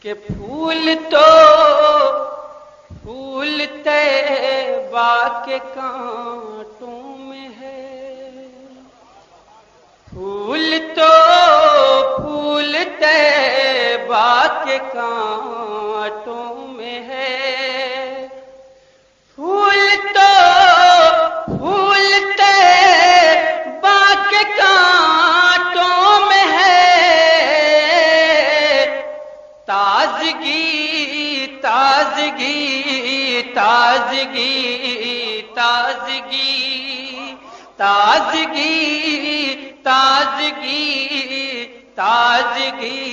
کہ پھول تو پھول طیبہ کے کانٹوں میں ہے، پھول تو پھول طیبہ کے کانٹوں میں ہے، پھول تو پھول طیبہ کے کانٹوں میں ہے، تازگی تازگی تازگی تازگی تازگی تازگی تازگی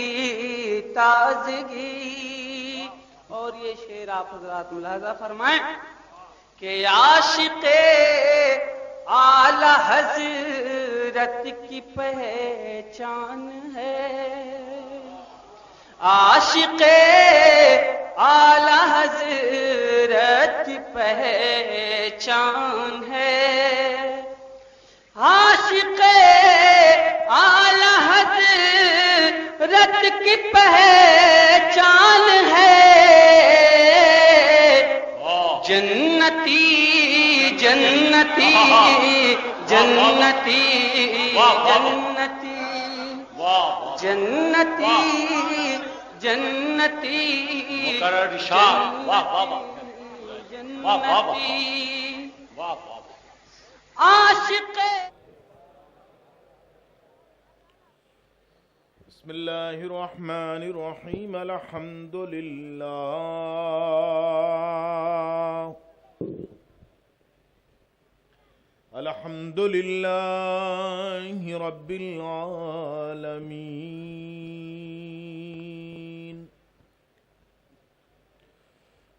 تازگی۔ اور یہ شعر آپ حضرات ملاحظہ فرمائیں کہ عاشق اعلی حضرت کی پہچان ہے، عاشق اعلی حضرت کی پہچان ہے، عاشق اعلی حضرت کی پہچان ہے، جنتی جنتی جنتی جنتی جنتی جنتی مقرر شاہ، واہ واہ جنتی عاشق۔ بسم اللہ الرحمن الرحیم، الحمد للہ الحمد للہ رب العالمین،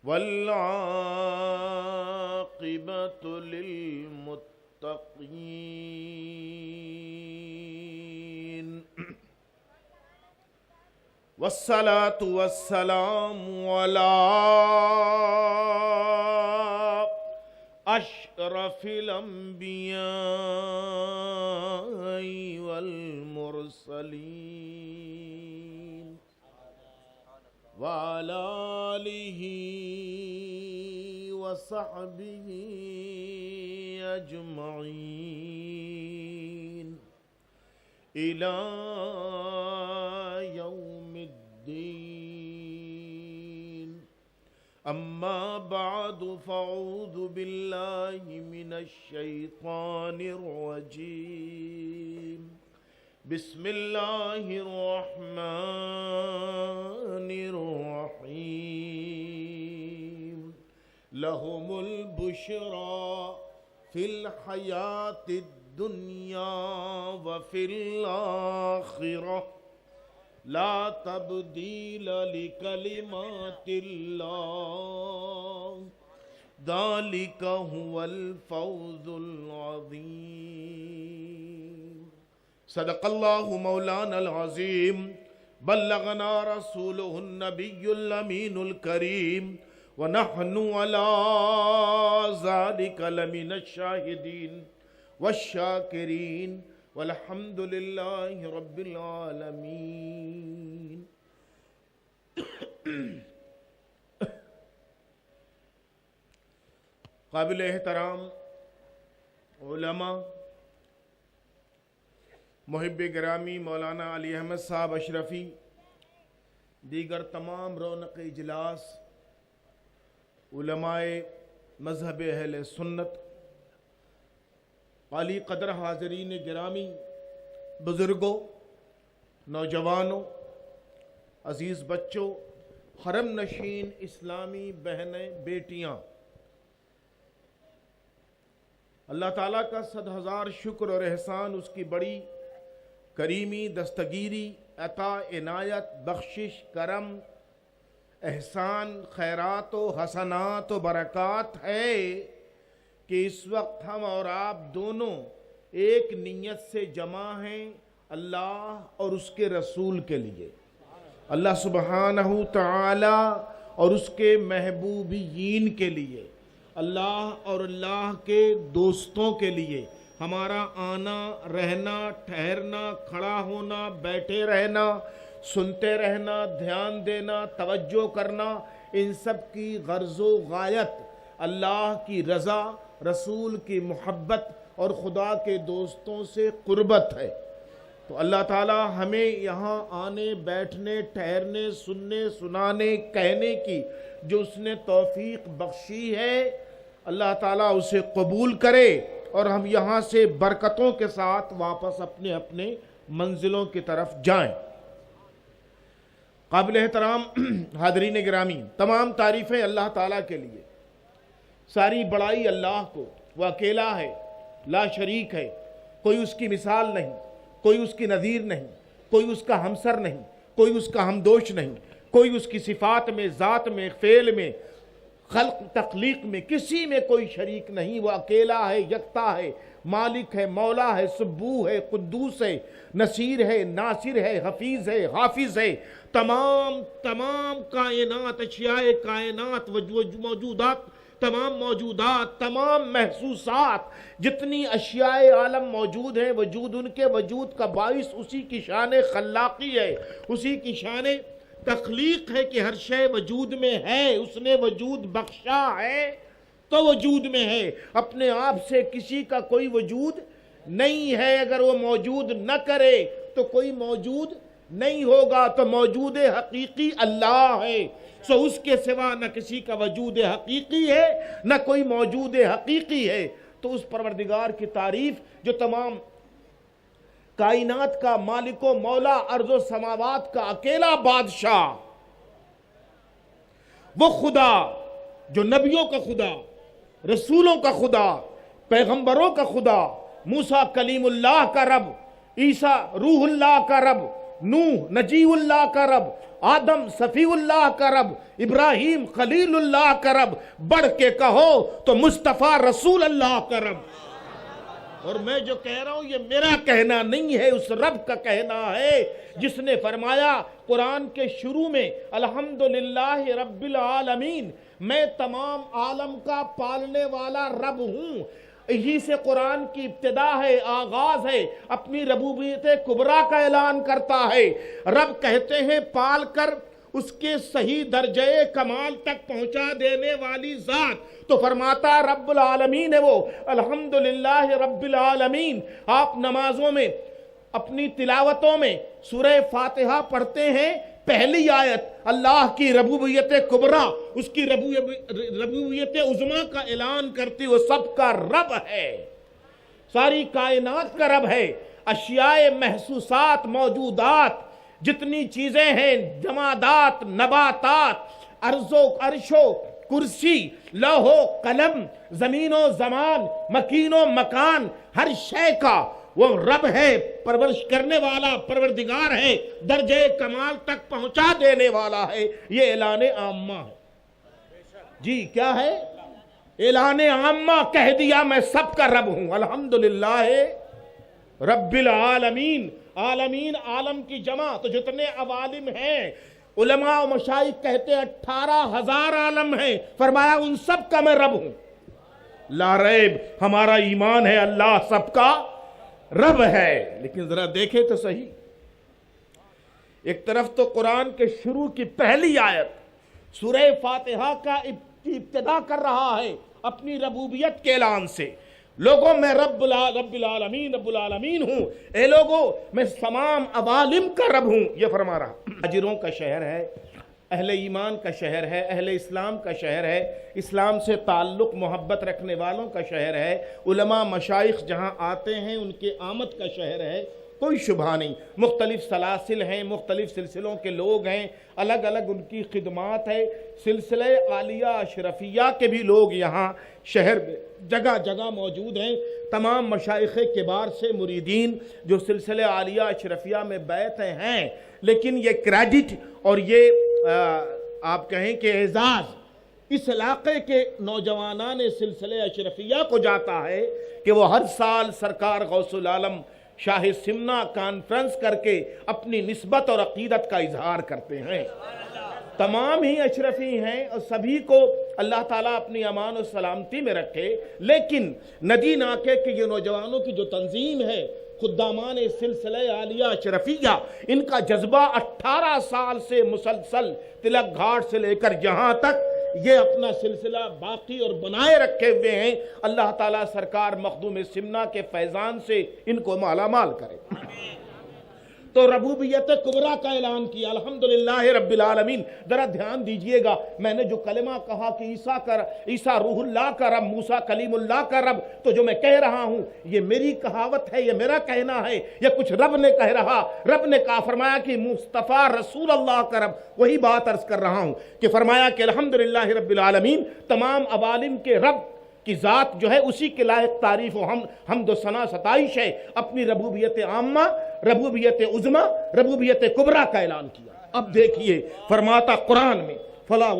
والعاقبۃ للمتقین، والصلاة والسلام علی اشرف الانبیاء والمرسلین، وعلی آلہ وصحبہ اجمعین الی یوم الدین۔ اما بعد فاعوذ باللہ من الشیطان الرجیم، بسم اللہ الرحمن الرحیم، لہم البشریٰ فی الحیاۃ الدنیا وفی الآخرہ، لا تبدیل لکلمات اللہ، ذالک هو الفوز العظیم۔ صدق اللہ مولانا العظیم، بلغنا رسولہ النبی الامین الکریم، ونحن علی ذالک لمن الشاہدین والشاکرین، والحمد للہ رب العالمین۔ قابل احترام علماء، محب گرامی مولانا علی احمد صاحب اشرفی، دیگر تمام رونق اجلاس، علماء مذہب اہل سنت، عالی قدر حاضرین گرامی، بزرگوں، نوجوانوں، عزیز بچوں، حرم نشین اسلامی بہنیں، بیٹیاں، اللہ تعالیٰ کا 100,000 شکر اور احسان، اس کی بڑی کریمی، دستگیری، عطا، عنایت، بخشش، کرم، احسان، خیرات و حسنات و برکات ہے کہ اس وقت ہم اور آپ دونوں ایک نیت سے جمع ہیں، اللہ اور اس کے رسول کے لیے، اللہ سبحانہ تعالی اور اس کے محبوبین کے لیے، اللہ اور اللہ کے دوستوں کے لیے۔ ہمارا آنا، رہنا، ٹھہرنا، کھڑا ہونا، بیٹھے رہنا، سنتے رہنا، دھیان دینا، توجہ کرنا، ان سب کی غرض و غایت اللہ کی رضا، رسول کی محبت اور خدا کے دوستوں سے قربت ہے۔ تو اللہ تعالی ہمیں یہاں آنے، بیٹھنے، ٹھہرنے، سننے، سنانے، کہنے کی جو اس نے توفیق بخشی ہے، اللہ تعالیٰ اسے قبول کرے اور ہم یہاں سے برکتوں کے ساتھ واپس اپنے اپنے منزلوں کی طرف جائیں۔ قابل احترام حاضرین گرامی، تمام تعریفیں اللہ تعالیٰ کے لیے، ساری بڑائی اللہ کو، وہ اکیلا ہے، لا شریک ہے، کوئی اس کی مثال نہیں، کوئی اس کی نظیر نہیں، کوئی اس کا ہمسر نہیں، کوئی اس کا ہمدوش نہیں، کوئی اس کی صفات میں، ذات میں، فعل میں، خلق تخلیق میں کسی میں کوئی شریک نہیں۔ وہ اکیلا ہے، یکتا ہے، مالک ہے، مولا ہے، سبوح ہے، قدوس ہے، نصیر ہے، ناصر ہے، حفیظ ہے، حافظ ہے۔ تمام کائنات، اشیاء کائنات، موجودات، تمام موجودات، تمام محسوسات، جتنی اشیاء عالم موجود ہیں، وجود ان کے وجود کا باعث اسی کی شان خلاقی ہے، اسی کی شان تخلیق ہے کہ ہر شے وجود میں ہے، اس نے وجود بخشا ہے تو وجود میں ہے، اپنے آپ سے کسی کا کوئی وجود نہیں ہے۔ اگر وہ موجود نہ کرے تو کوئی موجود نہیں ہوگا، تو موجود حقیقی اللہ ہے، سو اس کے سوا نہ کسی کا وجود حقیقی ہے نہ کوئی موجود حقیقی ہے۔ تو اس پروردگار کی تعریف جو تمام کائنات کا مالک و مولا، ارض و سماوات کا اکیلا بادشاہ، وہ خدا جو نبیوں کا خدا، رسولوں کا خدا، پیغمبروں کا خدا، موسیٰ کلیم اللہ کا رب، عیسیٰ روح اللہ کا رب، نوح نجی اللہ کا رب، آدم صفی اللہ کا رب، ابراہیم خلیل اللہ کا رب، بڑھ کے کہو تو مصطفیٰ رسول اللہ کا رب۔ اور میں جو کہہ رہا ہوں یہ میرا کہنا نہیں ہے، اس رب کا کہنا ہے جس نے فرمایا قرآن کے شروع میں الحمدللہ رب العالمین، میں تمام عالم کا پالنے والا رب ہوں۔ یہی سے قرآن کی ابتدا ہے، آغاز ہے، اپنی ربوبیت کبریٰ کا اعلان کرتا ہے۔ رب کہتے ہیں پال کر اس کے صحیح درجے کمال تک پہنچا دینے والی ذات، تو فرماتا رب العالمین ہے وہ، الحمدللہ رب العالمین۔ آپ نمازوں میں، اپنی تلاوتوں میں سورہ فاتحہ پڑھتے ہیں، پہلی آیت اللہ کی ربوبیت کبریٰ، اس کی ربوبیت عظمیٰ کا اعلان کرتی، وہ سب کا رب ہے، ساری کائنات کا رب ہے۔ اشیاء محسوسات، موجودات، جتنی چیزیں ہیں، جمادات، نباتات، عرش و کرسی، لوح و قلم، زمین و زمان، مکین و مکان، ہر شے کا وہ رب ہے، پرورش کرنے والا پروردگار ہے، درجے کمال تک پہنچا دینے والا ہے۔ یہ اعلان عامہ ہے۔ جی کیا ہے؟ اعلان عامہ کہہ دیا میں سب کا رب ہوں، الحمدللہ رب العالمین۔ عالمین عالم کی جمع، تو جتنے عوالم ہیں، علماء و مشائخ کہتے ہیں 18,000 عالم ہیں، فرمایا ان سب کا میں رب ہوں۔ لا ریب ہمارا ایمان ہے اللہ سب کا رب ہے۔ لیکن ذرا دیکھیں تو صحیح، ایک طرف تو قرآن کے شروع کی پہلی آیت سورہ فاتحہ کا ابتدا کر رہا ہے اپنی ربوبیت کے اعلان سے، لوگوں میں رب العالمین ہوں، اے لوگوں میں تمام عوالم کا رب ہوں، یہ فرما رہا۔ اجروں کا شہر ہے، اہل ایمان کا شہر ہے، اہل اسلام کا شہر ہے، اسلام سے تعلق محبت رکھنے والوں کا شہر ہے، علماء مشائخ جہاں آتے ہیں ان کے آمد کا شہر ہے، کوئی شبہ نہیں۔ مختلف سلاسل ہیں، مختلف سلسلوں کے لوگ ہیں، الگ الگ ان کی خدمات ہے، سلسلہ عالیہ اشرفیہ کے بھی لوگ یہاں شہر میں جگہ جگہ موجود ہیں۔ تمام مشائخ کبار سے مریدین جو سلسلہ عالیہ اشرفیہ میں بیعت ہیں، لیکن یہ کریڈٹ اور یہ آپ کہیں کہ اعزاز اس علاقے کے نوجوانان سلسلہ اشرفیہ کو جاتا ہے کہ وہ ہر سال سرکار غوث العالم شاہ سمنہ کانفرنس کر کے اپنی نسبت اور عقیدت کا اظہار کرتے ہیں۔ تمام ہی اشرفی ہیں اور سبھی کو اللہ تعالیٰ اپنی امان و سلامتی میں رکھے، لیکن ندی ناکے کے یہ نوجوانوں کی جو تنظیم ہے خدامان سلسلہ عالیہ اشرفیہ، ان کا جذبہ 18 سال سے مسلسل تلک گھاٹ سے لے کر یہاں تک یہ اپنا سلسلہ باقی اور بنائے رکھے ہوئے ہیں۔ اللہ تعالیٰ سرکار مخدوم سمنا کے فیضان سے ان کو مالا مال کرے۔ تو ربوبیت کبریٰ کا اعلان کیا، الحمدللہ رب العالمین۔ ذرا دھیان دیجئے گا، میں نے جو کلمہ کہا کہ عیسیٰ روح اللہ کا رب، موسیٰ کلیم اللہ کا رب، تو جو میں کہہ رہا ہوں یہ میری کہاوت ہے، یہ میرا کہنا ہے، یہ کچھ رب نے کہہ رہا۔ رب نے کہا، فرمایا کہ مصطفیٰ رسول اللہ کا رب، وہی بات عرض کر رہا ہوں کہ فرمایا کہ الحمدللہ رب العالمین، تمام عوالم کے رب کی ذات جو ہے اسی کے لائق تعریف و حمد و ثنا ستائش ہے۔ اپنی ربوبیت عامہ، ربوبیت عظمی، ربوبیت کبریٰ کا اعلان کیا۔ اب دیکھیے فرماتا قرآن میں، فلا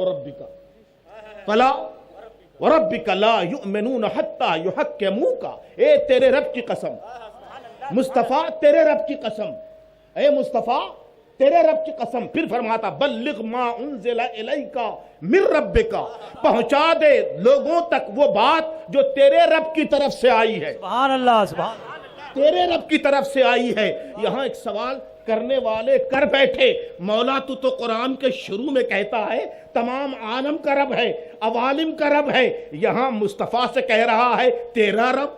وربک لا یؤمنون حتی یحکموک، اے تیرے رب کی قسم، مصطفیٰ تیرے رب کی قسم، اے مصطفیٰ تیرے رب کی قسم۔ پھر فرماتا بلغ ما انزل الیک من ربک، پہنچا دے لوگوں تک وہ بات جو تیرے رب کی طرف سے آئی ہے۔ سبحان اللہ، سبحان اللہ، تیرے رب کی طرف سے آئی ہے۔ یہاں ایک سوال کرنے والے کر بیٹھے، مولا تو قرآن کے شروع میں کہتا ہے تمام عالم کا رب ہے، عوالم کا رب ہے، یہاں مصطفیٰ سے کہہ رہا ہے تیرا رب،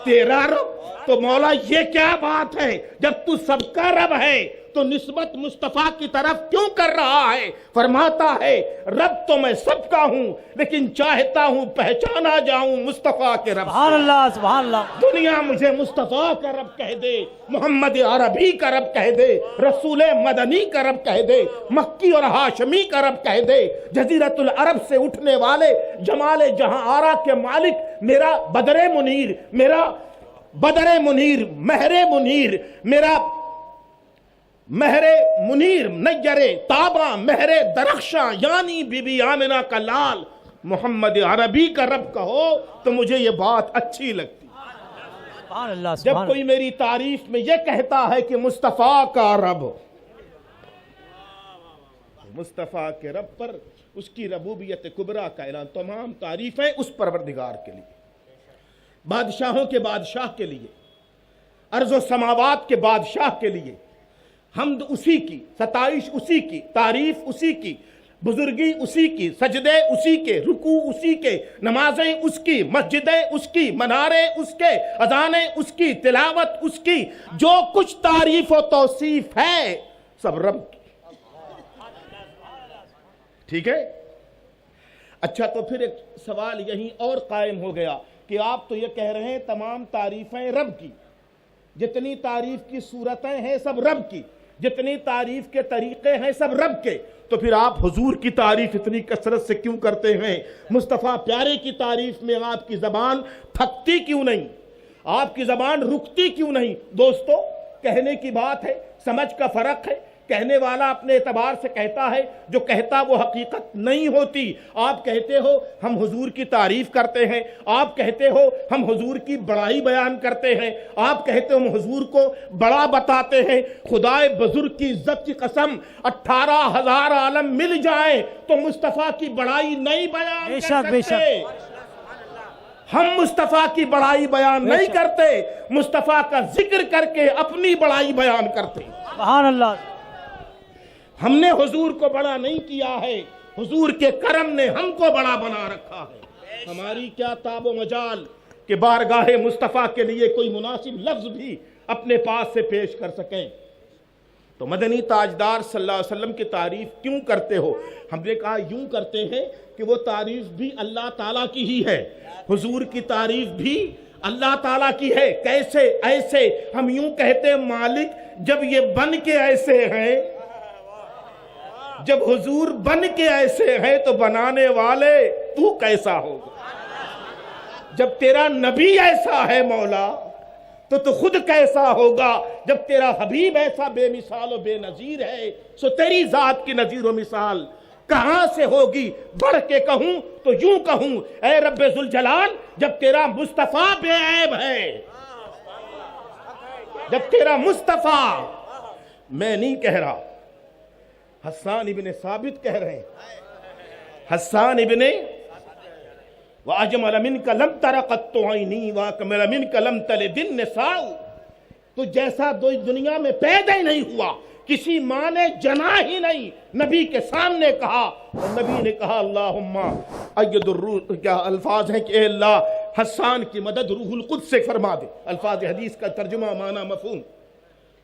تیرا رب۔ تو مولا یہ کیا بات ہے؟ جب تو سب کا رب ہے تو نسبت مصطفیٰ کی طرف کیوں کر رہا ہے؟ فرماتا ہے رب تو میں سب کا ہوں، لیکن چاہتا ہوں پہچانا جاؤں مصطفیٰ کے رب۔ سبحان اللہ، سبحان اللہ۔ دنیا مجھے مصطفیٰ کا رب کہہ دے، محمد عربی کا رب کہہ دے، رسول مدنی کا رب کہہ دے، مکی اور ہاشمی کا رب کہہ دے، جزیرت العرب سے اٹھنے والے جمال جہاں آرا کے مالک، میرا بدر منیر، میرا بدر منیر، مہر منیر، میرا مہر منیر، نیر تابہ، مہر درخشاں، یعنی بی بی آمنہ کا لال محمد عربی کا رب کہو تو مجھے یہ بات اچھی لگتی۔ سبحان اللہ، جب کوئی میری تعریف میں یہ کہتا ہے کہ مصطفیٰ کا رب، مصطفیٰ کے رب پر اس کی ربوبیت کبریٰ کا اعلان، تمام تعریفیں اس پروردگار کے لیے، بادشاہوں کے بادشاہ کے لیے، ارض و سماوات کے بادشاہ کے لیے، حمد اسی کی، ستائش اسی کی، تعریف اسی کی، بزرگی اسی کی، سجدے اسی کے، رکوع اسی کے، نمازیں اس کی، مسجدیں اس کی، منارے اس کے، اذانیں اس کی، تلاوت اس کی، جو کچھ تعریف و توصیف ہے سب رب کی۔ ٹھیک ہے؟ اچھا، تو پھر ایک سوال یہیں اور قائم ہو گیا کہ آپ تو یہ کہہ رہے ہیں تمام تعریفیں رب کی، جتنی تعریف کی صورتیں ہیں سب رب کی، جتنی تعریف کے طریقے ہیں سب رب کے، تو پھر آپ حضور کی تعریف اتنی کثرت سے کیوں کرتے ہیں؟ مصطفیٰ پیارے کی تعریف میں آپ کی زبان تھکتی کیوں نہیں؟ آپ کی زبان رکتی کیوں نہیں؟ دوستو، کہنے کی بات ہے، سمجھ کا فرق ہے۔ کہنے والا اپنے اعتبار سے کہتا ہے، جو کہتا وہ حقیقت نہیں ہوتی۔ آپ کہتے ہو ہم حضور کی تعریف کرتے ہیں، آپ کہتے ہو ہم حضور کی بڑائی بیان کرتے ہیں، آپ کہتے ہو ہم حضور کو بڑا بتاتے ہیں۔ خدائے بزرگ کی عزت کی قسم، 18,000 عالم مل جائیں تو مصطفیٰ کی بڑائی نہیں بیان کر سکتے۔ ہم مصطفیٰ کی بڑائی بیان نہیں کرتے، مصطفیٰ کا ذکر کر کے اپنی بڑائی بیان کرتے۔ سبحان اللہ۔ ہم نے حضور کو بڑا نہیں کیا ہے، حضور کے کرم نے ہم کو بڑا بنا رکھا ہے۔ ہماری کیا تاب و مجال کہ بارگاہ مصطفیٰ کے لیے کوئی مناسب لفظ بھی اپنے پاس سے پیش کر سکیں۔ تو مدنی تاجدار صلی اللہ علیہ وسلم کی تعریف کیوں کرتے ہو؟ ہم نے کہا یوں کرتے ہیں کہ وہ تعریف بھی اللہ تعالیٰ کی ہی ہے، حضور کی تعریف بھی اللہ تعالیٰ کی ہے۔ کیسے؟ ایسے ہم یوں کہتے ہیں مالک جب یہ بن کے ایسے ہیں، جب حضور بن کے ایسے ہیں تو بنانے والے تو کیسا ہوگا؟ جب تیرا نبی ایسا ہے مولا تو خود کیسا ہوگا؟ جب تیرا حبیب ایسا بے مثال و بے نظیر ہے سو تیری ذات کی نظیر و مثال کہاں سے ہوگی؟ بڑھ کے کہوں تو یوں کہوں، اے رب ذوالجلال جب تیرا مصطفیٰ بے عیب ہے، جب تیرا مصطفیٰ، میں نہیں کہہ رہا، حسان ابن ثابت کہہ رہے ہیں، حسان ابن وَأَجْمَلَ مِنْكَ لَمْ تَرَ قَطُّ عَيْنِي وَأَكْمَلَ مِنْكَ لَمْ تَلِدِ النِّسَاءُ، تو جیسا دنیا میں پیدا ہی نہیں ہوا، کسی ماں نے جنا ہی نہیں، نبی کے سامنے کہا، اور نبی نے کہا اللہم اید الروح، کیا الفاظ ہیں کہ اے اللہ حسان کی مدد روح القدس سے فرما دے، الفاظ حدیث کا ترجمہ معنی مفہوم۔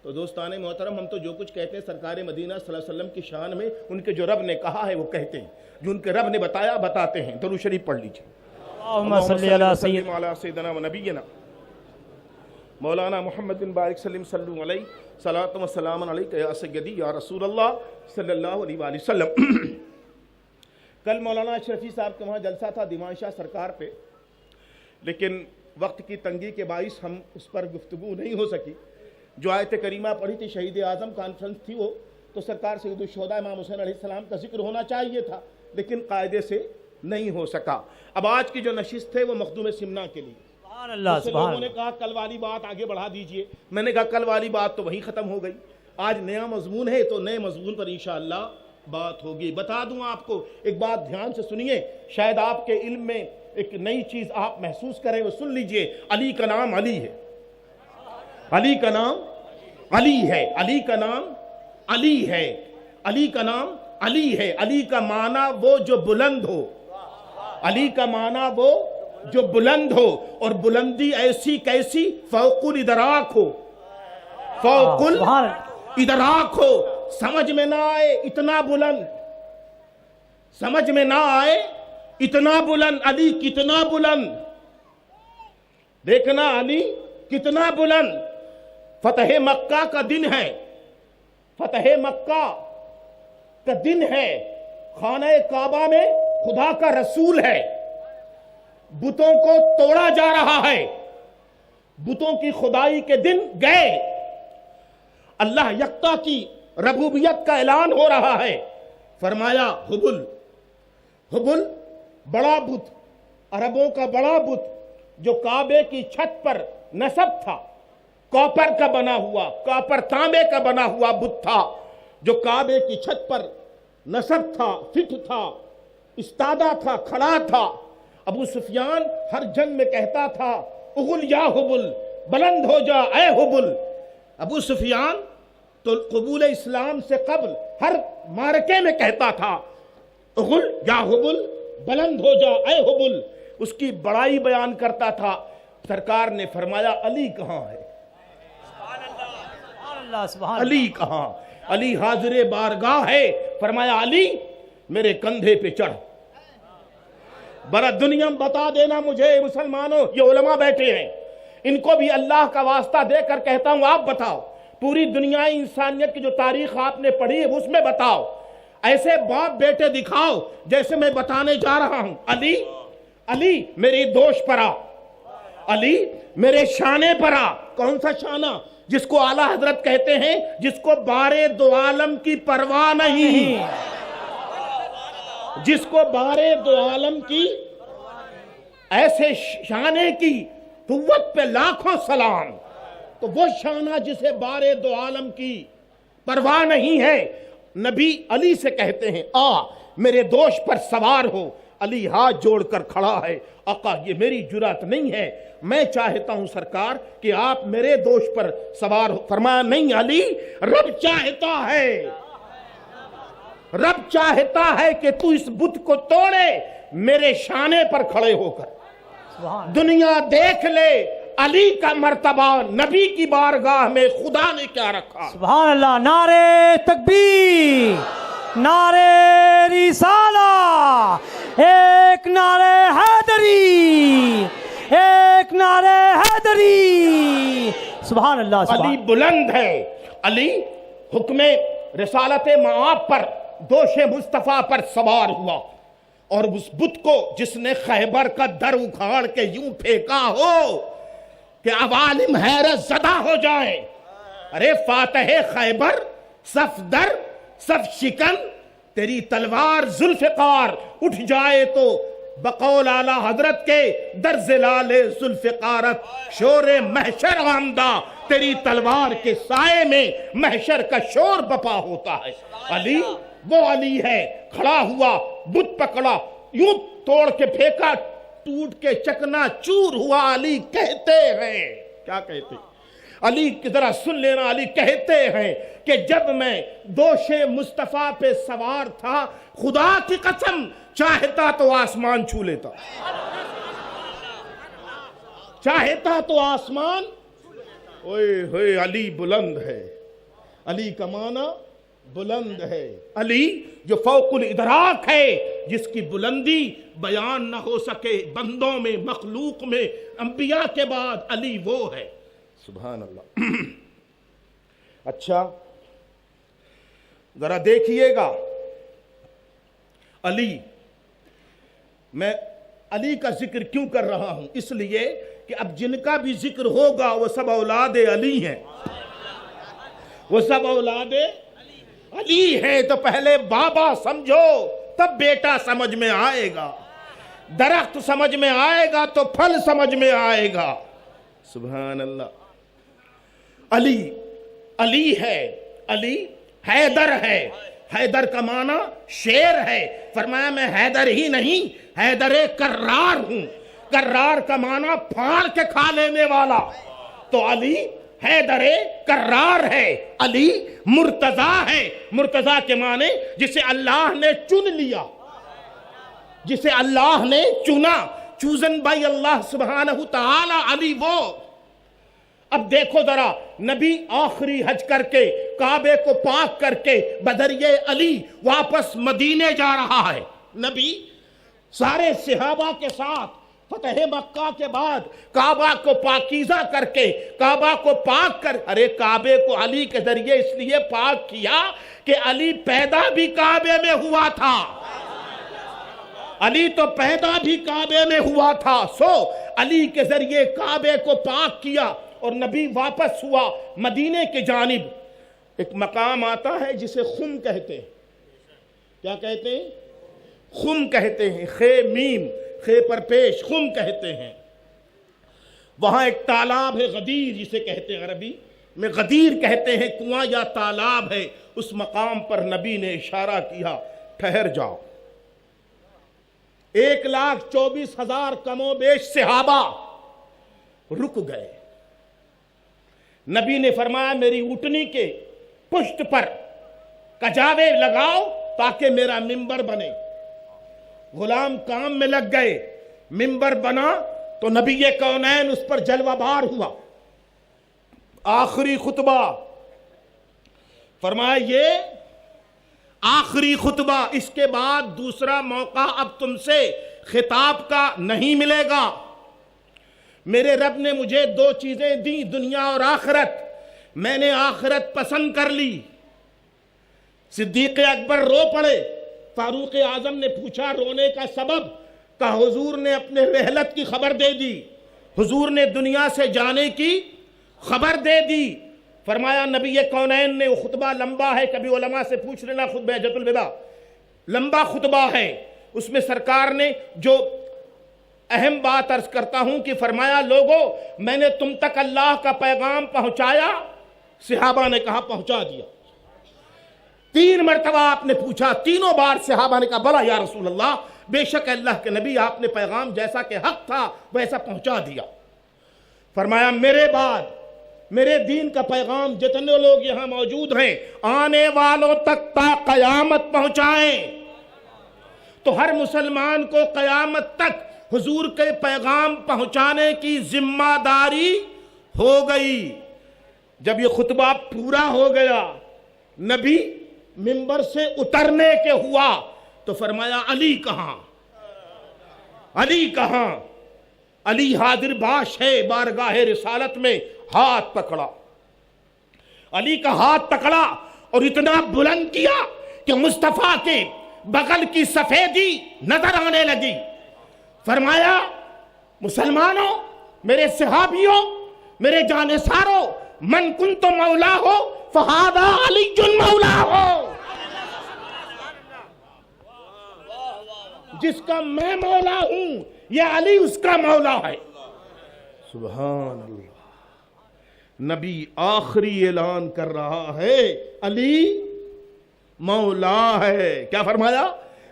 تو دوستان محترم، ہم تو جو کچھ کہتے ہیں سرکار مدینہ صلی اللہ علیہ وسلم کی شان میں، ان کے جو رب نے کہا ہے وہ کہتے ہیں، جو ان کے رب نے بتایا بتاتے ہیں۔ درود شریف پڑھ لیجئے۔ اللہم صلی علی سیدنا و نبینا مولانا محمد بن بارک سلم صلو علیہ صلاۃ و سلام علیکہ یا سیدی یا رسول اللہ صلی اللہ علیہ وآلہ وسلم۔ کل مولانا اشرفی صاحب کے وہاں جلسہ تھا دیوان شاہ سرکار پہ، لیکن وقت کی تنگی کے باعث ہم اس پر گفتگو نہیں ہو سکی۔ جو آیت کریمہ پڑھی تھی شہید اعظم کانفرنس تھی، وہ تو سرکار سید الشہداء امام حسین علیہ السلام کا ذکر ہونا چاہیے تھا، لیکن قاعدے سے نہیں ہو سکا۔ اب آج کی جو نشست ہے وہ مخدوم سمنا کے لیے۔ سبحان اللہ، سبحان لوگوں نے کہا کل والی بات آگے بڑھا دیجئے، میں نے کہا کل والی بات تو وہیں ختم ہو گئی، آج نیا مضمون ہے تو نئے مضمون پر انشاءاللہ بات ہوگی۔ بتا دوں آپ کو ایک بات، دھیان سے سنیے، شاید آپ کے علم میں ایک نئی چیز آپ محسوس کریں، وہ سن لیجئے۔ علی کا نام علی ہے، علی کا نام علی ہے، علی کا نام علی ہے، علی کا نام علی ہے۔ علی کا معنی وہ جو بلند ہو، علی کا معنی وہ جو بلند ہو، اور بلندی ایسی کیسی؟ فوق الادراک ہو، فوق الادراک ہو۔ سمجھ میں نہ آئے اتنا بلند، سمجھ میں نہ آئے اتنا بلند۔ علی کتنا بلند، دیکھنا علی کتنا بلند۔ فتح مکہ کا دن ہے، فتح مکہ کا دن ہے، خانہ کعبہ میں خدا کا رسول ہے، بتوں کو توڑا جا رہا ہے، بتوں کی خدائی کے دن گئے، اللہ یکتا کی ربوبیت کا اعلان ہو رہا ہے۔ فرمایا حبل، حبل بڑا بت، عربوں کا بڑا بت جو کعبے کی چھت پر نصب تھا، کاپر کا بنا ہوا، کاپر تانبے کا بنا ہوا بت تھا، جو کعبے کی چھت پر نصب تھا، فٹ تھا، استادہ تھا، کھڑا تھا۔ ابو سفیان ہر جنگ میں کہتا تھا اغل یا حبل، بلند ہو جا اے حبل۔ ابو سفیان تو قبول اسلام سے قبل ہر معرکے میں کہتا تھا اغل یا حبل، بلند ہو جا اے حبل، اس کی بڑائی بیان کرتا تھا۔ سرکار نے فرمایا علی کہاں ہے؟ علی کہاں؟ علی حاضر بارگاہ ہے۔ فرمایا علی میرے کندھے پہ چڑھ۔ برا دنیا بتا دینا مجھے مسلمانوں، یہ علماء بیٹھے ہیں، ان کو بھی اللہ کا واسطہ دے کر کہتا ہوں، آپ بتاؤ پوری دنیا انسانیت کی جو تاریخ آپ نے پڑھی ہے اس میں بتاؤ، ایسے باپ بیٹے دکھاؤ جیسے میں بتانے جا رہا ہوں۔ علی، علی میری دوش پر آ، علی میرے شانے پر آ۔ کون سا شانہ؟ جس کو اعلیٰ حضرت کہتے ہیں جس کو بارے دو عالم کی پرواہ نہیں، جس کو بارے دو عالم کی، ایسے شانے کی قوت پہ لاکھوں سلام۔ تو وہ شانہ جسے بارے دو عالم کی پرواہ نہیں ہے، نبی علی سے کہتے ہیں آ میرے دوش پر سوار ہو۔ علی ہاتھ جوڑ کر کھڑا ہے، آقا یہ میری جرات نہیں ہے، میں چاہتا ہوں سرکار کہ آپ میرے دوش پر سوار ہو۔ فرمایا نہیں علی، رب چاہتا ہے، رب چاہتا ہے کہ تو اس بت کو توڑے میرے شانے پر کھڑے ہو کر۔ دنیا دیکھ لے علی کا مرتبہ نبی کی بارگاہ میں خدا نے کیا رکھا۔ سبحان اللہ، نعرے تکبیر، نعرے رسالہ، ایک نعرے حیدری، ایک نعرے حیدری۔ سبحان اللہ۔ علی بلند ہے، علی حکم رسالت معاب پر دوش مصطفیٰ پر سوار ہوا، اور اس بت کو جس نے خیبر کا در اکھاڑ کے یوں پھینکا ہو کہ عوالم حیرت زدہ ہو جائیں۔ ارے فاتح خیبر، صف در صف شکن، تیری تلوار ذوالفقار اٹھ جائے تو بقول اعلیٰ حضرت کے در زلال ذوالفقارت شور محشر آمدہ، تیری تلوار کے سائے میں محشر کا شور بپا ہوتا ہے۔ علی وہ علی ہے، کھڑا ہوا، بت پکڑا، یوں توڑ کے پھینکا، ٹوٹ کے چکنا چور ہوا۔ علی کہتے ہیں، کیا کہتے ہیں؟ علی کی ذرا سن لینا، علی کہتے ہیں کہ جب میں دوش مصطفیٰ پہ سوار تھا، خدا کی قسم چاہتا تو آسمان چھو لیتا، چاہتا تو آسمان۔ اوئے ہوئے علی بلند ہے، علی کا معنی بلند ہے، علی جو فوق الادراک ہے، جس کی بلندی بیان نہ ہو سکے بندوں میں، مخلوق میں، انبیاء کے بعد علی وہ ہے۔ سبحان اللہ۔ اچھا ذرا دیکھیے گا، علی، میں علی کا ذکر کیوں کر رہا ہوں؟ اس لیے کہ اب جن کا بھی ذکر ہوگا وہ سب اولاد علی ہیں، وہ سب اولاد علی ہیں۔ تو پہلے بابا سمجھو تب بیٹا سمجھ میں آئے گا، درخت سمجھ میں آئے گا تو پھل سمجھ میں آئے گا۔ سبحان اللہ۔ علی، علی ہے، علی حیدر ہے، حیدر کا معنی شیر ہے۔ فرمایا میں حیدر ہی نہیں، حیدر کرار ہوں۔ کرار کا معنی پھاڑ کے کھا لینے والا۔ تو علی حیدر کرار ہے، علی مرتضی ہے۔ مرتضی کے معنی جسے اللہ نے چن لیا، جسے اللہ نے چنا، چوزن بائی اللہ سبحانہ تعالی، علی وہ۔ اب دیکھو ذرا، نبی آخری حج کر کے کعبے کو پاک کر کے بدریہ علی واپس مدینے جا رہا ہے۔ نبی سارے صحابہ کے ساتھ فتح مکہ کے بعد کعبہ کو پاکیزہ کر کے، کعبہ کو پاک کر، ارے کعبے کو علی کے ذریعے اس لیے پاک کیا کہ علی پیدا بھی کعبے میں ہوا تھا، علی تو پیدا بھی کعبے میں ہوا تھا۔ سو علی کے ذریعے کعبے کو پاک کیا اور نبی واپس ہوا مدینے کی جانب۔ ایک مقام آتا ہے جسے خم کہتے ہیں۔ کیا کہتے ہیں؟ خم کہتے ہیں، خے میم، خے پر پیش، خم کہتے ہیں۔ وہاں ایک تالاب ہے، غدیر جسے کہتے ہیں، عربی میں غدیر کہتے ہیں، کنواں یا تالاب ہے۔ اس مقام پر نبی نے اشارہ کیا، ٹھہر جاؤ۔ 1,24,000 کم و بیش صحابہ رک گئے۔ نبی نے فرمایا میری اونٹنی کے پشت پر کجاوے لگاؤ تاکہ میرا منبر بنے۔ غلام کام میں لگ گئے، منبر بنا تو نبی کونین اس پر جلوہ بار ہوا۔ آخری خطبہ، فرمایا یہ آخری خطبہ، اس کے بعد دوسرا موقع اب تم سے خطاب کا نہیں ملے گا۔ میرے رب نے مجھے 2 چیزیں دی، دنیا اور آخرت، میں نے آخرت پسند کر لی۔ صدیق اکبر رو پڑے۔ فاروق اعظم نے پوچھا رونے کا سبب، کہا حضور نے اپنے رحلت کی خبر دے دی، حضور نے دنیا سے جانے کی خبر دے دی۔ فرمایا نبی کونین نے، خطبہ لمبا ہے، کبھی علماء سے پوچھ لینا، خطبہ حجۃ الوداع لمبا خطبہ ہے، اس میں سرکار نے جو اہم بات عرض کرتا ہوں کہ فرمایا لوگو میں نے تم تک اللہ کا پیغام پہنچایا؟ صحابہ نے کہا پہنچا دیا۔ 3 مرتبہ آپ نے پوچھا، تینوں بار صحابہ نے کہا بلا یا رسول اللہ، بے شک اللہ کے نبی آپ نے پیغام جیسا کہ حق تھا ویسا پہنچا دیا۔ فرمایا میرے بعد میرے دین کا پیغام جتنے لوگ یہاں موجود ہیں آنے والوں تک تا قیامت پہنچائیں۔ تو ہر مسلمان کو قیامت تک حضور کے پیغام پہنچانے کی ذمہ داری ہو گئی۔ جب یہ خطبہ پورا ہو گیا، نبی منبر سے اترنے کے ہوا تو فرمایا علی کہاں؟ علی کہاں؟ علی حاضر باش ہے، بارگاہ رسالت میں ہاتھ پکڑا، علی کا ہاتھ پکڑا اور اتنا بلند کیا کہ مصطفیٰ کے بغل کی سفیدی نظر آنے لگی۔ فرمایا مسلمانوں، میرے صحابیوں، میرے جانثاروں، من کنت مولا ہو فہذا علی مولا ہو، جس کا میں مولا ہوں یہ علی اس کا مولا ہے۔ سبحان اللہ۔ نبی آخری اعلان کر رہا ہے علی مولا ہے۔ کیا فرمایا؟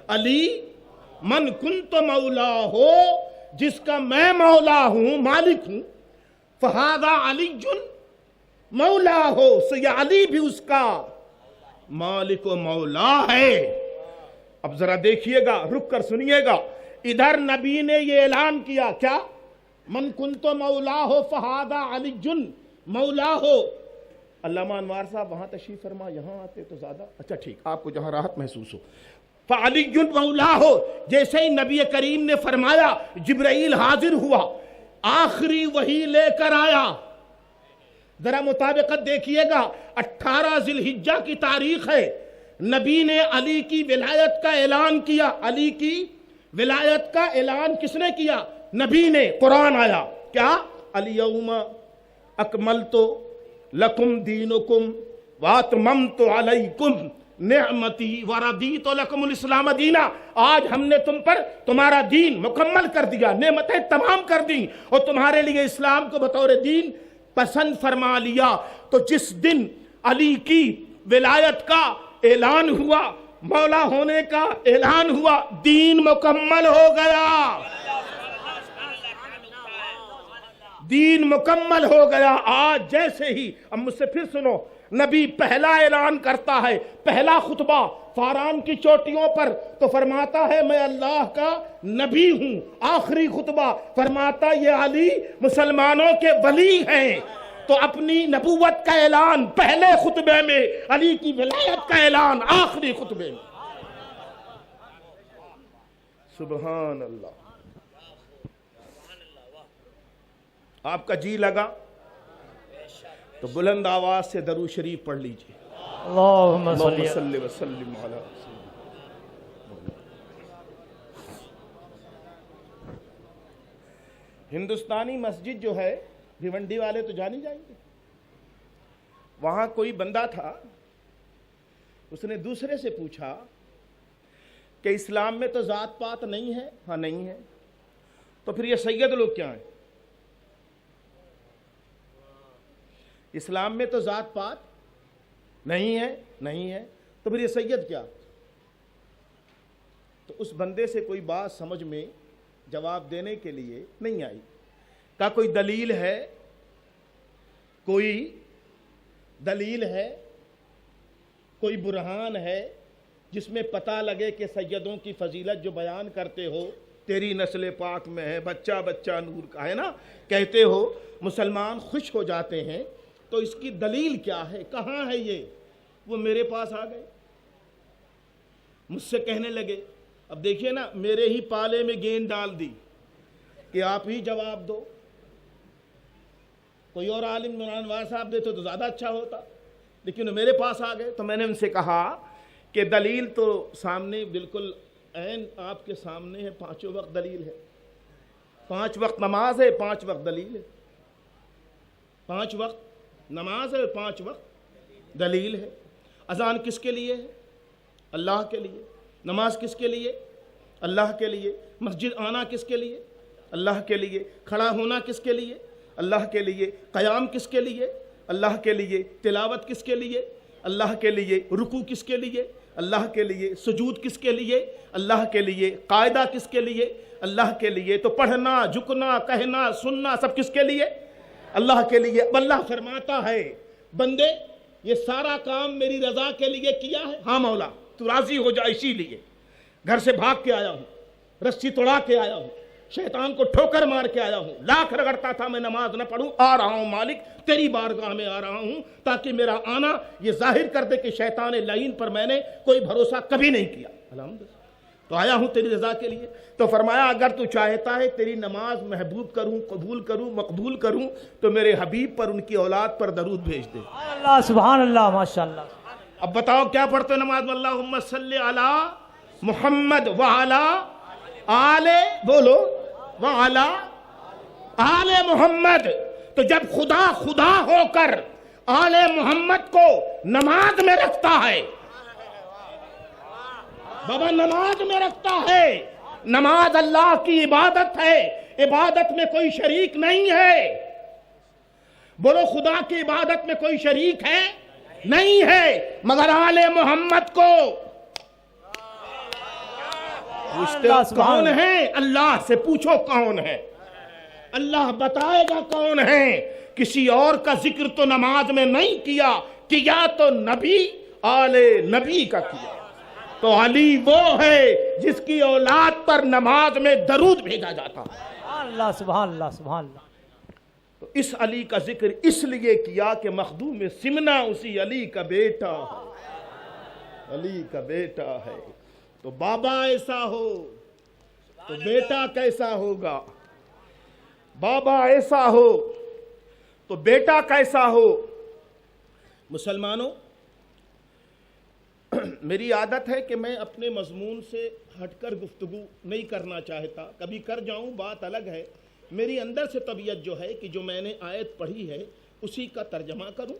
علی من کنت مولا ہو، جس کا میں مولا ہوں، مالک ہوں، فہذا علی مولا ہو، سید علی بھی اس کا مالک و مولا ہے۔ اب ذرا دیکھیے گا، رک کر سنیے گا، ادھر نبی نے یہ اعلان کیا، کیا؟ من کنت مولا ہو فہذا علی مولا ہو۔ علامہ انوار صاحب وہاں تشریف فرما، یہاں آتے تو زیادہ اچھا، ٹھیک، آپ کو جہاں راحت محسوس ہو۔ فعلی مولا ہو، جیسے ہی نبی کریم نے فرمایا جبرائیل حاضر ہوا، آخری وحی لے کر آیا۔ ذرا مطابقت دیکھیے گا، 18 ذی الحجہ کی تاریخ ہے، نبی نے علی کی ولایت کا اعلان کیا۔ علی کی ولایت کا اعلان کس نے کیا؟ نبی نے۔ قرآن آیا کیا؟ الیوم اکملت لکم دینکم واتممت علیکم نعمتی ورضیت لکم الاسلام دینا۔ آج ہم نے تم پر تمہارا دین مکمل کر دیا، نعمتیں تمام کر دی اور تمہارے لیے اسلام کو بطور دین پسند فرما لیا۔ تو جس دن علی کی ولایت کا اعلان ہوا، مولا ہونے کا اعلان ہوا، دین مکمل ہو گیا، دین مکمل ہو گیا۔ آج جیسے ہی، اب مجھ سے پھر سنو، نبی پہلا اعلان کرتا ہے، پہلا خطبہ فاران کی چوٹیوں پر تو فرماتا ہے میں اللہ کا نبی ہوں۔ آخری خطبہ فرماتا یہ علی مسلمانوں کے ولی ہیں۔ تو اپنی نبوت کا اعلان پہلے خطبے میں، علی کی ولایت کا اعلان آخری خطبے میں۔ سبحان اللہ۔ آپ کا جی لگا تو بلند آواز سے درود شریف پڑھ لیجئے۔ اللہم صلی وسلم علی ہندوستانی مسجد جو ہے، بھیونڈی والے تو جانی جائیں گے، وہاں کوئی بندہ تھا، اس نے دوسرے سے پوچھا کہ اسلام میں تو ذات پات نہیں ہے؟ ہاں نہیں ہے۔ تو پھر یہ سید لوگ کیا ہیں؟ اسلام میں تو ذات پات نہیں ہے، نہیں ہے، تو پھر یہ سید کیا؟ تو اس بندے سے کوئی بات سمجھ میں جواب دینے کے لیے نہیں آئی۔ کہا کوئی دلیل ہے؟ کوئی دلیل ہے؟ کوئی برہان ہے جس میں پتہ لگے کہ سیدوں کی فضیلت جو بیان کرتے ہو، تیری نسل پاک میں ہے، بچہ بچہ نور کا ہے نا، کہتے ہو، مسلمان خوش ہو جاتے ہیں، تو اس کی دلیل کیا ہے؟ کہاں ہے یہ؟ وہ میرے پاس آ گئے، مجھ سے کہنے لگے، اب دیکھیے نا، میرے ہی پالے میں گیند ڈال دی کہ آپ ہی جواب دو۔ کوئی اور عالم انوار صاحب دیتے تو زیادہ اچھا ہوتا، لیکن میرے پاس آ گئے۔ تو میں نے ان سے کہا کہ دلیل تو سامنے بالکل عین آپ کے سامنے ہے، 5 وقت دلیل ہے، 5 وقت نماز ہے، 5 وقت دلیل ہے، 5 وقت نماز ہے، 5 وقت دلیل ہے۔ اذان کس کے لیے ہے؟ اللہ کے لیے۔ نماز کس کے لیے؟ اللہ کے لیے۔ مسجد آنا کس کے لیے؟ اللہ کے لیے۔ کھڑا ہونا کس کے لیے؟ اللہ کے لیے۔ قیام کس کے لیے؟ اللہ کے لیے۔ تلاوت کس کے لیے؟ اللہ کے لیے۔ رکوع کس کے لیے؟ اللہ کے لیے۔ سجود کس کے لیے؟ اللہ کے لیے۔ قاعدہ کس کے لیے؟ اللہ کے لیے۔ تو پڑھنا، جھکنا، کہنا، سننا سب کس کے لیے؟ اللہ کے لیے۔ اب اللہ فرماتا ہے بندے یہ سارا کام میری رضا کے لیے کیا ہے؟ ہاں مولا، تو راضی ہو جا، اسی لیے گھر سے بھاگ کے آیا ہوں، رسی توڑا کے آیا ہوں، شیطان کو ٹھوکر مار کے آیا ہوں، لاکھ رگڑتا تھا میں نماز نہ پڑھوں، آ رہا ہوں مالک، تیری بارگاہ میں آ رہا ہوں تاکہ میرا آنا یہ ظاہر کر دے کہ شیطان لعین پر میں نے کوئی بھروسہ کبھی نہیں کیا، الحمدللہ تو آیا ہوں تیری رضا کے لیے۔ تو فرمایا اگر تو چاہتا ہے تیری نماز محبوب کروں، قبول کروں، مقبول کروں، تو میرے حبیب پر، ان کی اولاد پر درود بھیج دے۔ اللہ، سبحان اللہ، ماشاءاللہ۔ اب بتاؤ کیا پڑھتے ہو نماز میں؟ اللہم صلی علی محمد وعلی آل، بولو، وعلی آل محمد۔ تو جب خدا خدا ہو کر آل محمد کو نماز میں رکھتا ہے، بابا نماز میں رکھتا ہے، نماز اللہ کی عبادت ہے، عبادت میں کوئی شریک نہیں ہے، بولو خدا کی عبادت میں کوئی شریک ہے؟ نہیں ہے، مگر آل محمد کو پوچھتے ہو کون ہے؟ اللہ سے پوچھو کون ہے، اللہ بتائے گا کون ہے۔ کسی اور کا ذکر تو نماز میں نہیں کیا تو نبی آل نبی کا کیا. تو علی وہ ہے جس کی اولاد پر نماز میں درود بھیجا جاتا ہے. اللہ سبحان اللہ سبحان اللہ. تو اس علی کا ذکر اس لیے کیا کہ مخدوم سمنا اسی علی کا بیٹا ہے، علی کا بیٹا ہے. تو بابا ایسا ہو تو بیٹا کیسا ہوگا، بابا ایسا ہو تو بیٹا کیسا ہو. مسلمانوں، میری عادت ہے کہ میں اپنے مضمون سے ہٹ کر گفتگو نہیں کرنا چاہتا، کبھی کر جاؤں بات الگ ہے. میری اندر سے طبیعت جو ہے کہ جو میں نے آیت پڑھی ہے اسی کا ترجمہ کروں،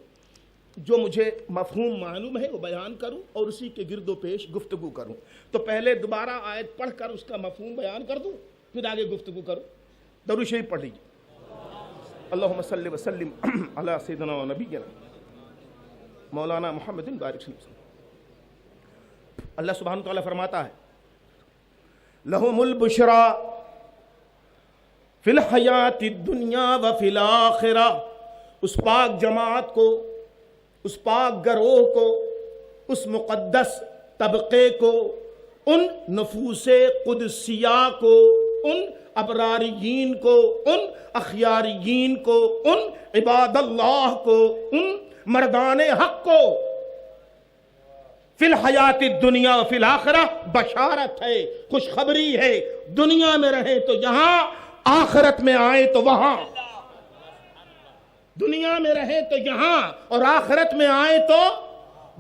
جو مجھے مفہوم معلوم ہے وہ بیان کروں اور اسی کے گرد و پیش گفتگو کروں. تو پہلے دوبارہ آیت پڑھ کر اس کا مفہوم بیان کر دوں، پھر آگے گفتگو کروں. درود شریف پڑھ لیجیے. اللہم صلی وسلم علی سیدنا و نبینا مولانا محمد بارک صلی اللہ علیہ وسلم. اللہ سبحانہ وتعالی فرماتا ہے لہم البشرا فی الحیات الدنیا و فی الآخرہ. اس پاک جماعت کو، اس پاک گروہ کو، اس مقدس طبقے کو، ان نفوس قدسیہ کو، ان ابراریین کو، ان اخیاریین کو، ان عباد اللہ کو، ان مردان حق کو فی الحیات الدنیا و فی الآخرہ بشارت ہے، خوشخبری ہے. دنیا میں رہیں تو یہاں، آخرت میں آئیں تو وہاں. دنیا میں رہیں تو یہاں اور آخرت میں آئیں تو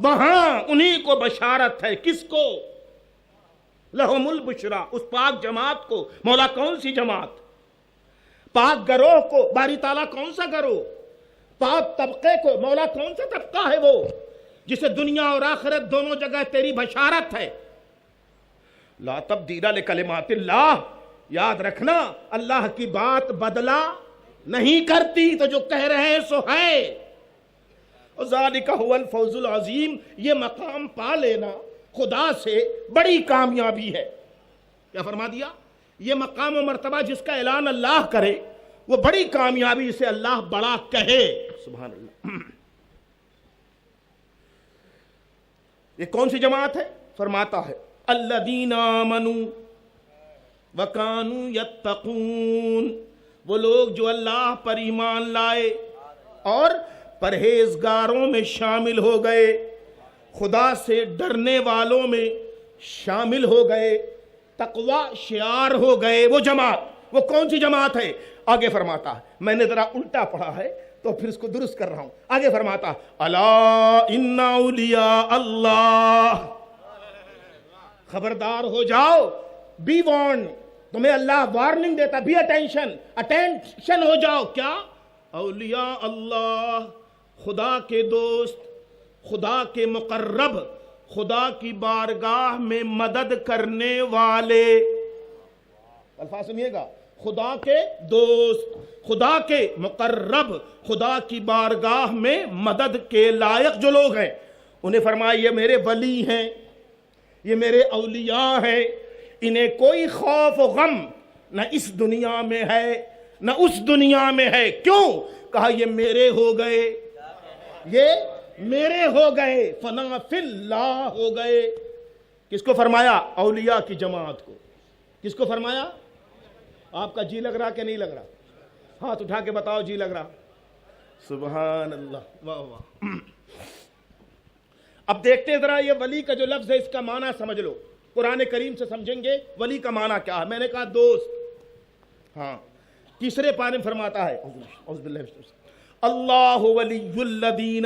وہاں. انہی کو بشارت ہے. کس کو؟ لہم البشرا، اس پاک جماعت کو. مولا کون سی جماعت؟ پاک گروہ کو. باری تعالیٰ کون سا گروہ؟ پاک طبقے کو. مولا کون سا طبقہ ہے وہ جسے دنیا اور آخرت دونوں جگہ تیری بشارت ہے؟ لا تبدیل لکلمات اللہ. یاد رکھنا اللہ کی بات بدلا نہیں کرتی، تو جو کہہ رہے ہیں سو ہے. ذالک هو الفوز العظیم. یہ مقام پا لینا خدا سے بڑی کامیابی ہے. کیا فرما دیا؟ یہ مقام و مرتبہ جس کا اعلان اللہ کرے وہ بڑی کامیابی سے اللہ بڑا کہے. سبحان اللہ. یہ کون سی جماعت ہے؟ فرماتا ہے الذین آمنوا وکانوا یتقون. وہ لوگ جو اللہ پر ایمان لائے اور پرہیزگاروں میں شامل ہو گئے، خدا سے ڈرنے والوں میں شامل ہو گئے، تقوی شعار ہو گئے. وہ جماعت، وہ کون سی جماعت ہے؟ آگے فرماتا ہے، میں نے ذرا الٹا پڑھا ہے تو پھر اس کو درست کر رہا ہوں. آگے فرماتا الا ان اولیاء اللہ. خبردار ہو جاؤ، بی وارن. تمہیں اللہ وارننگ دیتا، بی اٹینشن ہو جاؤ. کیا؟ اولیاء اللہ، خدا کے دوست، خدا کے مقرب، خدا کی بارگاہ میں مدد کرنے والے. الفاظ سنیے گا. خدا کے دوست، خدا کے مقرب، خدا کی بارگاہ میں مدد کے لائق جو لوگ ہیں، انہیں فرمایا یہ میرے ولی ہیں، یہ میرے اولیاء ہیں. انہیں کوئی خوف و غم نہ اس دنیا میں ہے نہ اس دنیا میں ہے. کیوں؟ کہا یہ میرے ہو گئے، یہ میرے ہو گئے، فنا فی اللہ ہو گئے. کس کو فرمایا؟ اولیاء کی جماعت کو. کس کو فرمایا؟ آپ کا جی لگ رہا کہ نہیں لگ رہا؟ ہاتھ اٹھا کے بتاؤ جی لگ رہا. سبحان اللہ. واہ واہ. اب دیکھتے ہیں ذرا یہ ولی کا جو لفظ ہے اس کا معنی سمجھ لو. قرآن کریم سے سمجھیں گے ولی کا معنی کیا ہے. میں نے کہا دوست. ہاں، تیسرے پارے میں فرماتا ہے اللہ ولی الذین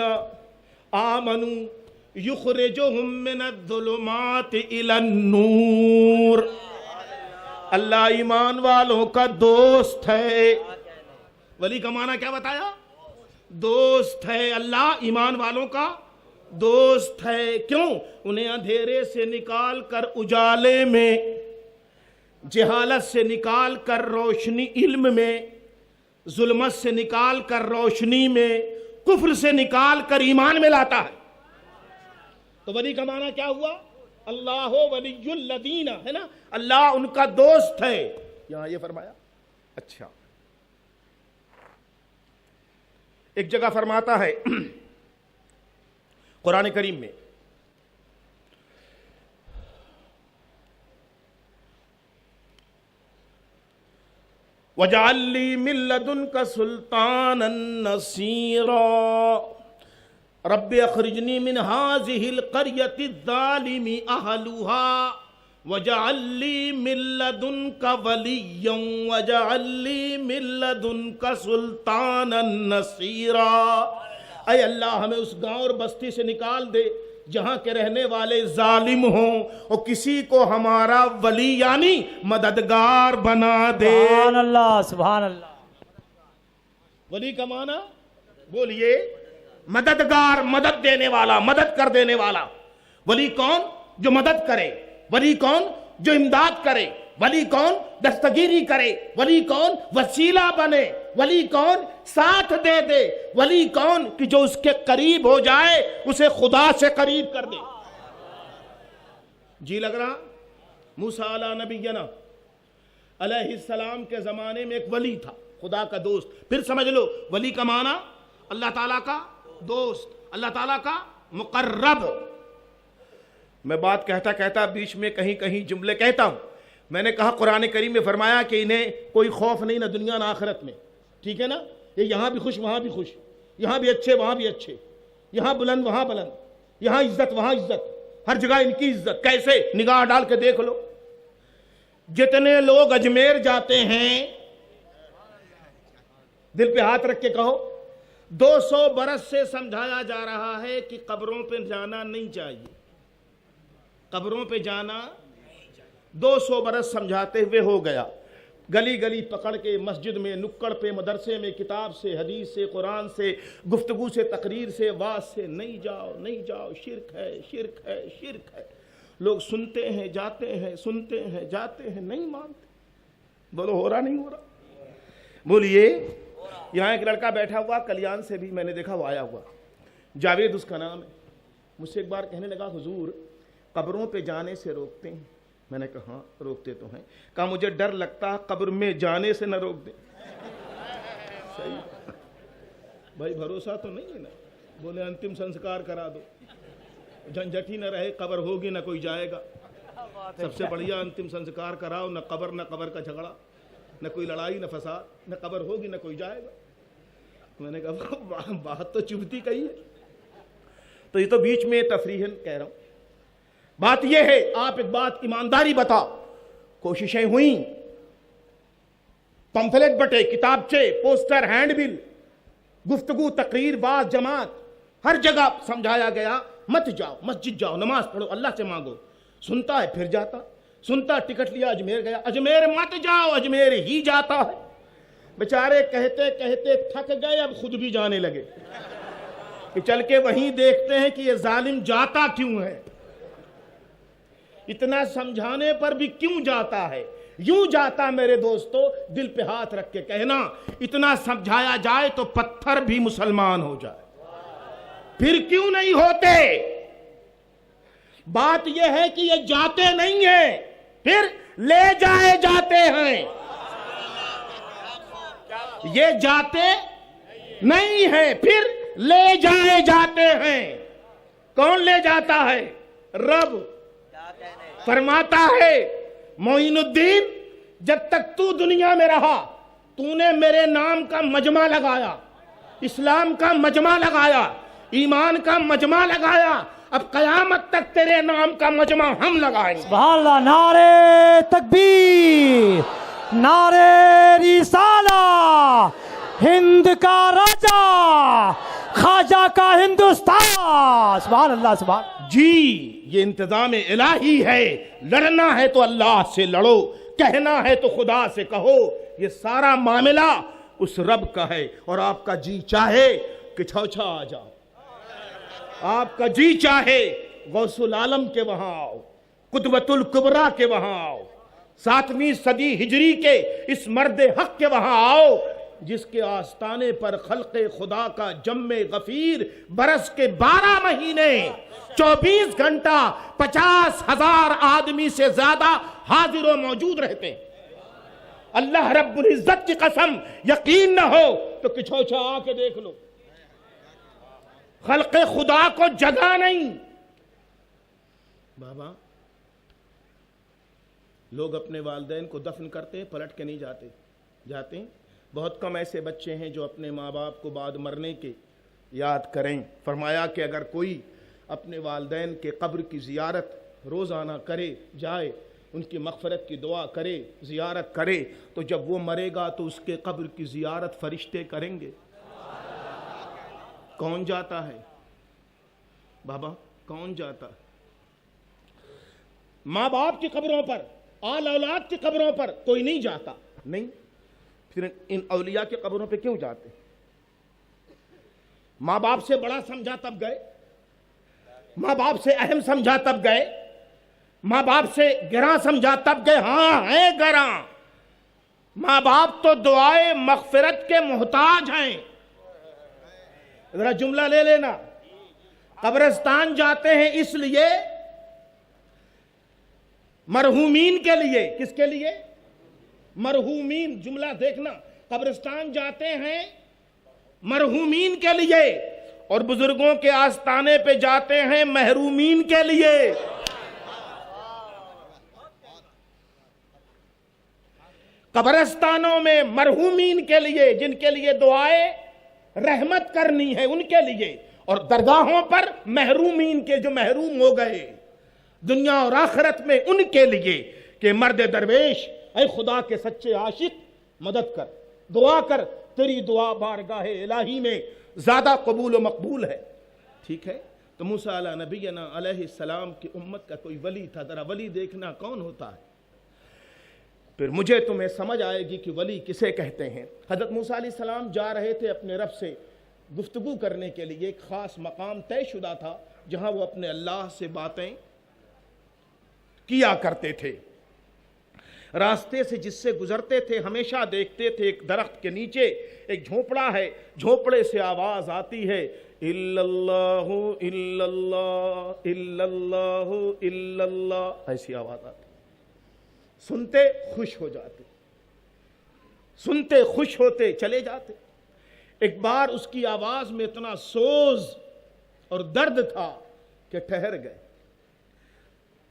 آمنوا یخرجہم من الظلمات الی النور. اللہ ایمان والوں کا دوست ہے. ولی کا معنی کیا بتایا؟ دوست ہے. اللہ ایمان والوں کا دوست ہے. کیوں؟ انہیں اندھیرے سے نکال کر اجالے میں، جہالت سے نکال کر روشنی علم میں، ظلمت سے نکال کر روشنی میں، کفر سے نکال کر ایمان میں لاتا ہے. تو ولی کا معنی کیا ہوا؟ اللہ ولی الذین، ہے نا، اللہ ان کا دوست ہے. یہاں یہ فرمایا. اچھا، ایک جگہ فرماتا ہے قرآن کریم میں، وَاجْعَل لِّي مِن لَّدُنكَ سُلْطَانًا نَّصِيرًا رَبِّ أَخْرِجْنِي مِنْ هَٰذِهِ الْقَرْيَةِ الظَّالِمِ أَهْلُهَا وَاجْعَل لِّي مِن لَّدُنكَ وَلِيًّا وَاجْعَل لِّي مِن لَّدُنكَ سُلْطَانًا نَّصِيرًا۔ اے اللہ ہمیں اس گاؤں اور بستی سے نکال دے جہاں کے رہنے والے ظالم ہوں، اور کسی کو ہمارا ولی یعنی مددگار بنا دے۔ سبحان اللہ سبحان اللہ۔ ولی کا معنی بولیے، مددگار، مدد دینے والا، مدد کر دینے والا۔ ولی کون؟ جو مدد کرے۔ ولی کون؟ جو امداد کرے۔ ولی کون؟ دستگیری کرے۔ ولی کون؟ وسیلہ بنے۔ ولی کون؟ ساتھ دے دے۔ ولی کون؟ کہ جو اس کے قریب ہو جائے اسے خدا سے قریب کر دے۔ جی لگ رہا؟ موسیٰ علیہ نبینا علیہ السلام کے زمانے میں ایک ولی تھا، خدا کا دوست۔ پھر سمجھ لو ولی کا معنی اللہ تعالیٰ کا دوست، اللہ تعالیٰ کا مقرب۔ میں بات کہتا کہتا بیچ میں کہیں کہیں جملے کہتا ہوں۔ میں نے کہا قرآن کریم میں فرمایا کہ انہیں کوئی خوف نہیں، نہ دنیا نہ آخرت میں، ٹھیک ہے نا؟ یہ یہاں بھی خوش وہاں بھی خوش، یہاں بھی اچھے وہاں بھی اچھے، یہاں بلند وہاں بلند، یہاں عزت وہاں عزت، ہر جگہ ان کی عزت۔ کیسے؟ نگاہ ڈال کے دیکھ لو، جتنے لوگ اجمیر جاتے ہیں، دل پہ ہاتھ رکھ کے کہو، 200 برس سے سمجھایا جا رہا ہے کہ قبروں پہ جانا نہیں چاہیے، قبروں پہ جانا 200 برس سمجھاتے ہوئے ہو گیا، گلی گلی پکڑ کے مسجد میں، نکڑ پہ، مدرسے میں، کتاب سے، حدیث سے، قرآن سے، گفتگو سے، تقریر سے، واعظ سے، نہیں جاؤ نہیں جاؤ، شرک ہے شرک ہے شرک ہے۔ لوگ سنتے ہیں جاتے ہیں، سنتے ہیں جاتے ہیں، نہیں مانتے۔ بولو ہو رہا نہیں ہو رہا؟ بولیے۔ یہاں ایک لڑکا بیٹھا ہوا کلیان سے بھی میں نے دیکھا، وہ آیا ہوا، جاوید اس کا نام ہے۔ مجھ سے ایک بار کہنے لگا حضور قبروں پہ جانے سے روکتے ہیں؟ میں نے کہا ہاں روکتے تو ہیں۔ کہا مجھے ڈر لگتا قبر میں جانے سے نہ روک دیں۔ صحیح بھائی، بھروسہ تو نہیں ہے نا؟ بولے انتم سنسکار کرا دو، جھنجھٹ ہی نہ رہے، قبر ہوگی نہ کوئی جائے گا۔ سب سے بڑھیا انتم سنسکار کراؤ، نہ قبر کا جھگڑا، نہ کوئی لڑائی نہ فساد، نہ قبر ہوگی نہ کوئی جائے گا۔ میں نے کہا بات تو چبھتی کہی ہے۔ تو یہ تو بیچ میں تفریحاً کہہ رہا ہوں۔ بات یہ ہے، آپ ایک بات ایمانداری بتا، کوششیں ہوئیں، پمفلٹ بٹے، کتابچے، پوسٹر، ہینڈ بل، گفتگو، تقریر، بات، جماعت، ہر جگہ سمجھایا گیا مت جاؤ، مسجد جاؤ، نماز پڑھو، اللہ سے مانگو۔ سنتا ہے پھر جاتا، سنتا ٹکٹ لیا اجمیر گیا، اجمیر مت جاؤ، اجمیر ہی جاتا ہے۔ بیچارے کہتے کہتے تھک گئے، اب خود بھی جانے لگے کہ چل کے وہیں دیکھتے ہیں کہ یہ ظالم جاتا کیوں ہے، اتنا سمجھانے پر بھی کیوں جاتا ہے۔ یوں جاتا میرے دوستو، دل پہ ہاتھ رکھ کے کہنا، اتنا سمجھایا جائے تو پتھر بھی مسلمان ہو جائے، پھر کیوں نہیں ہوتے؟ بات یہ ہے کہ یہ جاتے نہیں ہیں، پھر لے جائے جاتے ہیں۔ یہ جاتے نہیں ہیں، پھر لے جائے جاتے ہیں۔ کون لے جاتا ہے؟ رب فرماتا ہے معین الدین، جب تک تو دنیا میں رہا تو نے میرے نام کا مجمع لگایا، اسلام کا مجمع لگایا، ایمان کا مجمع لگایا، اب قیامت تک تیرے نام کا مجمع ہم لگائیں گے۔ سبحان اللہ، نعرے تکبیر، نعرے رسالہ، ہند کا راجہ، خواجہ کا ہندوستان، سبحان اللہ سبحان۔ جی یہ انتظام الہی ہے، لڑنا ہے تو اللہ سے لڑو، کہنا ہے تو خدا سے کہو، یہ سارا معاملہ اس رب کا ہے۔ اور آپ کا جی چاہے کہ چھوچھا آ جاؤ، آپ کا جی چاہے غوث العالم کے وہاں آؤ، قطبۃ الکبریٰ کے وہاں آؤ، 7ویں صدی ہجری کے اس مرد حق کے وہاں آؤ، جس کے آستانے پر خلق خدا کا جم غفیر برس کے 12 مہینے 24 گھنٹہ 50,000 آدمی سے زیادہ حاضر و موجود رہتے ہیں۔ اللہ رب العزت کی قسم، یقین نہ ہو تو کچھوچا آ کے دیکھ لو، خلق خدا کو جگہ نہیں۔ بابا لوگ اپنے والدین کو دفن کرتے ہیں، پلٹ کے نہیں جاتے ہیں۔ بہت کم ایسے بچے ہیں جو اپنے ماں باپ کو بعد مرنے کے یاد کریں۔ فرمایا کہ اگر کوئی اپنے والدین کے قبر کی زیارت روزانہ کرے، جائے، ان کی مغفرت کی دعا کرے، زیارت کرے، تو جب وہ مرے گا تو اس کے قبر کی زیارت فرشتے کریں گے۔ کون جاتا ہے بابا؟ کون جاتا ہے؟ ماں باپ کی قبروں پر، آل اولاد کی قبروں پر کوئی نہیں جاتا، نہیں، پھر ان اولیاء کی قبروں پہ کیوں جاتے؟ ماں باپ سے بڑا سمجھا تب گئے، ماں باپ سے اہم سمجھا تب گئے، ماں باپ سے گراں سمجھا تب گئے۔ ہاں ہیں گراں، ماں باپ تو دعائے مغفرت کے محتاج ہیں۔ ذرا جملہ لے لینا، قبرستان جاتے ہیں اس لیے، مرحومین کے لیے۔ کس کے لیے؟ مرحومین۔ جملہ دیکھنا، قبرستان جاتے ہیں مرحومین کے لیے، اور بزرگوں کے آستانے پہ جاتے ہیں محرومین کے لیے۔ قبرستانوں میں مرحومین کے لیے، جن کے لیے دعائیں رحمت کرنی ہے ان کے لیے، اور درگاہوں پر محرومین کے جو محروم ہو گئے دنیا اور آخرت میں، ان کے لیے کہ مرد درویش اے خدا کے سچے عاشق مدد کر، دعا کر، تیری دعا بارگاہ الہی میں زیادہ قبول و مقبول ہے۔ ٹھیک ہے؟ تو موسیٰ علیہ نبینا علیہ السلام کی امت کا کوئی ولی تھا۔ ذرا ولی دیکھنا کون ہوتا ہے، پھر مجھے تمہیں سمجھ آئے گی کہ ولی کسے کہتے ہیں۔ حضرت موسیٰ علیہ السلام جا رہے تھے اپنے رب سے گفتگو کرنے کے لیے، ایک خاص مقام طے شدہ تھا جہاں وہ اپنے اللہ سے باتیں کیا کرتے تھے۔ راستے سے جس سے گزرتے تھے ہمیشہ دیکھتے تھے ایک درخت کے نیچے ایک جھونپڑا ہے، جھونپڑے سے آواز آتی ہے، الا اللہ الا اللہ الا اللہ الا اللہ، ایسی آواز آتی۔ سنتے خوش ہو جاتے، سنتے خوش ہوتے چلے جاتے۔ ایک بار اس کی آواز میں اتنا سوز اور درد تھا کہ ٹھہر گئے۔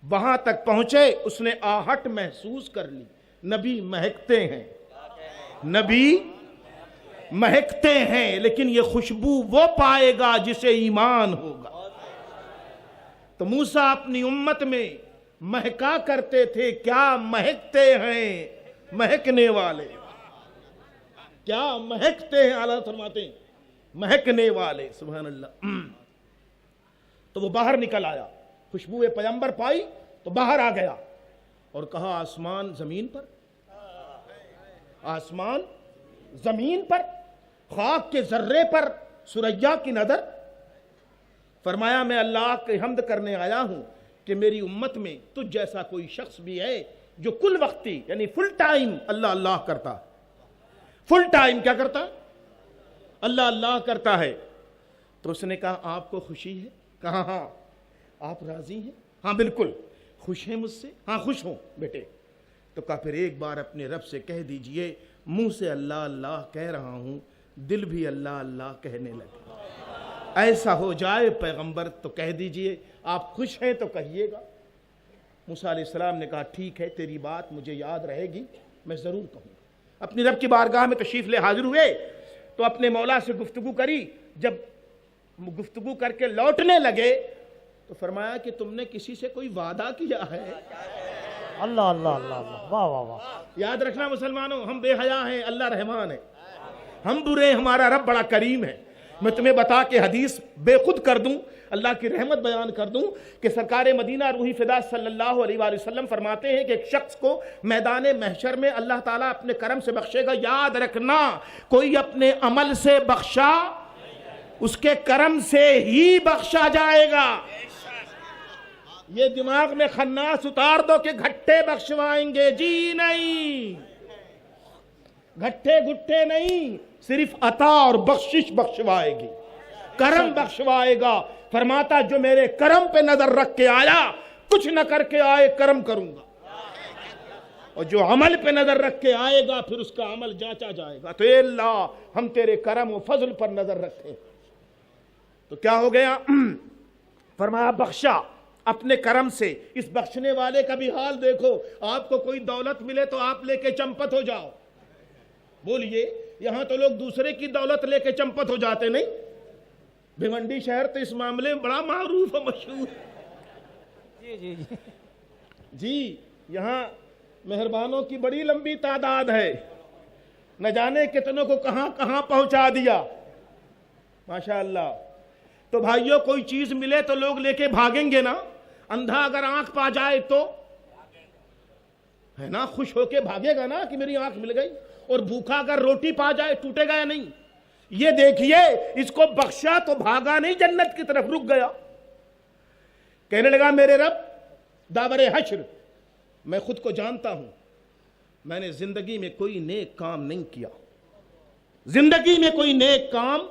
وہاں تک پہنچے، اس نے آہٹ محسوس کر لی، نبی مہکتے ہیں، نبی مہکتے ہیں، لیکن یہ خوشبو وہ پائے گا جسے ایمان ہوگا۔ تو موسیٰ اپنی امت میں مہکا کرتے تھے، کیا مہکتے ہیں مہکنے والے، کیا مہکتے ہیں، اعلیٰ فرماتے ہیں مہکنے والے، سبحان اللہ۔ تو وہ باہر نکل آیا، خوشبو پیغمبر پائی تو باہر آ گیا اور کہا آسمان زمین پر، آسمان زمین پر، خاک کے ذرے پر ثریا کی نظر۔ فرمایا میں اللہ کی حمد کرنے آیا ہوں کہ میری امت میں تجھ جیسا کوئی شخص بھی ہے جو کل وقتی یعنی فل ٹائم اللہ اللہ کرتا، فل ٹائم کیا کرتا؟ اللہ اللہ کرتا ہے۔ تو اس نے کہا آپ کو خوشی ہے؟ کہا ہاں۔ آپ راضی ہیں؟ ہاں بالکل۔ خوش ہیں مجھ سے؟ ہاں خوش ہوں بیٹے۔ تو کہا پھر ایک بار اپنے رب سے کہہ دیجئے، منہ سے اللہ اللہ کہہ رہا ہوں، دل بھی اللہ اللہ کہنے لگے۔ ایسا ہو جائے پیغمبر تو کہہ دیجئے، آپ خوش ہیں تو کہیے گا۔ موسیٰ علیہ السلام نے کہا ٹھیک ہے، تیری بات مجھے یاد رہے گی، میں ضرور کہوں گا۔ اپنی رب کی بارگاہ میں تشریف لے حاضر ہوئے تو اپنے مولا سے گفتگو کری۔ جب گفتگو کر کے لوٹنے لگے تو فرمایا کہ تم نے کسی سے کوئی وعدہ کیا ہے؟ اللہ اللہ اللہ اللہ، واہ واہ واہ۔ یاد رکھنا مسلمانوں، ہم بے حیا ہیں، اللہ رحمان ہے، ہم برے، ہمارا رب بڑا کریم ہے۔ میں تمہیں بتا کے حدیث بے خود کر دوں، اللہ کی رحمت بیان کر دوں کہ سرکار مدینہ روحی فدا صلی اللہ علیہ وآلہ وسلم فرماتے ہیں کہ ایک شخص کو میدان محشر میں اللہ تعالیٰ اپنے کرم سے بخشے گا۔ یاد رکھنا، کوئی اپنے عمل سے بخشا، اس کے کرم سے ہی بخشا جائے گا۔ یہ دماغ میں خناس اتار دو کہ گھٹے بخشوائیں گے، جی نہیں، گھٹے گھٹے نہیں، صرف عطا اور بخشش بخشوائے گی، کرم بخشوائے گا۔ فرماتا جو میرے کرم پہ نظر رکھ کے آیا، کچھ نہ کر کے آئے کرم کروں گا، اور جو عمل پہ نظر رکھ کے آئے گا پھر اس کا عمل جانچا جائے گا۔ تو اے اللہ ہم تیرے کرم و فضل پر نظر رکھیں، تو کیا ہو گیا؟ فرمایا بخشا اپنے کرم سے. اس بخشنے والے کا بھی حال دیکھو. آپ کو کوئی دولت ملے تو آپ لے کے چمپت ہو جاؤ. بولیے یہاں تو لوگ دوسرے کی دولت لے کے چمپت ہو جاتے نہیں؟ بھیونڈی شہر تو اس معاملے میں بڑا معروف و مشہور. جی جی جی جی یہاں مہربانوں کی بڑی لمبی تعداد ہے. نہ جانے کتنوں کو کہاں کہاں پہنچا دیا. ماشاء اللہ. تو بھائیوں کوئی چیز ملے تو لوگ لے کے بھاگیں گے نا. اندھا اگر آنکھ پا جائے تو ہے نا خوش ہو کے بھاگے گا نا کہ میری آنکھ مل گئی. اور بھوکا اگر روٹی پا جائے ٹوٹے گا یا نہیں؟ یہ دیکھیے اس کو بخشا تو بھاگا نہیں، جنت کی طرف رک گیا. کہنے لگا میرے رب داور حشر میں خود کو جانتا ہوں میں نے زندگی میں کوئی نیک کام نہیں کیا. زندگی میں کوئی نیک کام.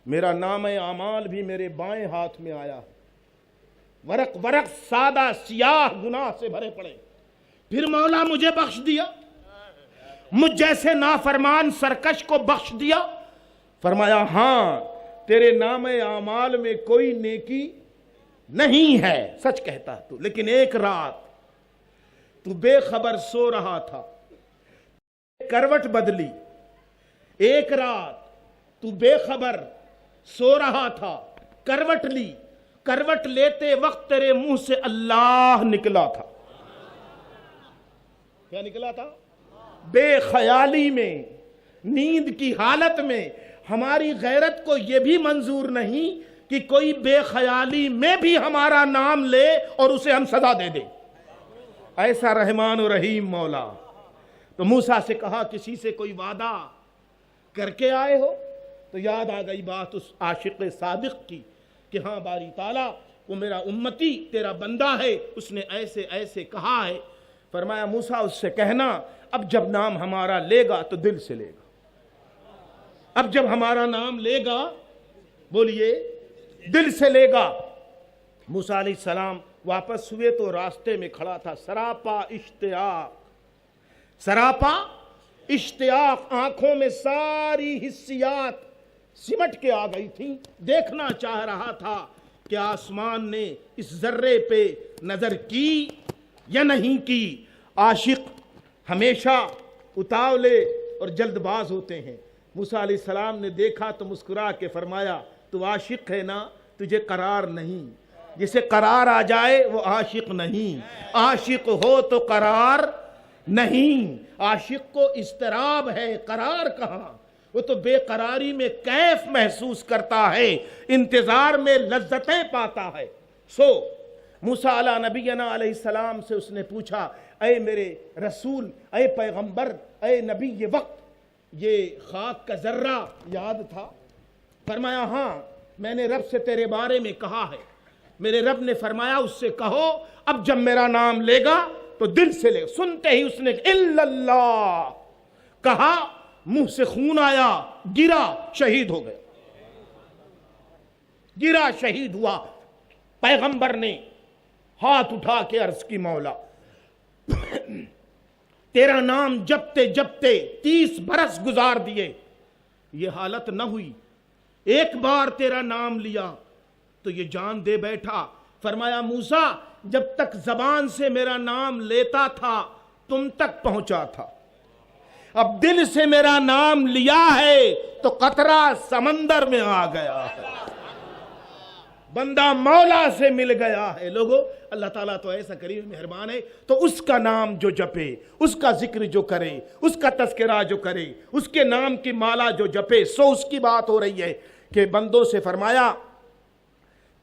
میرا نام اعمال بھی میرے بائیں ہاتھ میں آیا. ورق ورق سادہ سیاہ گناہ سے بھرے پڑے. پھر مولا مجھے بخش دیا. مجھ جیسے نافرمان سرکش کو بخش دیا. فرمایا ہاں تیرے نام اعمال میں کوئی نیکی نہیں ہے، سچ کہتا تو. لیکن ایک رات تو بے خبر سو رہا تھا، کروٹ بدلی. ایک رات تو بے خبر سو رہا تھا، کروٹ لی. کروٹ لیتے وقت تیرے منہ سے اللہ نکلا تھا. کیا نکلا تھا؟ بے خیالی میں، نیند کی حالت میں. ہماری غیرت کو یہ بھی منظور نہیں کہ کوئی بے خیالی میں بھی ہمارا نام لے اور اسے ہم سزا دے دیں. ایسا رحمان و رحیم مولا. تو موسیٰ سے کہا کسی سے کوئی وعدہ کر کے آئے ہو؟ تو یاد آ گئی بات اس عاشق صادق کی کہ ہاں باری تعالیٰ وہ میرا امتی تیرا بندہ ہے، اس نے ایسے ایسے کہا ہے. فرمایا موسیٰ اس سے کہنا اب جب نام ہمارا لے گا تو دل سے لے گا. اب جب ہمارا نام لے گا بولیے دل سے لے گا. موسیٰ علیہ السلام واپس ہوئے تو راستے میں کھڑا تھا سراپا اشتیاق. سراپا اشتیاق. آنکھوں میں ساری حسیات سمٹ کے آ گئی تھی. دیکھنا چاہ رہا تھا کہ آسمان نے اس ذرے پہ نظر کی یا نہیں کی. عاشق ہمیشہ اتاولے اور جلد باز ہوتے ہیں. موسیٰ علیہ السلام نے دیکھا تو مسکرا کے فرمایا تو عاشق ہے نا، تجھے قرار نہیں. جسے قرار آ جائے وہ عاشق نہیں. عاشق ہو تو قرار نہیں. عاشق کو اضطراب ہے، قرار کہاں. وہ تو بے قراری میں کیف محسوس کرتا ہے، انتظار میں لذتیں پاتا ہے. سو موسیٰ علیہ نبینا علیہ السلام سے اس نے پوچھا اے میرے رسول، اے پیغمبر، اے نبی یہ وقت یہ خاک کا ذرہ یاد تھا؟ فرمایا ہاں میں نے رب سے تیرے بارے میں کہا ہے. میرے رب نے فرمایا اس سے کہو اب جب میرا نام لے گا تو دل سے لے. سنتے ہی اس نے الا اللہ کہا، منہ سے خون آیا، گرا، شہید ہو گیا. گرا شہید ہوا. پیغمبر نے ہاتھ اٹھا کے عرض کی مولا تیرا نام جپتے جپتے 30 برس گزار دیے، یہ حالت نہ ہوئی. ایک بار تیرا نام لیا تو یہ جان دے بیٹھا. فرمایا موسیٰ جب تک زبان سے میرا نام لیتا تھا تم تک پہنچا تھا، اب دل سے میرا نام لیا ہے تو قطرہ سمندر میں آ گیا ہے. بندہ مولا سے مل گیا ہے. لوگو اللہ تعالیٰ تو ایسا کریم مہربان ہے، تو اس کا نام جو جپے، اس کا ذکر جو کرے، اس کا تذکرہ جو کرے، اس کے نام کی مالا جو جپے. سو اس کی بات ہو رہی ہے کہ بندوں سے فرمایا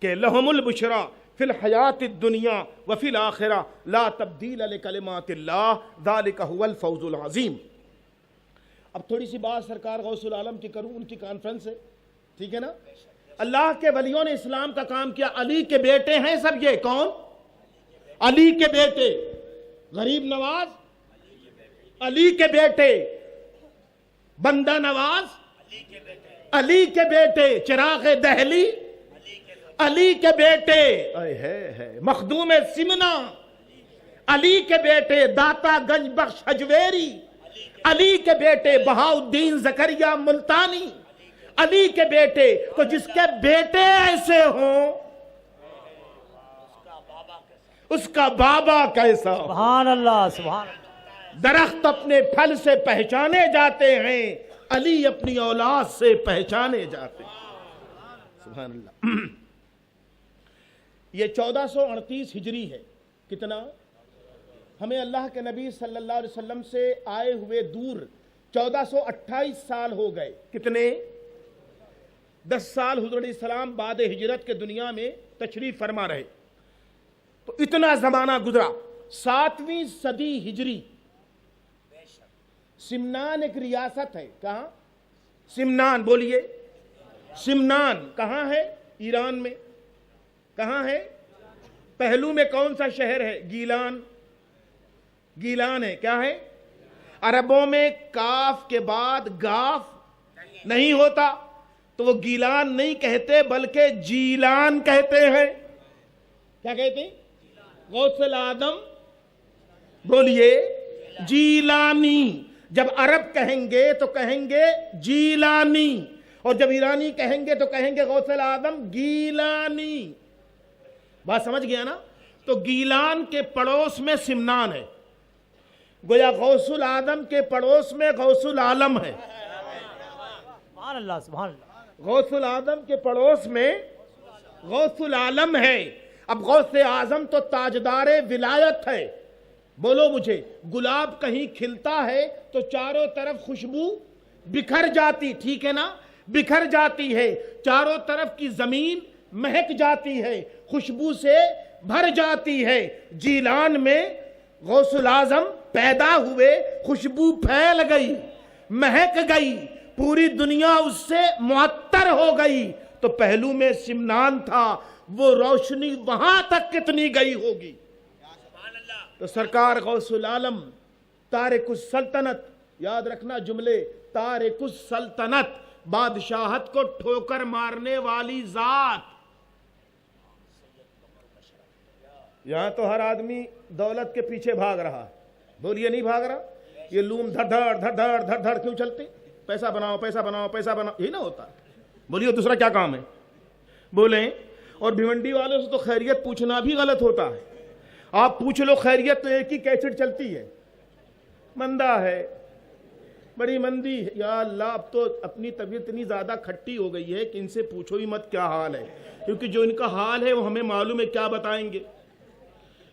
کہ لہم البشرا فی الحیات الدنیا وفی الآخرہ لا تبدیل لکلمات اللہ ذالک هو الفوز العظیم. اب تھوڑی سی بات سرکار غوث العالم کی کروں، ان کی کانفرنس ہے، ٹھیک ہے نا. اللہ کے ولیوں نے اسلام کا کام کیا. علی کے بیٹے ہیں سب. یہ کون؟ علی کے بیٹے. غریب نواز علی کے بیٹے. بندہ نواز علی کے بیٹے. چراغ دہلی علی کے بیٹے. مخدوم سمنا علی کے بیٹے. داتا گنج بخش حجویری علی کے بیٹے. بہاؤ الدین زکریا ملتانی علی کے بیٹے، تو جس کے بیٹے ایسے ہوں اس کا بابا کیسا ہو؟ سبحان اللہ سبحان اللہ۔ درخت اپنے پھل سے پہچانے جاتے ہیں، علی اپنی اولاد سے پہچانے جاتے ہیں۔ سبحان اللہ۔ یہ 1438 ہجری ہے۔ کتنا؟ ہمیں اللہ کے نبی صلی اللہ علیہ وسلم سے آئے ہوئے دور 1428 سال ہو گئے۔ کتنے؟ 10 سال حضور علیہ السلام بعد ہجرت کے دنیا میں تشریف فرما رہے، تو اتنا زمانہ گزرا۔ 7ویں صدی ہجری، سمنان ایک ریاست ہے۔ کہاں؟ سمنان، بولیے۔ سمنان کہاں ہے؟ ایران میں۔ کہاں ہے؟ پہلو میں کون سا شہر ہے؟ گیلان۔ گیلان ہے۔ کیا ہے؟ عربوں میں کاف کے بعد گاف نہیں ہوتا، تو وہ گیلان نہیں کہتے بلکہ جیلان کہتے ہیں۔ کیا کہتے ہیں؟ غوث العظم، بولیے، جیلانی۔ جب عرب کہیں گے تو کہیں گے جیلانی، اور جب ایرانی کہیں گے تو کہیں گے غوث العظم گیلانی۔ بات سمجھ گیا نا؟ تو گیلان کے پڑوس میں سمنان ہے، گویا غوث العظم کے پڑوس میں غوث العالم ہے۔ سبحان اللہ سبحان اللہ۔ غوث العظم کے پڑوس میں غوث العالم ہے۔ اب غوث اعظم تو تاجدار ولایت ہے۔ بولو مجھے، گلاب کہیں کھلتا ہے تو چاروں طرف خوشبو بکھر جاتی، ٹھیک ہے نا؟ بکھر جاتی ہے، چاروں طرف کی زمین مہک جاتی ہے، خوشبو سے بھر جاتی ہے۔ جیلان میں غوث العظم پیدا ہوئے، خوشبو پھیل گئی، مہک گئی، پوری دنیا اس سے معطر ہو گئی۔ تو پہلو میں سمنان تھا، وہ روشنی وہاں تک کتنی گئی ہوگی؟ تو سرکار غوث العالم تارک السلطنت، یاد رکھنا جملے، تارک السلطنت، بادشاہت کو ٹھوکر مارنے والی ذات۔ یہاں تو ہر آدمی دولت کے پیچھے بھاگ رہا، بولیے نہیں بھاگ رہا؟ یہ لوم دھڑ دھڑ دھڑ دھڑ دھڑ دھڑ کیوں چلتے؟ پیسہ بناؤ پیسہ بناؤ پیسہ بناؤ، یہی نہ ہوتا؟ بولیے دوسرا کیا کام ہے؟ بولیں۔ اور بھیونڈی والوں سے تو خیریت پوچھنا بھی غلط ہوتا ہے۔ آپ پوچھ لو خیریت، تو ایک ہی کیسٹ چلتی ہے، مندہ ہے، بڑی مندی ہے۔ یا اللہ، اب تو اپنی طبیعت اتنی زیادہ کھٹی ہو گئی ہے کہ ان سے پوچھو ہی مت کیا حال ہے، کیونکہ جو ان کا حال ہے وہ ہمیں معلوم ہے، کیا بتائیں گے؟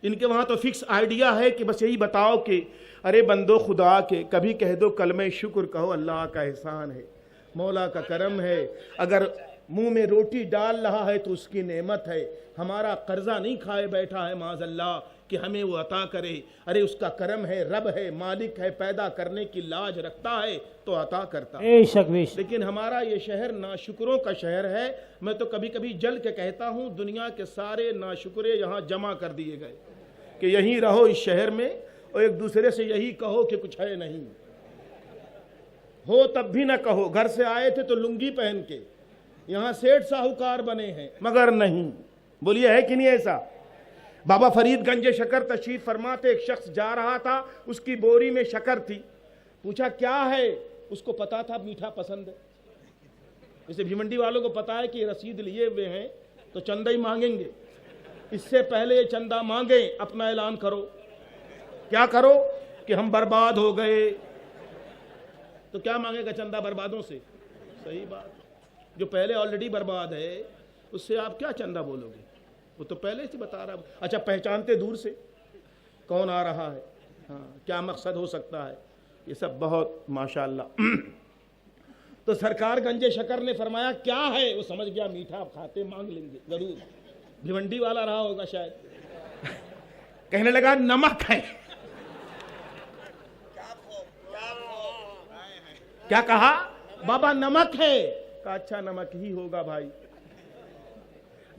ان کے وہاں تو فکس آئیڈیا ہے کہ بس یہی بتاؤ کہ ارے بندو خدا کے، کبھی کہہ دو کلمہ شکر کہو، اللہ کا احسان ہے، مولا کا کرم ہے، اگر منہ میں روٹی ڈال رہا ہے تو اس کی نعمت ہے، ہمارا قرضہ نہیں کھائے بیٹھا ہے معاذ اللہ کہ ہمیں وہ عطا کرے، ارے اس کا کرم ہے، رب ہے، مالک ہے، پیدا کرنے کی لاج رکھتا ہے تو عطا کرتا ہے۔ بے شک بے شک۔ لیکن ہمارا یہ شہر ناشکروں کا شہر ہے۔ میں تو کبھی کبھی جل کے کہتا ہوں دنیا کے سارے ناشکرے یہاں جمع کر دیے گئے کہ یہیں رہو اس شہر میں، اور ایک دوسرے سے یہی کہو کہ کچھ ہے نہیں، ہو تب بھی نہ کہو۔ گھر سے آئے تھے تو لنگی پہن کے، یہاں سیٹھ ساہوکار بنے ہیں، مگر نہیں۔ بولیے ہے کہ نہیں ایسا؟ بابا فرید گنج شکر تشریف فرماتے، ایک شخص جا رہا تھا، اس کی بوری میں شکر تھی، پوچھا کیا ہے؟ اس کو پتا تھا میٹھا پسند ہے۔ جیسے بھیمنڈی والوں کو پتا ہے کہ یہ رسید لیے ہوئے ہیں تو چندہ ہی مانگیں گے، اس سے پہلے یہ چندہ مانگیں اپنا اعلان کرو۔ کیا کرو؟ کہ ہم برباد ہو گئے۔ تو کیا مانگے گا چندہ بربادوں سے؟ صحیح بات، جو پہلے آلریڈی برباد ہے اس سے آپ کیا چندہ بولو گے؟ وہ تو پہلے سے بتا رہا۔ اچھا، پہچانتے دور سے کون آ رہا ہے، ہاں کیا مقصد ہو سکتا ہے، یہ سب بہت ماشاءاللہ۔ تو سرکار گنج شکر نے فرمایا کیا ہے؟ وہ سمجھ گیا میٹھا آپ کھاتے، مانگ لیں گے ضرور، بھیونڈی والا رہا ہوگا شاید۔ کہنے لگا نمک ہے۔ کیا کہا؟ بابا نمک ہے۔ کہا اچھا نمک ہی ہوگا بھائی۔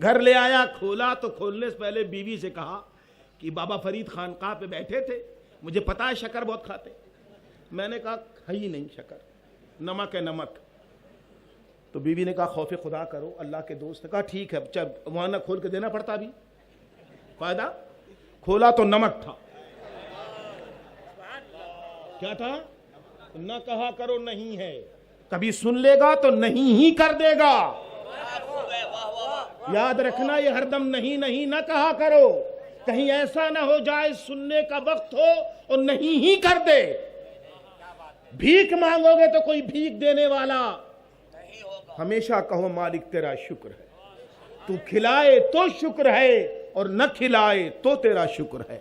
گھر لے آیا، کھولا تو کھولنے سے پہلے بیوی سے کہا کہ بابا فرید خانقاہ پہ بیٹھے تھے، مجھے پتا ہے شکر بہت کھاتے۔ میں نے کہا ہے ہی نہیں شکر، نمک ہے نمک۔ تو بیوی نے کہا خوف خدا کرو، اللہ کے دوست نے کہا ٹھیک ہے، جب وہاں نہ کھول کے دینا پڑتا بھی فائدہ۔ کھولا تو نمک تھا۔ کیا تھا؟ نہ کہا کرو نہیں ہے، کبھی سن لے گا تو نہیں ہی کر دے گا. یاد رکھنا یہ ہر دم نہیں نہیں نہ کہا کرو, کہیں ایسا نہ ہو جائے سننے کا وقت ہو اور نہیں ہی کر دے. بھیک مانگو گے تو کوئی بھیک دینے والا ہمیشہ کہو مالک تیرا شکر ہے, تو کھلائے تو شکر ہے اور نہ کھلائے تو تیرا شکر ہے.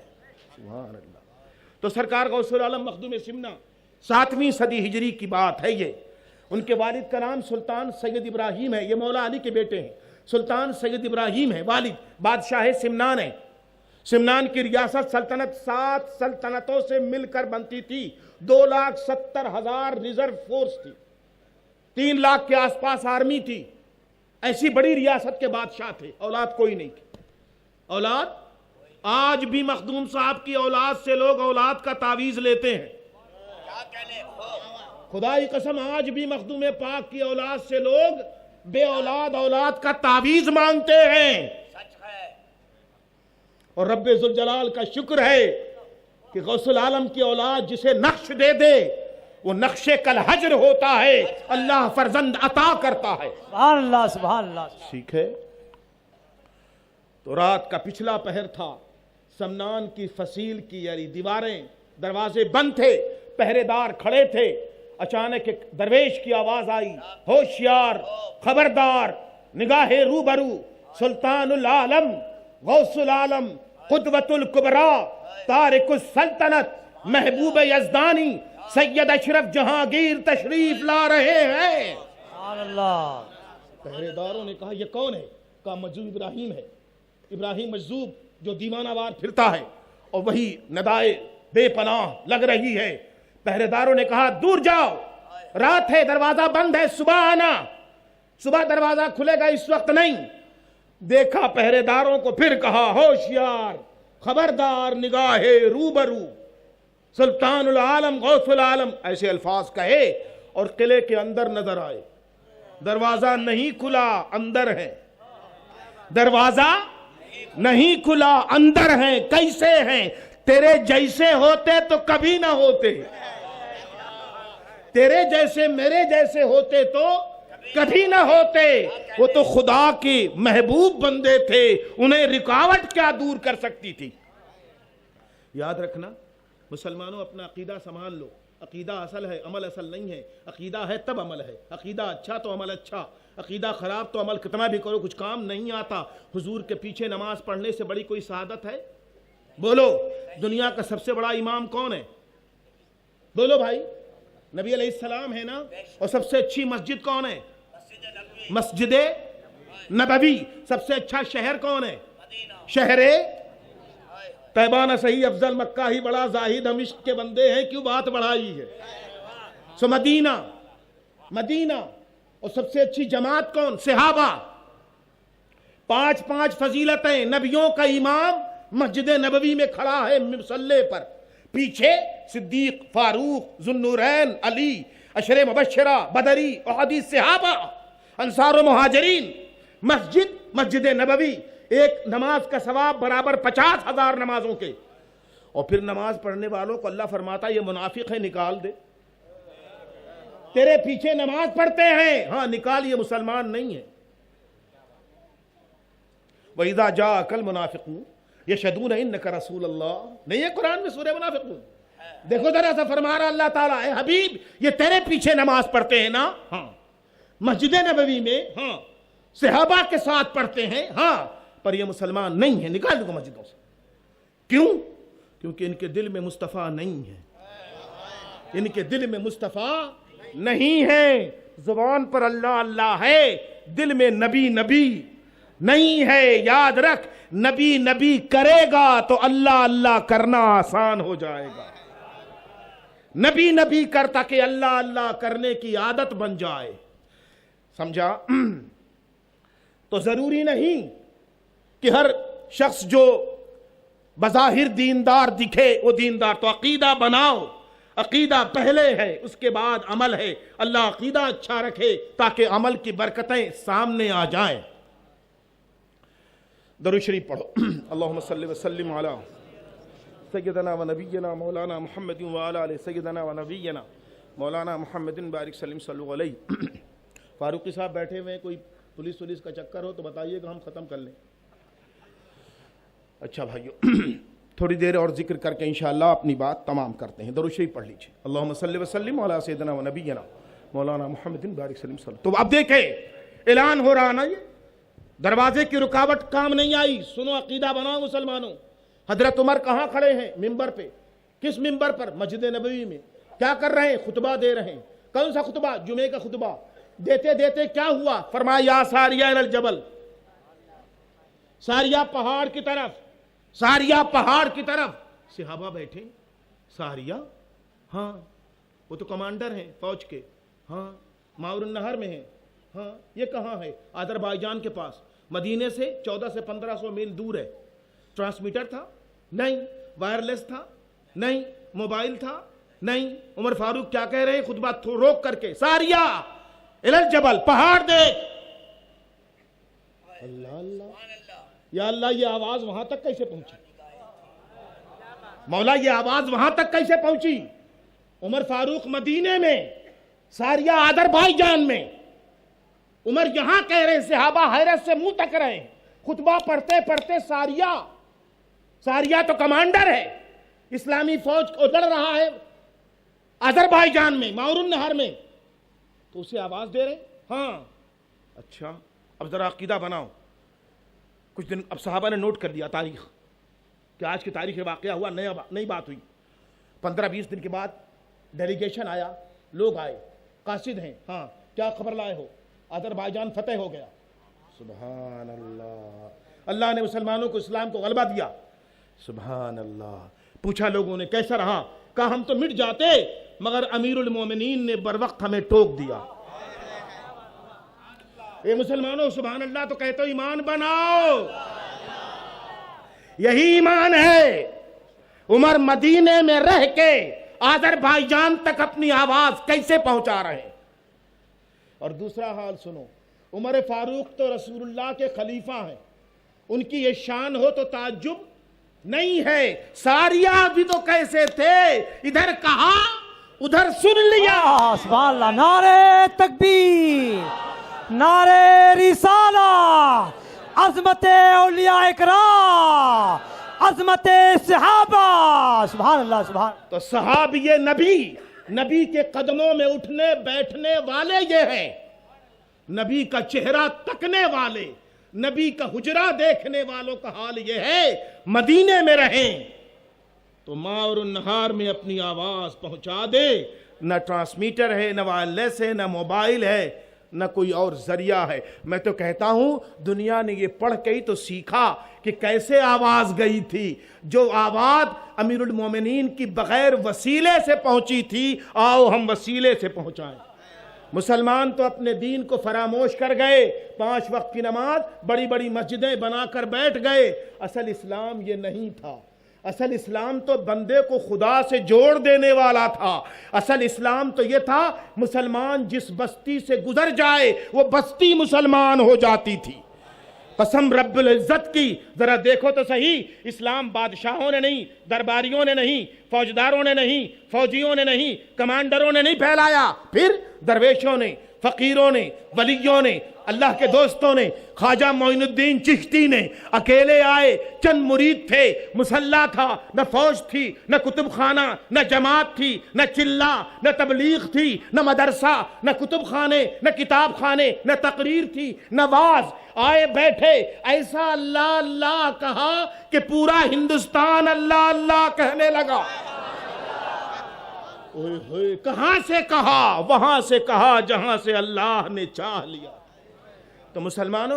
سبحان اللہ. تو سرکار غوث العالم مخدوم سمنا 7ویں صدی ہجری کی بات ہے یہ. ان کے والد کا نام سلطان سید ابراہیم ہے, یہ مولا علی کے بیٹے ہیں. سلطان سید ابراہیم ہے والد, بادشاہ سمنان ہے. سمنان کی ریاست سلطنت 7 سلطنتوں سے مل کر بنتی تھی. 2,70,000 ریزرو فورس تھی, 3 لاکھ کے آس پاس آرمی تھی. ایسی بڑی ریاست کے بادشاہ تھے. اولاد کوئی نہیں تھی. اولاد آج بھی مخدوم صاحب کی اولاد سے لوگ اولاد کا تعویذ لیتے ہیں. خدا کی قسم آج بھی مخدوم پاک کی اولاد سے لوگ بے اولاد اولاد کا تعویذ مانگتے ہیں. اور رب ذوالجلال کا شکر ہے کہ غوث العالم کی اولاد جسے نقش دے دے وہ نقش کل حجر ہوتا ہے, اللہ فرزند عطا کرتا ہے. سبحان اللہ سبحان اللہ. ٹھیک ہے. تو رات کا پچھلا پہر تھا. سمنان کی فصیل کی یعنی دیواریں دروازے بند تھے, پہرے دار کھڑے تھے. اچانک ایک درویش کی آواز آئی, ہوشیار, خبردار, نگاہ روبرو, سلطان العالم غوث العالم قدوۃ الکبریٰ تارک السلطنت محبوب یزدانی سید اشرف جہانگیر تشریف لا رہے ہیں. سبحان اللہ. پہرے داروں نے کہا یہ کون ہے؟ کہا مجذوب ابراہیم ہے. ابراہیم مجذوب جو دیوانہ وار پھرتا ہے اور وہی ندائے بے پناہ لگ رہی ہے. پہرے داروں نے کہا دور جاؤ, رات ہے, دروازہ بند ہے, صبح آنا. صبح دروازہ کھلے گا, اس وقت نہیں. دیکھا پہرے داروں کو, پھر کہا ہوشیار, خبردار, نگاہ روبرو, سلطان العالم غوث العالم, ایسے الفاظ کہے اور قلعے کے اندر نظر آئے. دروازہ نہیں کھلا, اندر ہے. دروازہ نہیں کھلا, اندر ہیں. کیسے ہیں؟ تیرے جیسے ہوتے تو کبھی نہ ہوتے, تیرے جیسے میرے جیسے ہوتے تو کبھی نہ ہوتے. وہ تو خدا کے محبوب بندے تھے, انہیں رکاوٹ کیا دور کر سکتی تھی. یاد رکھنا مسلمانوں, اپنا عقیدہ سنبھال لو. عقیدہ اصل ہے, عمل اصل نہیں ہے. عقیدہ ہے تب عمل ہے. عقیدہ اچھا تو عمل اچھا, عقیدہ خراب تو عمل کتنا بھی کرو کچھ کام نہیں آتا. حضور کے پیچھے نماز پڑھنے سے بڑی کوئی سعادت ہے؟ بولو. دنیا کا سب سے بڑا امام کون ہے؟ بولو بھائی. نبی علیہ السلام ہے نا. اور سب سے اچھی مسجد کون ہے؟ مسجد نبوی. سب سے اچھا شہر کون ہے؟ شہر طیبہ نہ صحیح, افضل مکہ ہی بڑا, زاہد ہم عشق کے بندے ہیں, کیوں بات بڑھائی ہے. سو مدینہ, مدینہ. اور سب سے اچھی جماعت کون؟ صحابہ. 5 فضیلتیں. نبیوں کا امام مسجد نبوی میں کھڑا ہے مصلی پر, پیچھے صدیق, فاروق, ذوالنورین, علی, عشر مبشرہ, بدری, احادی صحابہ, انصار و مہاجرین. مسجد نبوی, ایک نماز کا ثواب برابر 50,000 نمازوں کے. اور پھر نماز پڑھنے والوں کو اللہ فرماتا یہ منافق ہے, نکال دے. تیرے پیچھے نماز پڑھتے ہیں, ہاں نکال, یہ مسلمان نہیں ہے. وَإِذَا جَاءَكَ الْمُنَافِقُونَ يَشْهَدُونَ إِنَّكَ رَسُولَ اللَّهِ. نہیں ہے قرآن میں سورہ منافقون؟ دیکھو ذرا سا فرما رہا اللہ تعالیٰ, اے حبیب یہ تیرے پیچھے نماز پڑھتے ہیں نا, ہاں. مسجد نبوی میں, ہاں. صحابہ کے ساتھ پڑھتے ہیں, ہاں. پر یہ مسلمان نہیں ہے, نکال دو مسجدوں سے. کیوں؟ کیونکہ ان کے دل میں مصطفیٰ نہیں ہے. ان کے دل میں مصطفیٰ نہیں ہے. زبان پر اللہ اللہ ہے, دل میں نبی نبی نہیں ہے. یاد رکھ, نبی نبی کرے گا تو اللہ اللہ کرنا آسان ہو جائے گا. نبی نبی کر تاکہ اللہ اللہ کرنے کی عادت بن جائے. سمجھا؟ تو ضروری نہیں کہ ہر شخص جو بظاہر دیندار دکھے وہ دیندار. تو عقیدہ بناؤ, عقیدہ پہلے ہے, اس کے بعد عمل ہے. اللہ عقیدہ اچھا رکھے تاکہ عمل کی برکتیں سامنے آ جائیں. درود شریف پڑھو. اللہم صلی وسلم علی سیدنا و نبینا مولانا محمد وعلی آلہ سیدنا و نبینا مولانا محمد بارک سلیم صلی اللہ علیہ فاروقی صاحب بیٹھے ہوئے ہیں، کوئی پولیس کا چکر ہو تو بتائیے کہ ہم ختم کر لیں. اچھا بھائیو، تھوڑی دیر اور ذکر کر کے انشاءاللہ اپنی بات تمام کرتے ہیں. درود شریف پڑھ لیجیے. اللہم صلی وسلم علی سیدنا و نبینا مولانا محمد بارک سلیم صلی. تو اب دیکھیں اعلان ہو رہا نا، یہ دروازے کی رکاوٹ کام نہیں آئی. سنو، عقیدہ بناؤ مسلمانوں. حضرت عمر کہاں کھڑے ہیں؟ ممبر پہ. کس ممبر پر؟ مسجد نبوی میں. کیا کر رہے ہیں؟ خطبہ دے رہے ہیں. کون سا خطبہ؟ جمعے کا خطبہ. دیتے دیتے کیا ہوا؟ فرمایا یا ساریہ الی الجبل، ساریہ پہاڑ کی طرف، ساریہ پہاڑ کی طرف. صحابہ بیٹھے. ساریہ؟ ہاں وہ تو کمانڈر ہیں فوج کے. ہاں ماور النہر میں ہیں. ہاں یہ کہاں ہے؟ آذربائیجان کے پاس. مدینے سے 1400 سے 1500 میل دور ہے. ٹرانسمیٹر تھا؟ نہیں. وائرلیس تھا؟ نہیں. موبائل تھا؟ نہیں. عمر فاروق کیا کہہ رہے ہیں خطبہ روک کر کے؟ ساریہ الی الجبل، پہاڑ دیکھ. اللہ اللہ، یا اللہ یہ آواز وہاں تک کیسے پہنچی؟ مولا یہ آواز وہاں تک کیسے پہنچی؟ عمر فاروق مدینے میں، ساریہ آذربائیجان میں. عمر یہاں کہہ رہے ہیں، صحابہ حیرت سے منہ تک رہے ہیں. خطبہ پڑھتے پڑھتے ساریہ تو کمانڈر ہے، اسلامی فوج کو لڑ رہا ہے آذربائیجان میں، ماور النہر میں، تو اسے آواز دے رہے. ہاں اچھا اب ذرا عقیدہ بناؤ. کچھ دن اب صحابہ نے نوٹ کر لیا تاریخ کہ آج کی تاریخ واقعہ ہوا، نئی بات ہوئی. 15-20 دن کے بعد ڈیلیگیشن آیا، لوگ آئے، قاصد ہیں. ہاں کیا خبر لائے ہو؟ آذربائیجان فتح ہو گیا. سبحان اللہ، اللہ نے مسلمانوں کو اسلام کو غلبہ دیا. سبحان اللہ. پوچھا لوگوں نے کیسا رہا؟ کہا ہم تو مٹ جاتے مگر امیر المومنین نے بر وقت ہمیں ٹوک دیا. اے مسلمانوں سبحان اللہ تو کہتے ہو ایمان بناؤ. یہی ایمان ہے. عمر مدینے میں رہ کے آذربائیجان تک اپنی آواز کیسے پہنچا رہے ہیں. اور دوسرا حال سنو، عمر فاروق تو رسول اللہ کے خلیفہ ہیں، ان کی یہ شان ہو تو تعجب نہیں ہے. ساریہ بھی تو کیسے تھے، ادھر کہا ادھر سن لیا. سبحان اللہ. نعرہ تکبیر، نعرہ رسالہ، عظمت اولیاء اکرام، عظمت صحابہ. سبحان اللہ سبحان. تو صحابی نبی کے قدموں میں اٹھنے بیٹھنے والے یہ ہیں، نبی کا چہرہ تکنے والے، نبی کا حجرہ دیکھنے والوں کا حال یہ ہے. مدینے میں رہیں تو ماور النہار میں اپنی آواز پہنچا دے. نہ ٹرانسمیٹر ہے، نہ وائرلیس ہے، نہ موبائل ہے، نہ کوئی اور ذریعہ ہے. میں تو کہتا ہوں دنیا نے یہ پڑھ کے ہی تو سیکھا کہ کیسے آواز گئی تھی. جو آواز امیر المومنین کی بغیر وسیلے سے پہنچی تھی، آؤ ہم وسیلے سے پہنچائیں. مسلمان تو اپنے دین کو فراموش کر گئے. 5 وقت کی نماز بڑی بڑی مسجدیں بنا کر بیٹھ گئے. اصل اسلام یہ نہیں تھا. اصل اسلام تو بندے کو خدا سے جوڑ دینے والا تھا. اصل اسلام تو یہ تھا مسلمان جس بستی سے گزر جائے وہ بستی مسلمان ہو جاتی تھی. قسم رب العزت کی، ذرا دیکھو تو صحیح، اسلام بادشاہوں نے نہیں، درباریوں نے نہیں، فوجداروں نے نہیں، فوجیوں نے نہیں، کمانڈروں نے نہیں پھیلایا. پھر درویشوں نے، فقیروں نے، ولیوں نے، اللہ کے دوستوں نے، خواجہ معین الدین چشتی نے اکیلے آئے. چند مرید تھے، مسلح تھا، نہ فوج تھی، نہ کتب خانہ، نہ جماعت تھی، نہ چلہ، نہ تبلیغ تھی، نہ مدرسہ، نہ کتب خانے، نہ کتاب خانے، نہ تقریر تھی، نہ واعظ. آئے بیٹھے، ایسا اللہ اللہ کہا کہ پورا ہندوستان اللہ اللہ کہنے لگا. کہاں سے کہا؟ وہاں سے کہا جہاں سے اللہ نے چاہ لیا. تو مسلمان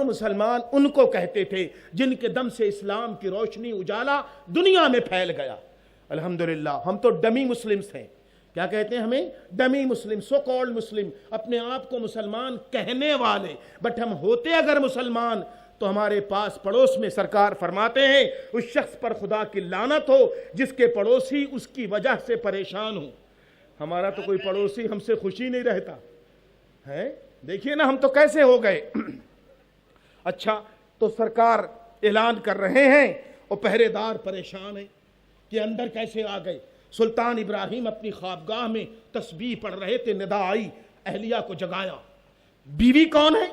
ان کو کہتے تھے جن کے دم سے اسلام کی روشنی اجالا دنیا میں پھیل گیا. الحمدللہ ہم تو ڈمی مسلمز ہیں. کیا کہتے ہیں ہمیں؟ ڈمی مسلم، سو کالڈ مسلم، اپنے آپ کو مسلمان کہنے والے. بٹ ہم ہوتے اگر مسلمان تو ہمارے پاس پڑوس میں سرکار فرماتے ہیں اس شخص پر خدا کی لعنت ہو جس کے پڑوسی اس کی وجہ سے پریشان ہوں. ہمارا تو کوئی پڑوسی ہم سے خوشی نہیں رہتا ہے. دیکھیے نا ہم تو کیسے ہو گئے. اچھا تو سرکار اعلان کر رہے ہیں اور پہرے دار پریشان ہیں کہ اندر کیسے آ گئے. سلطان ابراہیم اپنی خوابگاہ میں تسبیح پڑھ رہے تھے، ندا آئی، اہلیہ کو جگایا۔ بیوی کون ہے؟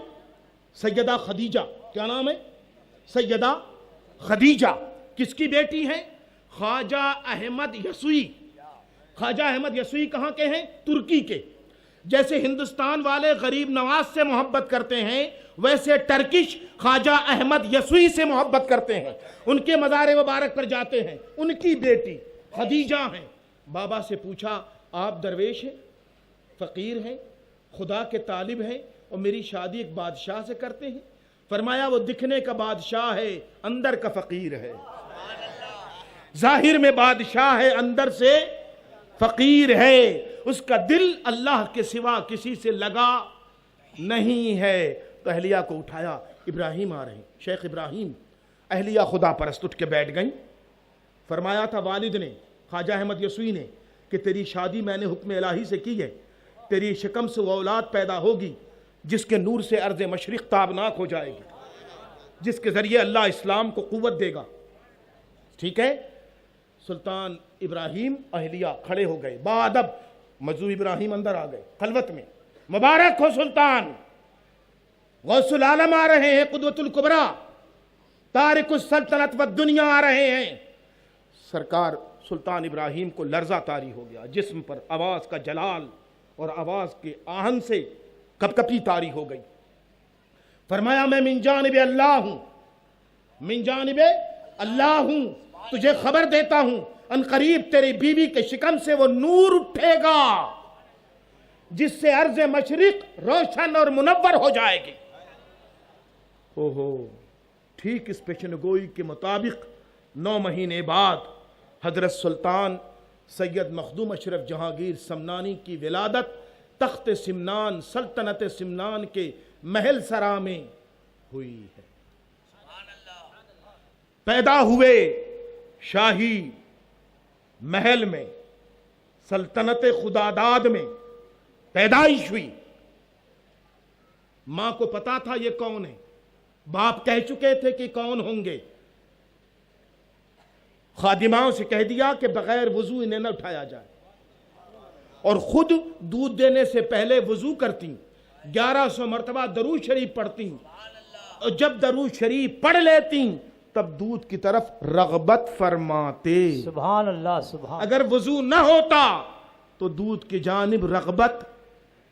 سیدہ خدیجہ۔ کیا نام ہے؟ سیدہ خدیجہ۔ کس کی بیٹی ہیں؟ خواجہ احمد یسوعی۔ خواجہ احمد یسوعی کہاں کے ہیں؟ ترکی کے۔ جیسے ہندوستان والے غریب نواز سے محبت کرتے ہیں، ویسے ٹرکش خواجہ احمد یسوعی سے محبت کرتے ہیں، ان کے مزار مبارک پر جاتے ہیں۔ ان کی بیٹی خدیجہ ہیں۔ بابا سے پوچھا، آپ درویش ہیں، فقیر ہیں، خدا کے طالب ہیں، اور میری شادی ایک بادشاہ سے کرتے ہیں؟ فرمایا وہ دکھنے کا بادشاہ ہے، اندر کا فقیر ہے۔ ظاہر میں بادشاہ ہے، اندر سے فقیر ہے، اس کا دل اللہ کے سوا کسی سے لگا نہیں ہے۔ تو اہلیہ کو اٹھایا، ابراہیم آ رہے ہیں، شیخ ابراہیم۔ اہلیہ خدا پرست اٹھ کے بیٹھ گئیں۔ فرمایا تھا والد نے، خواجہ احمد یسوعی نے، کہ تیری شادی میں نے حکم الہی سے کی ہے، تیری شکم سے وہ اولاد پیدا ہوگی جس کے نور سے ارض مشرق تابناک ہو جائے گی، جس کے ذریعے اللہ اسلام کو قوت دے گا۔ ٹھیک ہے؟ سلطان ابراہیم اہلیہ کھڑے ہو گئے، بادب مجذوب ابراہیم اندر آ گئے خلوت میں۔ مبارک ہو سلطان، غوث العالم آ رہے ہیں، قدوۃ الکبریٰ، تارک السلطنت والدنیا آ رہے ہیں۔ سرکار سلطان ابراہیم کو لرزہ طاری ہو گیا، جسم پر آواز کا جلال اور آواز کے آہن سے کپکپی طاری ہو گئی۔ فرمایا میں من جانب اللہ ہوں، من جانب اللہ ہوں، تجھے خبر دیتا ہوں ان قریب تیری بیوی کے شکم سے وہ نور اٹھے گا جس سے ارض مشرق روشن اور منور ہو جائے گی۔ ٹھیک اس پیشن گوئی کے مطابق 9 مہینے بعد حضرت سلطان سید مخدوم اشرف جہانگیر سمنانی کی ولادت تخت سمنان، سلطنت سمنان کے محل سرا میں ہوئی ہے۔ پیدا ہوئے شاہی محل میں، سلطنت خداداد میں پیدائش ہوئی۔ ماں کو پتا تھا یہ کون ہے، باپ کہہ چکے تھے کہ کون ہوں گے۔ خادماؤں سے کہہ دیا کہ بغیر وضو انہیں نہ اٹھایا جائے، اور خود دودھ دینے سے پہلے وضو کرتی، 1100 مرتبہ درود شریف پڑھتی، اور جب درود شریف پڑھ لیتی تب دودھ کی طرف رغبت فرماتے۔ سبحان اللہ، سبحان۔ اگر وضو نہ ہوتا تو دودھ کی جانب رغبت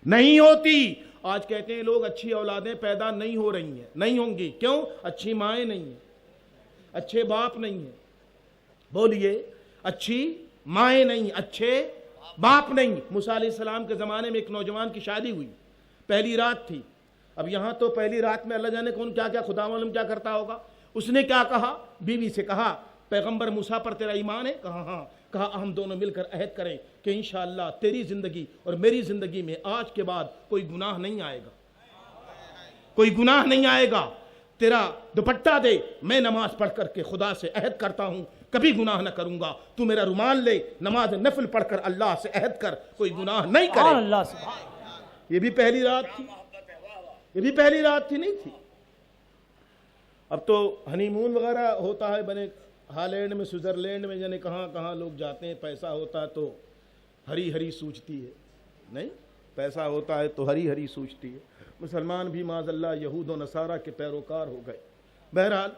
نہیں ہوتی۔ آج کہتے ہیں لوگ اچھی اولادیں پیدا نہیں ہو رہی ہیں، نہیں ہوں گی، کیوں؟ اچھی مائیں نہیں ہیں، اچھے باپ نہیں ہیں۔ بولیے، اچھی مائیں نہیں، اچھے باپ نہیں۔ موسیٰ علیہ السلام کے زمانے میں ایک نوجوان کی شادی ہوئی، پہلی رات تھی۔ اب یہاں تو پہلی رات میں اللہ جانے کون کیا کیا، خدا معلوم کیا کرتا ہوگا۔ اس نے کیا کہا؟ بیوی سے کہا پیغمبر موسیٰ پر تیرا ایمان ہے؟ کہا ہاں۔ کہا ہم دونوں مل کر عہد کریں کہ انشاءاللہ تیری زندگی اور میری زندگی میں آج کے بعد کوئی گناہ نہیں آئے گا، کوئی گناہ نہیں آئے گا۔ تیرا دوپٹہ دے، میں نماز پڑھ کر کے خدا سے عہد کرتا ہوں کبھی گناہ نہ کروں گا۔ تو میرا رومال لے، نماز نفل پڑھ کر اللہ سے عہد کر کوئی گناہ نہیں کرے۔ سبحان اللہ، سبحان۔ یہ بھی پہلی رات تھی، یہ بھی پہلی رات تھی، نہیں تھی۔ اب تو ہنی مون وغیرہ ہوتا ہے، بنے ہالینڈ میں، سوئٹزرلینڈ میں، جانے کہاں کہاں لوگ جاتے ہیں۔ پیسہ ہوتا ہے تو ہری ہری سوچتی ہے، نہیں پیسہ ہوتا ہے تو ہری ہری سوچتی ہے۔ مسلمان بھی معاذ اللہ یہود و نصارہ کے پیروکار ہو گئے۔ بہرحال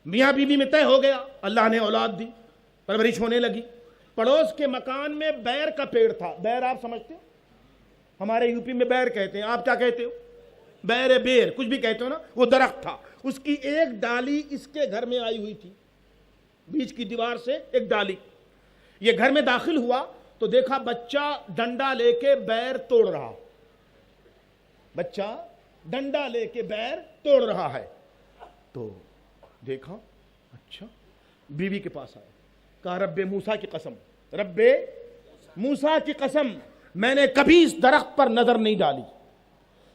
میاں بیوی میں طے ہو گیا، اللہ نے اولاد دی، پرورش ہونے لگی۔ پڑوس کے مکان میں بیر کا پیڑ تھا۔ بیر آپ سمجھتے ہو؟ ہمارے یوپی میں بیر کہتے ہیں، آپ کیا کہتے ہو؟ بیر، بیر کچھ بھی کہتے ہو نا۔ وہ درخت تھا، اس کی ایک ڈالی اس کے گھر میں آئی ہوئی تھی، بیچ کی دیوار سے ایک ڈالی۔ یہ گھر میں داخل ہوا تو دیکھا بچہ ڈنڈا لے کے بیر توڑ رہا، بچہ ڈنڈا لے کے بیر توڑ رہا ہے۔ تو دیکھا، اچھا، بیوی کے پاس آیا، کہا رب موسیٰ کی قسم، رب موسیٰ کی قسم، میں نے کبھی اس درخت پر نظر نہیں ڈالی،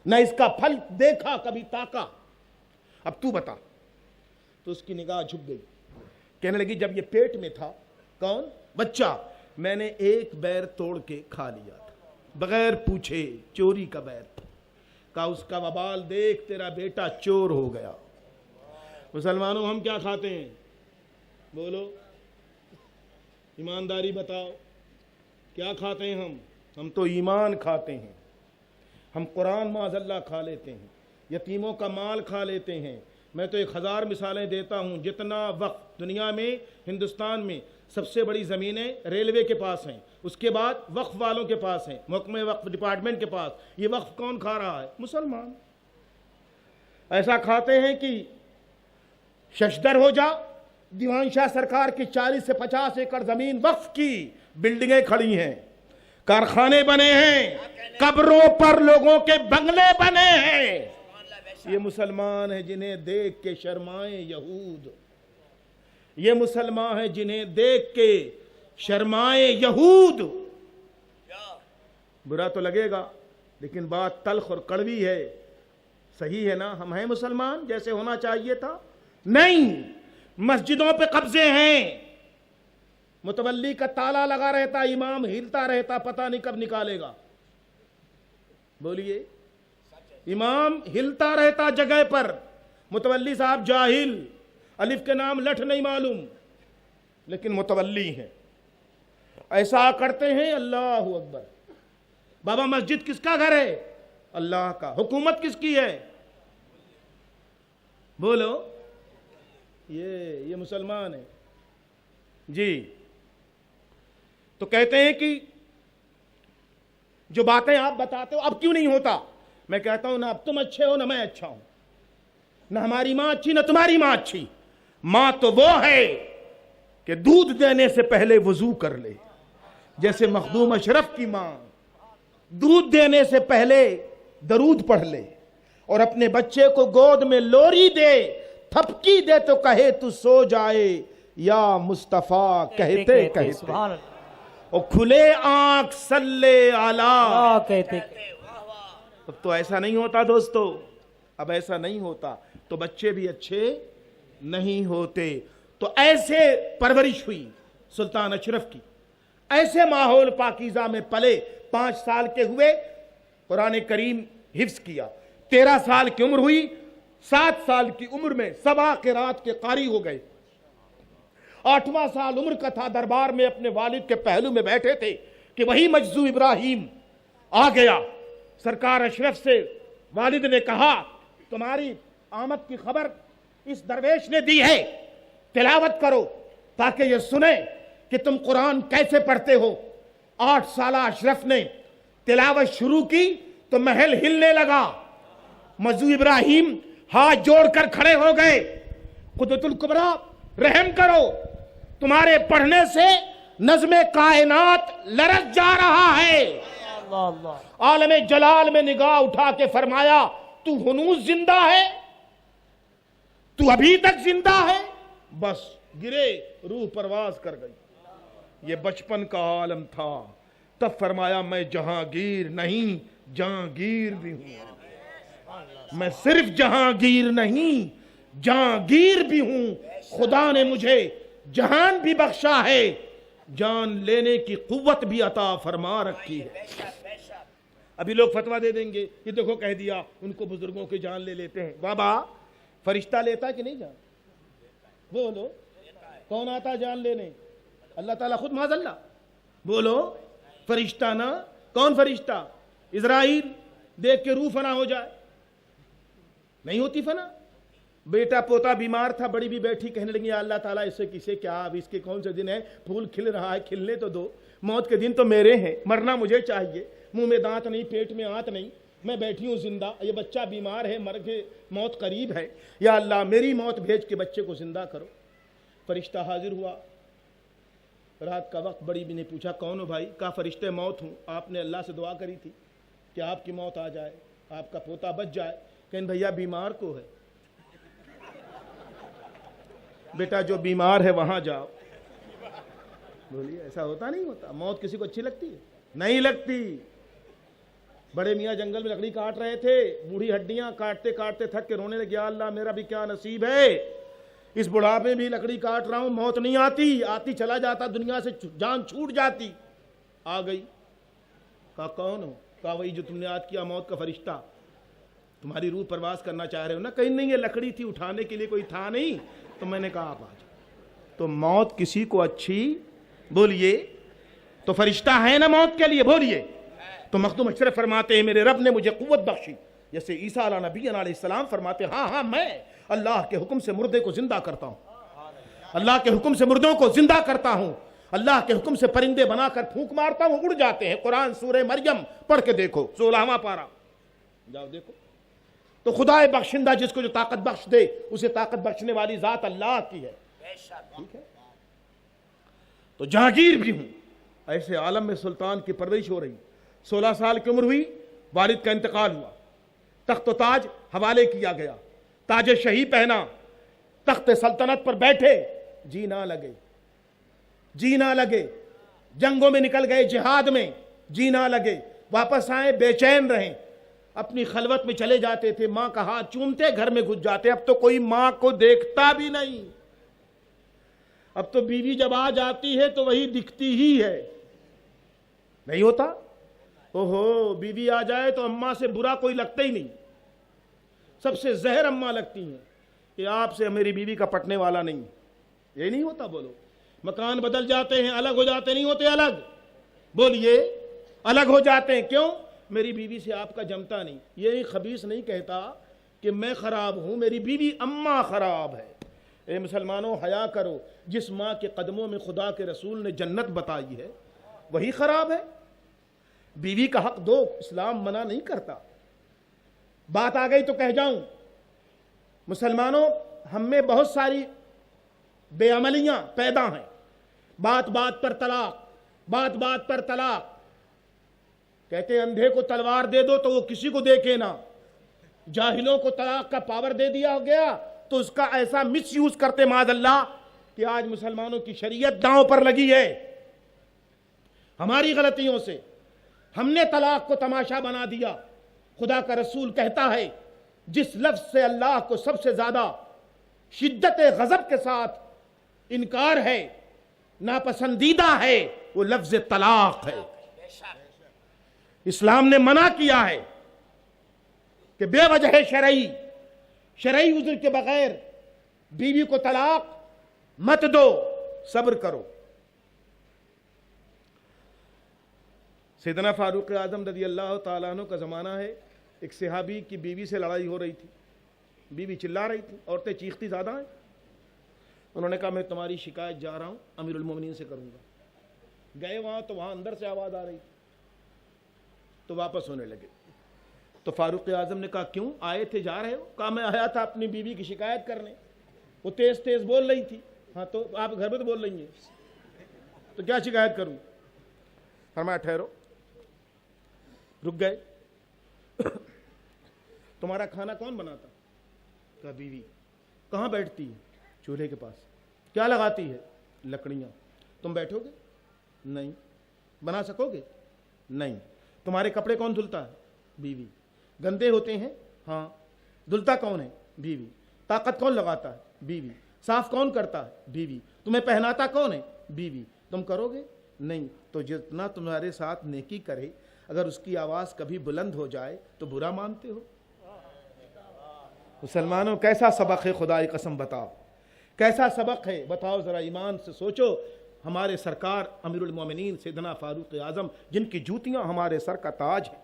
نہ اس کا پھل دیکھا، کبھی تاکا، اب تو بتا۔ تو اس کی نگاہ جھک گئی، کہنے لگی جب یہ پیٹ میں تھا، کون؟ بچہ، میں نے ایک بیر توڑ کے کھا لیا تھا، بغیر پوچھے، چوری کا بیر تھا۔ کہا اس کا وبال دیکھ، تیرا بیٹا چور ہو گیا۔ مسلمانوں ہم کیا کھاتے ہیں؟ بولو، ایمانداری بتاؤ کیا کھاتے ہیں ہم تو ایمان کھاتے ہیں، ہم قرآن معاذ اللہ کھا لیتے ہیں، یتیموں کا مال کھا لیتے ہیں۔ میں تو 1000 مثالیں دیتا ہوں۔ جتنا وقف دنیا میں، ہندوستان میں سب سے بڑی زمینیں ریلوے کے پاس ہیں، اس کے بعد وقف والوں کے پاس ہیں، محکمہ وقف ڈپارٹمنٹ کے پاس۔ یہ وقف کون کھا رہا ہے؟ مسلمان۔ ایسا کھاتے ہیں کہ ششدر ہو جا، دیوان شاہ سرکار کی 40 سے 50 ایکڑ زمین وقف کی، بلڈنگیں کھڑی ہیں، کارخانے بنے ہیں، قبروں پر لوگوں کے بنگلے بنے ہیں۔ یہ مسلمان ہیں جنہیں دیکھ کے شرمائیں یہود، یہ مسلمان ہیں جنہیں دیکھ کے شرمائیں یہود۔ برا تو لگے گا لیکن بات تلخ اور کڑوی ہے۔ صحیح ہے نا؟ ہم ہیں مسلمان جیسے ہونا چاہیے تھا؟ نہیں، مسجدوں پہ قبضے ہیں، متولی کا تالا لگا رہتا، امام ہلتا رہتا، پتہ نہیں کب نکالے گا۔ بولیے، امام ہلتا رہتا جگہ پر، متولی صاحب جاہل، الف کے نام لٹھ نہیں معلوم، لیکن متولی ہیں۔ ایسا کرتے ہیں۔ اللہ اکبر۔ بابا مسجد کس کا گھر ہے؟ اللہ کا۔ حکومت کس کی ہے؟ بولو۔ یہ مسلمان ہے جی۔ تو کہتے ہیں کہ جو باتیں آپ بتاتے ہو اب کیوں نہیں ہوتا؟ میں کہتا ہوں نہ اب تم اچھے ہو نہ میں اچھا ہوں، نہ ہماری ماں اچھی نہ تمہاری ماں اچھی۔ ماں تو وہ ہے کہ دودھ دینے سے پہلے وضو کر لے، جیسے مخدوم اشرف کی ماں دودھ دینے سے پہلے درود پڑھ لے اور اپنے بچے کو گود میں لوری دے، تھپکی دے تو کہے تو سو جائے یا مصطفیٰ کہتے کہتے، اور کھلے آنکھ صلی علی کہتے۔ اب تو ایسا نہیں ہوتا دوستو، اب ایسا نہیں ہوتا تو بچے بھی اچھے نہیں ہوتے۔ تو ایسے پرورش ہوئی سلطان اشرف کی، ایسے ماحول پاکیزہ میں پلے، 5 سال کے ہوئے قرآن کریم حفظ کیا، 13 سال کی عمر ہوئی، 7 سال کی عمر میں 7 قرات کے قاری ہو گئے، 8واں سال عمر کا تھا، دربار میں اپنے والد کے پہلو میں بیٹھے تھے کہ وہی مجذوب ابراہیم آ گیا۔ سرکار اشرف سے والد نے کہا تمہاری آمد کی خبر اس درویش نے دی ہے، تلاوت کرو تاکہ یہ سنیں کہ تم قرآن کیسے پڑھتے ہو۔ 8 سالہ اشرف نے تلاوت شروع کی تو محل ہلنے لگا۔ مجذوب ابراہیم ہاتھ جوڑ کر کھڑے ہو گئے، قدرت الکبریٰ رحم کرو، تمہارے پڑھنے سے نظم کائنات لرز جا رہا ہے۔ عالم جلال میں نگاہ اٹھا کے فرمایا تو ہنوز زندہ ہے، تو ابھی تک زندہ ہے؟ بس گرے، روح پرواز کر گئی۔ یہ بچپن کا عالم تھا۔ تب فرمایا میں جہانگیر نہیں جہانگیر بھی ہوں، میں صرف جہانگیر نہیں جہانگیر بھی ہوں۔ خدا نے مجھے جہان بھی بخشا ہے، جان لینے کی قوت بھی عطا فرما رکھی ہے۔ ابھی لوگ فتویٰ دے دیں گے یہ دیکھو کہہ دیا ان کو بزرگوں کی جان لے لیتے ہیں۔ بابا فرشتہ لیتا کہ نہیں جان؟ بولو کون آتا جان لینے؟ اللہ تعالیٰ خود معاذ اللہ۔ بولو فرشتہ نا؟ کون فرشتہ؟ اسرائیل دیکھ کے روح فنا ہو جائے؟ نہیں ہوتی فنا۔ بیٹا پوتا بیمار تھا، بڑی بھی بیٹھی کہنے لگی یا اللہ تعالیٰ اس سے کسے کیا، اب اس کے کون سے دن ہے، پھول کھل رہا ہے کھلنے تو دو، موت کے دن تو میرے ہیں، مرنا مجھے چاہیے، منہ میں دانت نہیں پیٹ میں آنت نہیں، میں بیٹھی ہوں زندہ، یہ بچہ بیمار ہے، مر کے موت قریب ہے، یا اللہ میری موت بھیج کے بچے کو زندہ کرو۔ فرشتہ حاضر ہوا، رات کا وقت، بڑی بھی نے پوچھا کون ہو بھائی؟ کہا فرشتے موت ہوں، آپ نے اللہ سے دعا کری تھی کہ آپ کی موت آ جائے، آپ کا پوتا بچ جائے۔ کہیں بھیا بیمار کو ہے، بیٹا جو بیمار ہے وہاں جاؤ۔ بولیے ایسا ہوتا نہیں ہوتا؟ موت کسی کو اچھی لگتی ہے؟ نہیں لگتی۔ بڑے میاں جنگل میں لکڑی کاٹ رہے تھے، بوڑھی ہڈیاں کاٹتے کاٹتے تھک کے رونے لگے، اللہ میرا بھی کیا نصیب ہے، اس بڑھاپے میں بھی لکڑی کاٹ رہا ہوں، موت نہیں آتی، آتی چلا جاتا، دنیا سے جان چھوٹ جاتی۔ آ گئی، کہا کون ہو؟ کہا وہی جو تم نے یاد کیا، موت کا فرشتہ، تمہاری روح پرواز کرنا چاہ رہے ہو نا؟ کہیں نہیں، یہ لکڑی تھی اٹھانے کے لیے کوئی تھا نہیں، تو میں نے کہا آپ آ جاؤ۔ تو موت کسی کو اچھی بولیے تو فرشتہ ہے نا موت کے لیے؟ بولیے تو مخدوم اشرف فرماتے ہیں میرے رب نے مجھے قوت بخشی، جیسے عیسیٰ علیہ نبی علیہ السلام فرماتے ہاں ہاں میں اللہ کے حکم سے مردے کو زندہ کرتا ہوں، اللہ کے حکم سے مردوں کو زندہ کرتا ہوں، اللہ کے حکم سے پرندے بنا کر پھونک مارتا ہوں، اڑ جاتے ہیں۔ قرآن سورہ مریم پڑھ کے دیکھو 16واں پارہ، جاؤ دیکھو۔ تو خدا بخشندہ جس کو جو طاقت بخش دے اسے طاقت بخشنے والی ذات اللہ کی ہے، ٹھیک ہے؟ تو جہانگیر بھی ہوں، ایسے عالم میں سلطان کی پرورش ہو رہی، 16 سال کی عمر ہوئی، والد کا انتقال ہوا، تخت و تاج حوالے کیا گیا، تاج شاہی پہنا، تخت سلطنت پر بیٹھے، جی نہ لگے، جنگوں میں نکل گئے، جہاد میں جی نہ لگے، واپس آئے بے چین رہیں، اپنی خلوت میں چلے جاتے تھے، ماں کا ہاتھ چومتے گھر میں گھس جاتے، اب تو کوئی ماں کو دیکھتا بھی نہیں، اب تو بیوی جب آ جاتی ہے تو وہی دکھتی ہی ہے، نہیں ہوتا؟ اوہو بیوی آ جائے تو اماں سے برا کوئی لگتا ہی نہیں، سب سے زہر اماں لگتی ہیں کہ آپ سے میری بیوی کا پٹنے والا نہیں، یہ نہیں ہوتا؟ بولو مکان بدل جاتے ہیں، الگ ہو جاتے نہیں ہوتے؟ الگ، بولیے الگ ہو جاتے ہیں، کیوں؟ میری بیوی سے آپ کا جمتا نہیں۔ یہ خبیث نہیں کہتا کہ میں خراب ہوں، میری بیوی اماں خراب ہے۔ اے مسلمانوں حیا کرو، جس ماں کے قدموں میں خدا کے رسول نے جنت بتائی ہے وہی خراب ہے۔ بیوی کا حق دو، اسلام منع نہیں کرتا۔ بات آ گئی تو کہہ جاؤں، مسلمانوں ہم میں بہت ساری بے عملیاں پیدا ہیں، بات بات پر طلاق، بات بات پر طلاق، کہتے ہیں اندھے کو تلوار دے دو تو وہ کسی کو دیکھے نہ، جاہلوں کو طلاق کا پاور دے دیا گیا تو اس کا ایسا مس یوز کرتے معاذ اللہ کہ آج مسلمانوں کی شریعت داؤں پر لگی ہے۔ ہماری غلطیوں سے ہم نے طلاق کو تماشا بنا دیا۔ خدا کا رسول کہتا ہے جس لفظ سے اللہ کو سب سے زیادہ شدت غضب کے ساتھ انکار ہے، ناپسندیدہ ہے، وہ لفظ طلاق ہے۔ اسلام نے منع کیا ہے کہ بے وجہ شرعی عذر کے بغیر بیوی کو طلاق مت دو، صبر کرو۔ سیدنا فاروق اعظم رضی اللہ تعالیٰ عنہ کا زمانہ ہے، ایک صحابی کی بیوی سے لڑائی ہو رہی تھی، بیوی چلا رہی تھی، عورتیں چیختی زیادہ ہیں۔ انہوں نے کہا میں تمہاری شکایت جا رہا ہوں امیر المومنین سے کروں گا۔ گئے وہاں تو وہاں اندر سے آواز آ رہی تھی تو واپس ہونے لگے۔ تو فاروق اعظم نے کہا کیوں آئے تھے، جا رہے ہو؟ کہا میں آیا تھا اپنی بیوی کی شکایت کرنے، وہ تیز تیز بول رہی تھی۔ ہاں تو آپ گھر میں تو بول رہی ہیں تو کیا شکایت کروں؟ فرمایا ٹھہرو، رک گئے۔ تمہارا کھانا کون بناتا؟ کہا بیوی۔ کہاں بیٹھتی ہے؟ چولہے کے پاس۔ کیا لگاتی ہے؟ لکڑیاں۔ تم بیٹھو گے؟ نہیں۔ بنا سکو گے؟ نہیں۔ تمہارے کپڑے کون دھلتا ہے؟ بیوی۔ گندے ہوتے ہیں؟ ہاں۔ دھلتا کون ہے؟ بیوی۔ طاقت کون لگاتا ہے؟ بیوی۔ صاف کون کرتا ہے؟ بیوی۔ تمہیں پہناتا کون ہے؟ بیوی۔ تم کرو گے؟ نہیں۔ تو جتنا تمہارے ساتھ نیکی کرے اگر اس کی آواز کبھی بلند ہو جائے تو برا مانتے ہو؟ مسلمانوں کیسا سبق ہے، خدا کی قسم بتاؤ کیسا سبق ہے، بتاؤ ذرا، ایمان سے سوچو۔ ہمارے سرکار امیر المومنین سیدنا فاروق اعظم جن کی جوتیاں ہمارے سر کا تاج ہے،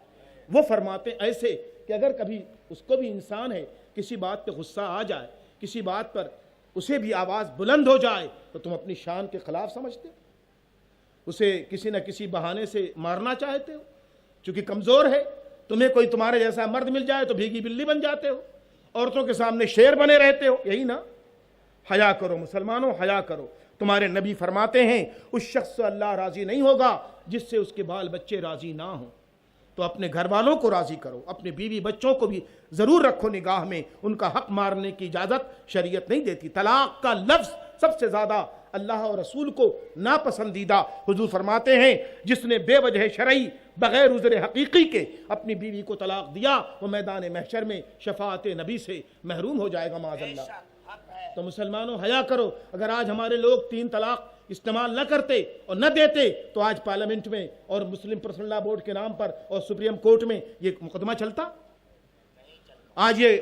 وہ فرماتے ایسے کہ اگر کبھی اس کو بھی انسان ہے کسی بات پہ غصہ آ جائے، کسی بات پر اسے بھی آواز بلند ہو جائے تو تم اپنی شان کے خلاف سمجھتے ہو، اسے کسی نہ کسی بہانے سے مارنا چاہتے ہو، چونکہ کمزور ہے۔ تمہیں کوئی تمہارے جیسا مرد مل جائے تو بھیگی بلی بن جاتے ہو، عورتوں کے سامنے شیر بنے رہتے ہو، یہی نا؟ حیا کرو مسلمانوں، حیا کرو۔ تمہارے نبی فرماتے ہیں اس شخص سے اللہ راضی نہیں ہوگا جس سے اس کے بال بچے راضی نہ ہوں۔ تو اپنے گھر والوں کو راضی کرو، اپنے بیوی بچوں کو بھی ضرور رکھو نگاہ میں، ان کا حق مارنے کی اجازت شریعت نہیں دیتی۔ طلاق کا لفظ سب سے زیادہ اللہ اور رسول کو ناپسندیدہ۔ حضور فرماتے ہیں جس نے بے وجہ شرعی بغیر عذر حقیقی کے اپنی بیوی کو طلاق دیا وہ میدان محشر میں شفاعت نبی سے محروم ہو جائے گا معاذ اللہ۔ تو مسلمانوں حیا کرو۔ اگر آج ہمارے لوگ 3 طلاق استعمال نہ کرتے اور نہ دیتے تو آج پارلیمنٹ میں اور مسلم پرسنل لا بورڈ کے نام پر اور سپریم کورٹ میں یہ مقدمہ چلتا؟ آج یہ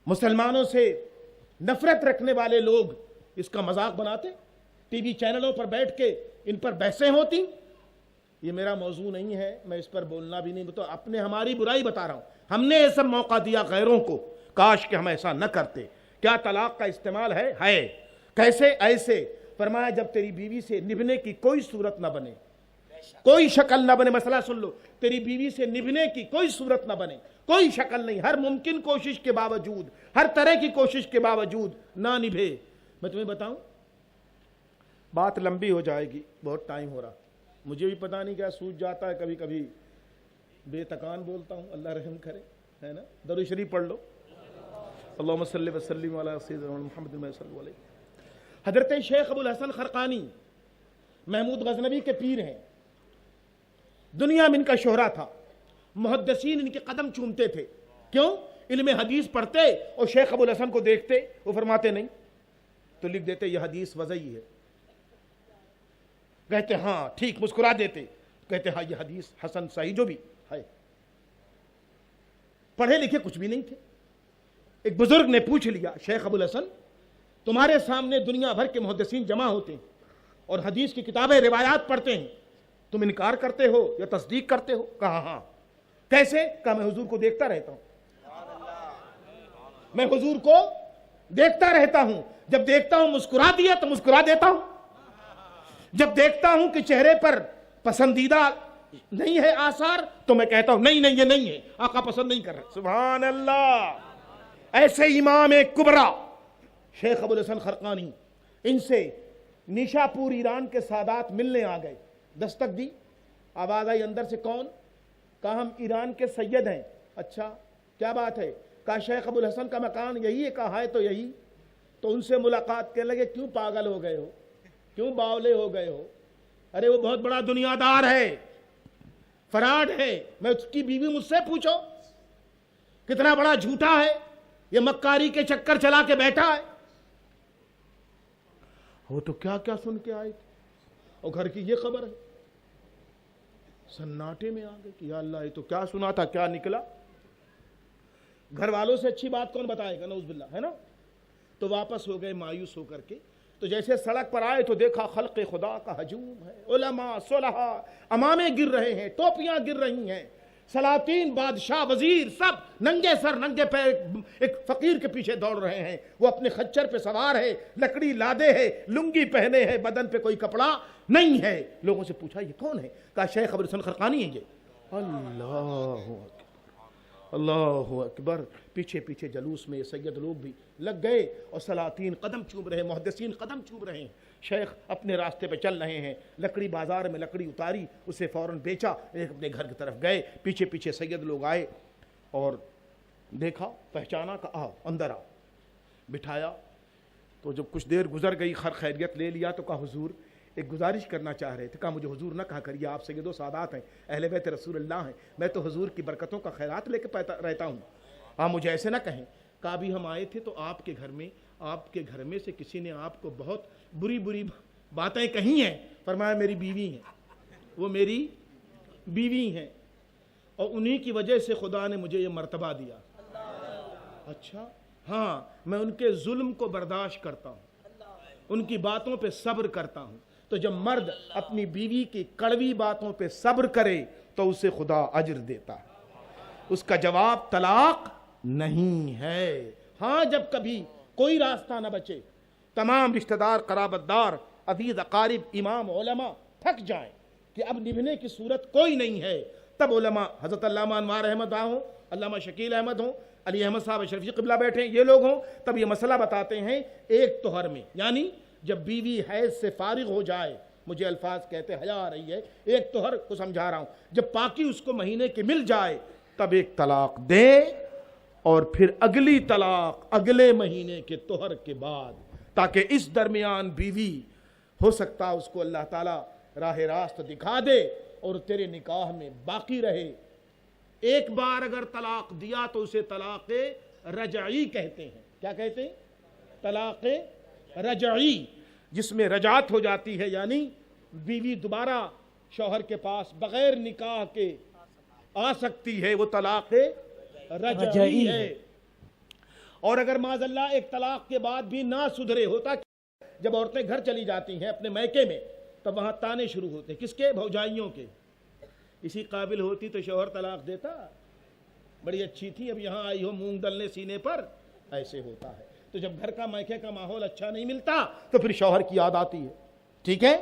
مسلمانوں سے نفرت رکھنے والے لوگ اس کا مذاق بناتے؟ ٹی وی چینلوں پر بیٹھ کے ان پر بحثیں ہوتی. یہ میرا موضوع نہیں ہے, میں اس پر بولنا بھی نہیں, تو اپنے ہماری برائی بتا رہا ہوں. ہم نے یہ سب موقع دیا غیروں کو, کاش کہ ہم ایسا نہ کرتے. کیا طلاق کا استعمال ہے؟ کیسے؟ ایسے فرمایا جب تیری بیوی سے نبھنے کی کوئی صورت نہ بنے, کوئی شکل نہ بنے. مسئلہ سن لو, تیری بیوی سے نبھنے کی کوئی صورت نہ بنے, کوئی شکل نہیں, ہر ممکن کوشش کے باوجود, ہر طرح کی کوشش کے باوجود نہ نبھے. میں تمہیں بتاؤں, بات لمبی ہو جائے گی, بہت ٹائم ہو رہا, مجھے بھی پتہ نہیں کیا سوچ جاتا ہے, کبھی کبھی بے تکان بولتا ہوں, اللہ رحم کرے, ہے نا. درود شریف پڑھ لو. اللہم صلی وسلم علی سیدنا محمد صلی اللہ علیہ. حضرت شیخ ابو الحسن خرقانی محمود غزنوی کے پیر ہیں, دنیا میں ان کا شہرہ تھا, محدثین ان کے قدم چومتے تھے. کیوں؟ علم حدیث پڑھتے اور شیخ ابو الحسن کو دیکھتے, وہ فرماتے نہیں تو لکھ دیتے یہ حدیث وضعی ہے, کہتے ہاں ٹھیک, مسکرا دیتے, کہتے ہاں یہ حدیث حسن صحیح جو بھی ہے. پڑھے لکھے کچھ بھی نہیں تھے. ایک بزرگ نے پوچھ لیا, شیخ ابو الحسن تمہارے سامنے دنیا بھر کے محدثین جمع ہوتے ہیں اور حدیث کی کتابیں روایات پڑھتے ہیں, تم انکار کرتے ہو یا تصدیق کرتے ہو؟ کہا ہاں. کیسے؟ کہا میں حضور کو دیکھتا رہتا ہوں, میں حضور کو دیکھتا رہتا ہوں, جب دیکھتا ہوں مسکرا دیا تو مسکرا دیتا ہوں, جب دیکھتا ہوں کہ چہرے پر پسندیدہ نہیں ہے آثار تو میں کہتا ہوں نہیں نہیں یہ نہیں ہے, آقا پسند نہیں کر رہے. سبحان اللہ. ایسے امام کبرا شیخ ابو الحسن خرقانی, ان سے نیشا پور ایران کے سادات ملنے آ گئے. دستک دی, آواز آئی اندر سے, کون؟ کہا ہم ایران کے سید ہیں. اچھا کیا بات ہے؟ کہا شیخ ابو الحسن کا مکان یہی ہے. کہا ہے تو یہی. تو ان سے ملاقات کرنے لگے, کیوں پاگل ہو گئے ہو, کیوں باولے ہو گئے ہو؟ ارے وہ بہت بڑا دنیا دار ہے, فراڈ ہے. میں اس کی بیوی مجھ سے پوچھو کتنا بڑا جھوٹا ہے, یہ مکاری کے چکر چلا کے بیٹھا ہے. وہ تو کیا کیا سن کے آئے تھے, اور گھر کی یہ خبر ہے. سناٹے میں آ گئے کہ یا اللہ یہ تو کیا سنا تھا, کیا نکلا. گھر والوں سے اچھی بات کون بتائے گا, نعوذ باللہ, ہے نا. تو واپس ہو گئے مایوس ہو کر کے. تو جیسے سڑک پر آئے تو دیکھا خلق خدا کا ہجوم ہے, علماء صلحاء امامیں گر رہے ہیں, ٹوپیاں گر رہی ہیں, سلاطین بادشاہ وزیر سب ننگے سر ننگے پیر ایک فقیر کے پیچھے دوڑ رہے ہیں. وہ اپنے خچر پہ سوار ہے, لکڑی لادے ہے, لنگی پہنے ہے, بدن پہ کوئی کپڑا نہیں ہے. لوگوں سے پوچھا یہ کون ہے؟ کہا شیخ ابو الحسن خرقانی ہے یہ. اللہ اللہ اکبر. پیچھے پیچھے جلوس میں یہ سید لوگ بھی لگ گئے اور سلاطین قدم چوم رہے, محدثین قدم چوم رہے ہیں. شیخ اپنے راستے پہ چل رہے ہیں, لکڑی بازار میں لکڑی اتاری, اسے فوراً بیچا, اپنے گھر کی طرف گئے. پیچھے پیچھے سید لوگ آئے اور دیکھا, پہچانا, کہا اندر آ, بٹھایا. تو جب کچھ دیر گزر گئی, خیریت لے لیا, تو کہا حضور ایک گزارش کرنا چاہ رہے تھے. کہا مجھے حضور نہ کہا کریے, آپ سید و سادات ہیں, اہل بیت رسول اللہ ہیں, میں تو حضور کی برکتوں کا خیرات لے کے رہتا ہوں, آپ مجھے ایسے نہ کہیں. کہا بھی ہم آئے تھے تو آپ کے گھر میں سے کسی نے آپ کو بہت بری بری باتیں کہی ہیں. فرمایا میری بیوی ہیں, وہ میری بیوی ہیں, اور انہی کی وجہ سے خدا نے مجھے یہ مرتبہ دیا. اچھا ہاں, میں ان کے ظلم کو برداشت کرتا ہوں, ان کی باتوں پہ صبر کرتا ہوں. تو جب مرد اپنی بیوی کی کڑوی باتوں پہ صبر کرے تو اسے خدا اجر دیتا ہے. اس کا جواب طلاق نہیں ہے. ہاں جب کبھی کوئی راستہ نہ بچے, تمام رشتہ دار, قرابت دار, عزیز اقارب, امام, علماء تھک جائیں کہ اب نبھنے کی صورت کوئی نہیں ہے, تب علماء حضرت علامہ انوار احمد ہوں, علامہ شکیل احمد ہوں, علی احمد صاحب اشرفی قبلہ بیٹھے, یہ لوگ ہوں, تب یہ مسئلہ بتاتے ہیں. ایک طہر میں, یعنی جب بیوی حیض سے فارغ ہو جائے, مجھے الفاظ کہتے حیا آ رہی ہے, ایک طہر کو سمجھا رہا ہوں, جب پاکی اس کو مہینے کی مل جائے تب ایک طلاق دے, اور پھر اگلی طلاق اگلے مہینے کے طہر کے بعد, تاکہ اس درمیان بیوی ہو سکتا اس کو اللہ تعالیٰ راہ راست دکھا دے اور تیرے نکاح میں باقی رہے. ایک بار اگر طلاق دیا تو اسے طلاق رجعی کہتے ہیں. کیا کہتے ہیں؟ طلاق رجعی, جس میں رجعت ہو جاتی ہے, یعنی بیوی دوبارہ شوہر کے پاس بغیر نکاح کے آ سکتی ہے, وہ طلاق رجعی ہے. اور اگر معاذ اللہ ایک طلاق کے بعد بھی نہ سدھرے, ہوتا جب عورتیں گھر چلی جاتی ہیں اپنے میکے میں تب وہاں تانے شروع ہوتے ہیں، کس کے؟ بھوجائیوں کے۔ اسی قابل ہوتی تو شوہر طلاق دیتا، بڑی اچھی تھی، اب یہاں آئی ہو مونگ ڈلنے سینے پر، ایسے ہوتا ہے۔ تو جب گھر کا میکے کا ماحول اچھا نہیں ملتا تو پھر شوہر کی یاد آتی ہے، ٹھیک ہے؟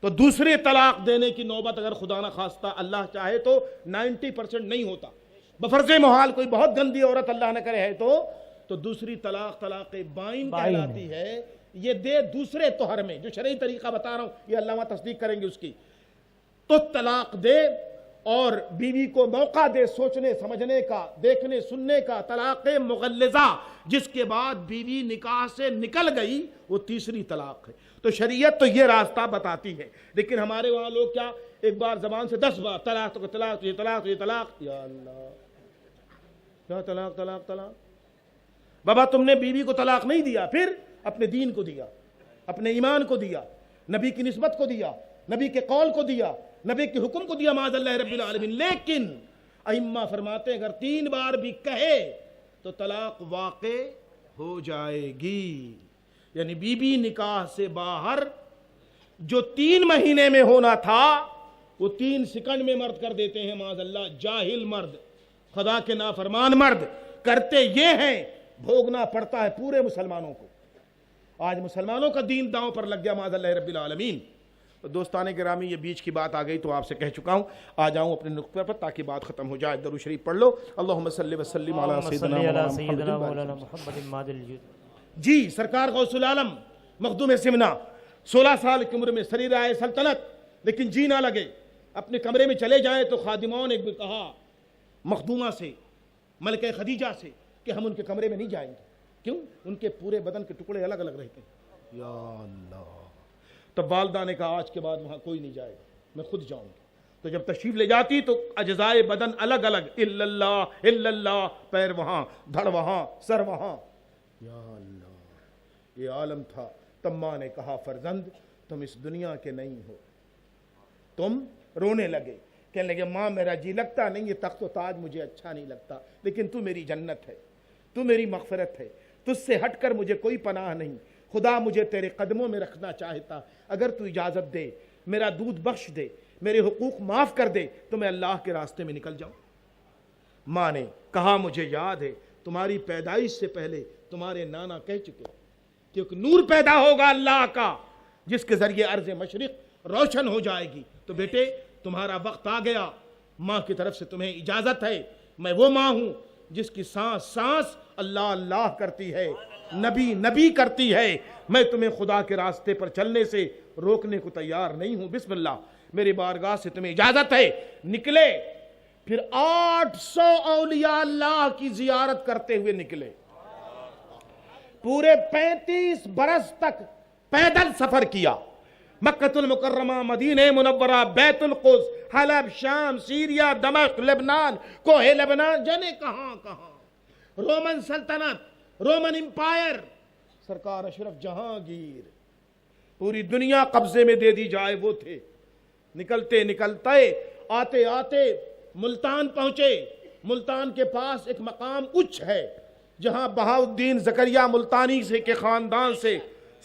تو دوسرے طلاق دینے کی نوبت اگر خدا نہ خواستہ اللہ چاہے تو 90% نہیں ہوتا، بفرض محال کوئی بہت گندی عورت اللہ نہ کرے ہے تو دوسری طلاق طلاق بائن کہلاتی ہے۔ یہ دے دوسرے طہر میں، جو شرعی طریقہ بتا رہا ہوں یہ علامہ تصدیق کریں گے اس کی، تو طلاق دے اور بیوی کو موقع دے سوچنے سمجھنے کا، دیکھنے سننے کا۔ طلاق مغلظہ جس کے بعد بیوی نکاح سے نکل گئی وہ تیسری طلاق ہے۔ تو شریعت تو یہ راستہ بتاتی ہے، لیکن ہمارے وہاں لوگ کیا ایک بار زبان سے 10 بار طلاق تو طلاق، یہ طلاق، یہ طلاق، یا اللہ کیا طلاق طلاق طلاق۔ بابا تم نے بیوی کو طلاق نہیں دیا، پھر اپنے دین کو دیا، اپنے ایمان کو دیا، نبی کی نسبت کو دیا، نبی کے قول کو دیا، نبی کے حکم کو دیا، معاذ اللہ رب العالمین۔ لیکن ائمہ فرماتے ہیں اگر 3 بار بھی کہے تو طلاق واقع ہو جائے گی، یعنی بی نکاح سے باہر جو 3 مہینے میں ہونا تھا وہ 3 سیکنڈ میں مرد کر دیتے ہیں، معاذ اللہ۔ جاہل مرد، خدا کے نافرمان مرد کرتے یہ ہیں، بھوگنا پڑتا ہے پورے مسلمانوں کو۔ آج مسلمانوں کا دین داؤں پر لگ گیا، معاذ اللہ رب العالمین۔ دوستان گرامی یہ بیچ کی بات آ گئی تو آپ سے کہہ چکا ہوں، آ جاؤں اپنے نقطے پر تاکہ بات ختم ہو جائے۔ درود شریف پڑھ لو، اللہم صلی وسلم علی سیدنا محمد۔ جی سرکار غوث العالم مخدوم سمنا 16 سال کی عمر میں سریر آئے سلطنت، لیکن جی نہ لگے، اپنے کمرے میں چلے جائیں تو خادموں نے کہا مخدومہ سے، ملکہ خدیجہ سے کہ ہم ان کے کمرے میں نہیں جائیں گے۔ کیوں؟ ان کے پورے بدن کے ٹکڑے الگ الگ رہتے ہیں۔ یا اللہ! تب والدہ نے کہا آج کے بعد وہاں کوئی نہیں جائے گا، میں خود جاؤں گی۔ تو جب تشریف لے جاتی تو اجزائے بدن الگ الگ، الا اللہ الا اللہ، پیر وہاں، دھڑ وہاں، سر وہاں۔ یا اللہ! یہ عالم تھا۔ تب ماں نے کہا فرزند تم اس دنیا کے نہیں ہو۔ تم رونے لگے، کہنے لگے ماں میرا جی لگتا نہیں، یہ تخت و تاج مجھے اچھا نہیں لگتا، لیکن تو میری جنت ہے، تو میری مغفرت ہے، تجھ سے ہٹ کر مجھے کوئی پناہ نہیں۔ خدا مجھے تیرے قدموں میں رکھنا چاہتا، اگر تو اجازت دے، میرا دودھ بخش دے، میرے حقوق معاف کر دے تو میں اللہ کے راستے میں نکل جاؤں۔ ماں نے کہا مجھے یاد ہے تمہاری پیدائش سے پہلے تمہارے نانا کہہ چکے کہ ایک نور پیدا ہوگا اللہ کا جس کے ذریعے ارض مشرق روشن ہو جائے گی۔ تو بیٹے تمہارا وقت آ گیا، ماں کی طرف سے تمہیں اجازت ہے۔ میں وہ ماں ہوں جس کی سانس سانس اللہ اللہ کرتی ہے، نبی نبی کرتی ہے۔ میں تمہیں خدا کے راستے پر چلنے سے روکنے کو تیار نہیں ہوں۔ بسم اللہ، میری بارگاہ سے تمہیں اجازت ہے۔ نکلے، پھر 800 اولیاء اللہ کی زیارت کرتے ہوئے نکلے۔ پورے 35 برس تک پیدل سفر کیا، مکہ المکرمہ، مدینہ منورہ، بیت القدس، حلب، شام، سیریا، دمشق، لبنان، کوہ لبنان، جانے کہاں کہاں، رومن سلطنت، رومن امپائر، سرکار اشرف جہانگیر، پوری دنیا قبضے میں دے دی جائے وہ تھے۔ نکلتے نکلتے آتے آتے ملتان پہنچے۔ ملتان کے پاس ایک مقام اچ ہے جہاں بہاؤالدین زکریہ ملتانی سے کے خاندان سے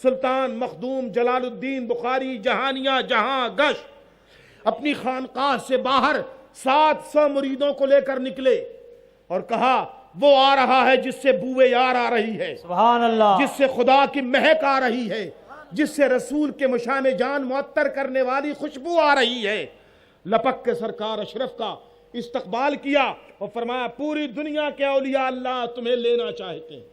سلطان مخدوم جلال الدین بخاری جہانیہ جہاں گش اپنی خانقاہ سے باہر 700 مریدوں کو لے کر نکلے اور کہا وہ آ رہا ہے جس سے بوئے یار آ رہی ہے، سبحان اللہ، جس سے خدا کی مہک آ رہی ہے، جس سے رسول کے مشام جان معطر کرنے والی خوشبو آ رہی ہے۔ لپک کے سرکار اشرف کا استقبال کیا اور فرمایا پوری دنیا کے اولیاء اللہ تمہیں لینا چاہتے ہیں،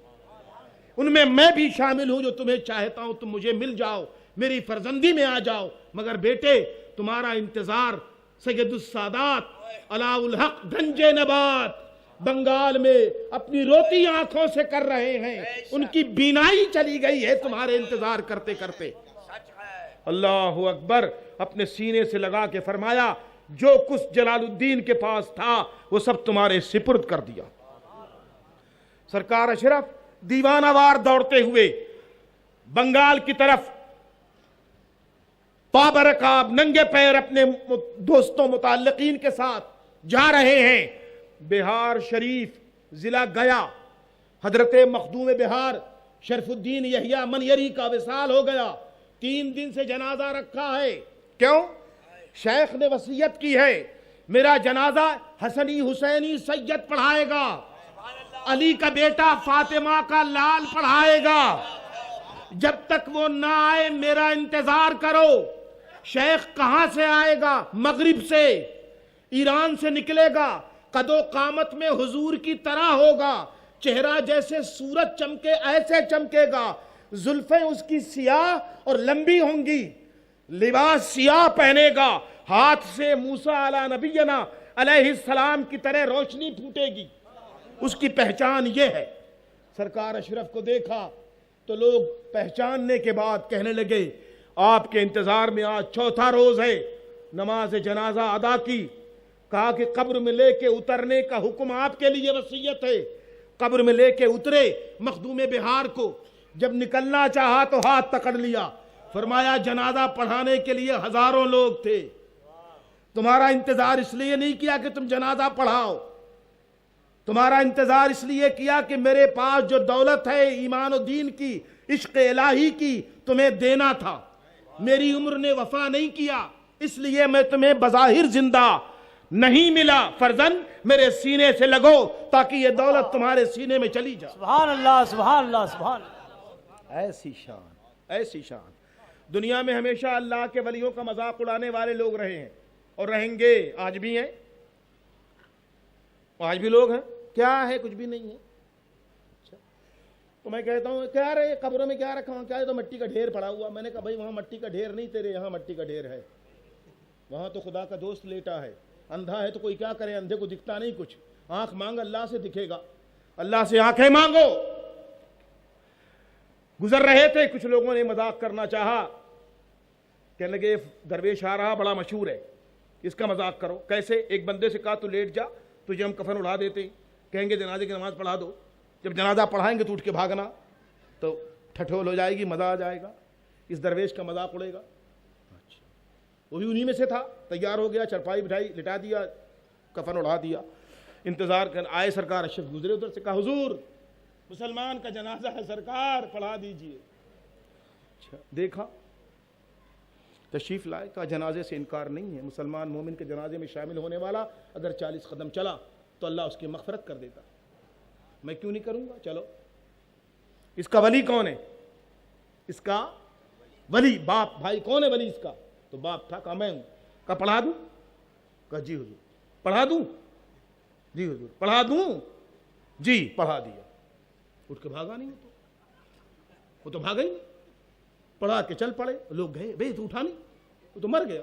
ان میں بھی شامل ہوں جو تمہیں چاہتا ہوں، تم مجھے مل جاؤ، میری فرزندی میں آ جاؤ، مگر بیٹے تمہارا انتظار سید السادات علاء الحق گنج نبات بنگال میں اپنی روتی آنکھوں سے کر رہے ہیں، ان کی بینائی چلی گئی ہے تمہارے انتظار کرتے کرتے۔ اللہ اکبر، اپنے سینے سے لگا کے فرمایا جو کچھ جلال الدین کے پاس تھا وہ سب تمہارے سپرد کر دیا۔ سرکار اشرف دیوانہ وار دوڑتے ہوئے بنگال کی طرف پابرکاب ننگے پیر اپنے دوستوں متعلقین کے ساتھ جا رہے ہیں۔ بہار شریف ضلع گیا، حضرت مخدوم بہار شرف الدین یحییٰ منیری کا وصال ہو گیا، 3 دن سے جنازہ رکھا ہے۔ کیوں؟ شیخ نے وصیت کی ہے میرا جنازہ حسنی حسینی سید پڑھائے گا، علی کا بیٹا فاطمہ کا لال پڑھائے گا، جب تک وہ نہ آئے میرا انتظار کرو۔ شیخ کہاں سے آئے گا؟ مغرب سے، ایران سے نکلے گا، قد و قامت میں حضور کی طرح ہوگا، چہرہ جیسے سورج چمکے ایسے چمکے گا، زلفیں اس کی سیاہ اور لمبی ہوں گی، لباس سیاہ پہنے گا، ہاتھ سے موسیٰ علی نبینا علیہ السلام کی طرح روشنی پھوٹے گی۔ اس کی پہچان یہ ہے۔ سرکار اشرف کو دیکھا تو لوگ پہچاننے کے بعد کہنے لگے آپ کے انتظار میں آج 4تھا روز ہے۔ نماز جنازہ ادا کی، کہا کہ قبر میں لے کے اترنے کا حکم آپ کے لیے وصیت ہے۔ قبر میں لے کے اترے مخدوم بہار کو، جب نکلنا چاہا تو ہاتھ پکڑ لیا، فرمایا جنازہ پڑھانے کے لیے ہزاروں لوگ تھے، تمہارا انتظار اس لیے نہیں کیا کہ تم جنازہ پڑھاؤ، تمہارا انتظار اس لیے کیا کہ میرے پاس جو دولت ہے ایمان و دین کی، عشق الہی کی، تمہیں دینا تھا، میری عمر نے وفا نہیں کیا، اس لیے میں تمہیں بظاہر زندہ نہیں ملا، فرزن میرے سینے سے لگو تاکہ یہ دولت تمہارے سینے میں چلی جائے۔ سبحان اللہ سبحان اللہ سبحان اللہ۔ ایسی شان، ایسی شان۔ دنیا میں ہمیشہ اللہ کے ولیوں کا مذاق اڑانے والے لوگ رہے ہیں اور رہیں گے، آج بھی ہیں، آج بھی لوگ ہیں، کیا ہے؟ کچھ بھی نہیں ہے۔ تو میں کہتا ہوں کیا رہے قبروں میں کیا رکھا ہوں؟ کیا ہے؟ تو مٹی کا ڈھیر پڑا ہوا۔ میں نے کہا بھائی وہاں مٹی کا ڈھیر نہیں، تیرے یہاں مٹی کا ڈھیر ہے، وہاں تو خدا کا دوست لیٹا ہے۔ اندھا ہے تو کوئی کیا کرے، اندھے کو دکھتا نہیں کچھ، آنکھ مانگ اللہ سے دکھے گا، اللہ سے آنکھیں مانگو۔ گزر رہے تھے، کچھ لوگوں نے مذاق کرنا چاہا، کہنے لگے درویش آ رہا بڑا مشہور ہے، اس کا مذاق کرو۔ کیسے؟ ایک بندے سے کہا تو لیٹ جا، تجھے ہم کفن اڑا دیتے ہیں، کہیں گے جنازے کی نماز پڑھا دو، جب جنازہ پڑھائیں گے تو اٹھ کے بھاگنا، تو ٹھٹھول ہو جائے گی، مزہ آ جائے گا، اس درویش کا مذاق اڑے گا۔ اچھا، وہ بھی انہی میں سے تھا، تیار ہو گیا، چرپائی بٹھائی، لٹا دیا، کفن اڑا دیا، انتظار کر آئے سرکار اشرف گزرے ادھر سے، کہا حضور مسلمان کا جنازہ ہے سرکار پڑھا دیجئے۔ اچھا، دیکھا، تشریف لائے، کہا جنازے سے انکار نہیں ہے، مسلمان مومن کے جنازے میں شامل ہونے والا اگر 40 قدم چلا تو اللہ اس کی مغفرت کر دیتا، میں کیوں نہیں کروں گا؟ چلو۔ اس کا ولی کون ہے؟ اس کا ولی باپ، بھائی کون ہے ولی اس کا؟ تو باپ تھا، کہا میں ہوں، کہا پڑھا دوں؟ کہا جی حضور۔ پڑھا دوں؟ جی حضور۔ پڑھا دوں؟ جی پڑھا دیا۔ اٹھ کے بھاگا نہیں، وہ تو بھاگا ہی نہیں، پڑھا کے چل پڑے، لوگ گئے، بھئی تو اٹھا نہیں، وہ تو مر گیا۔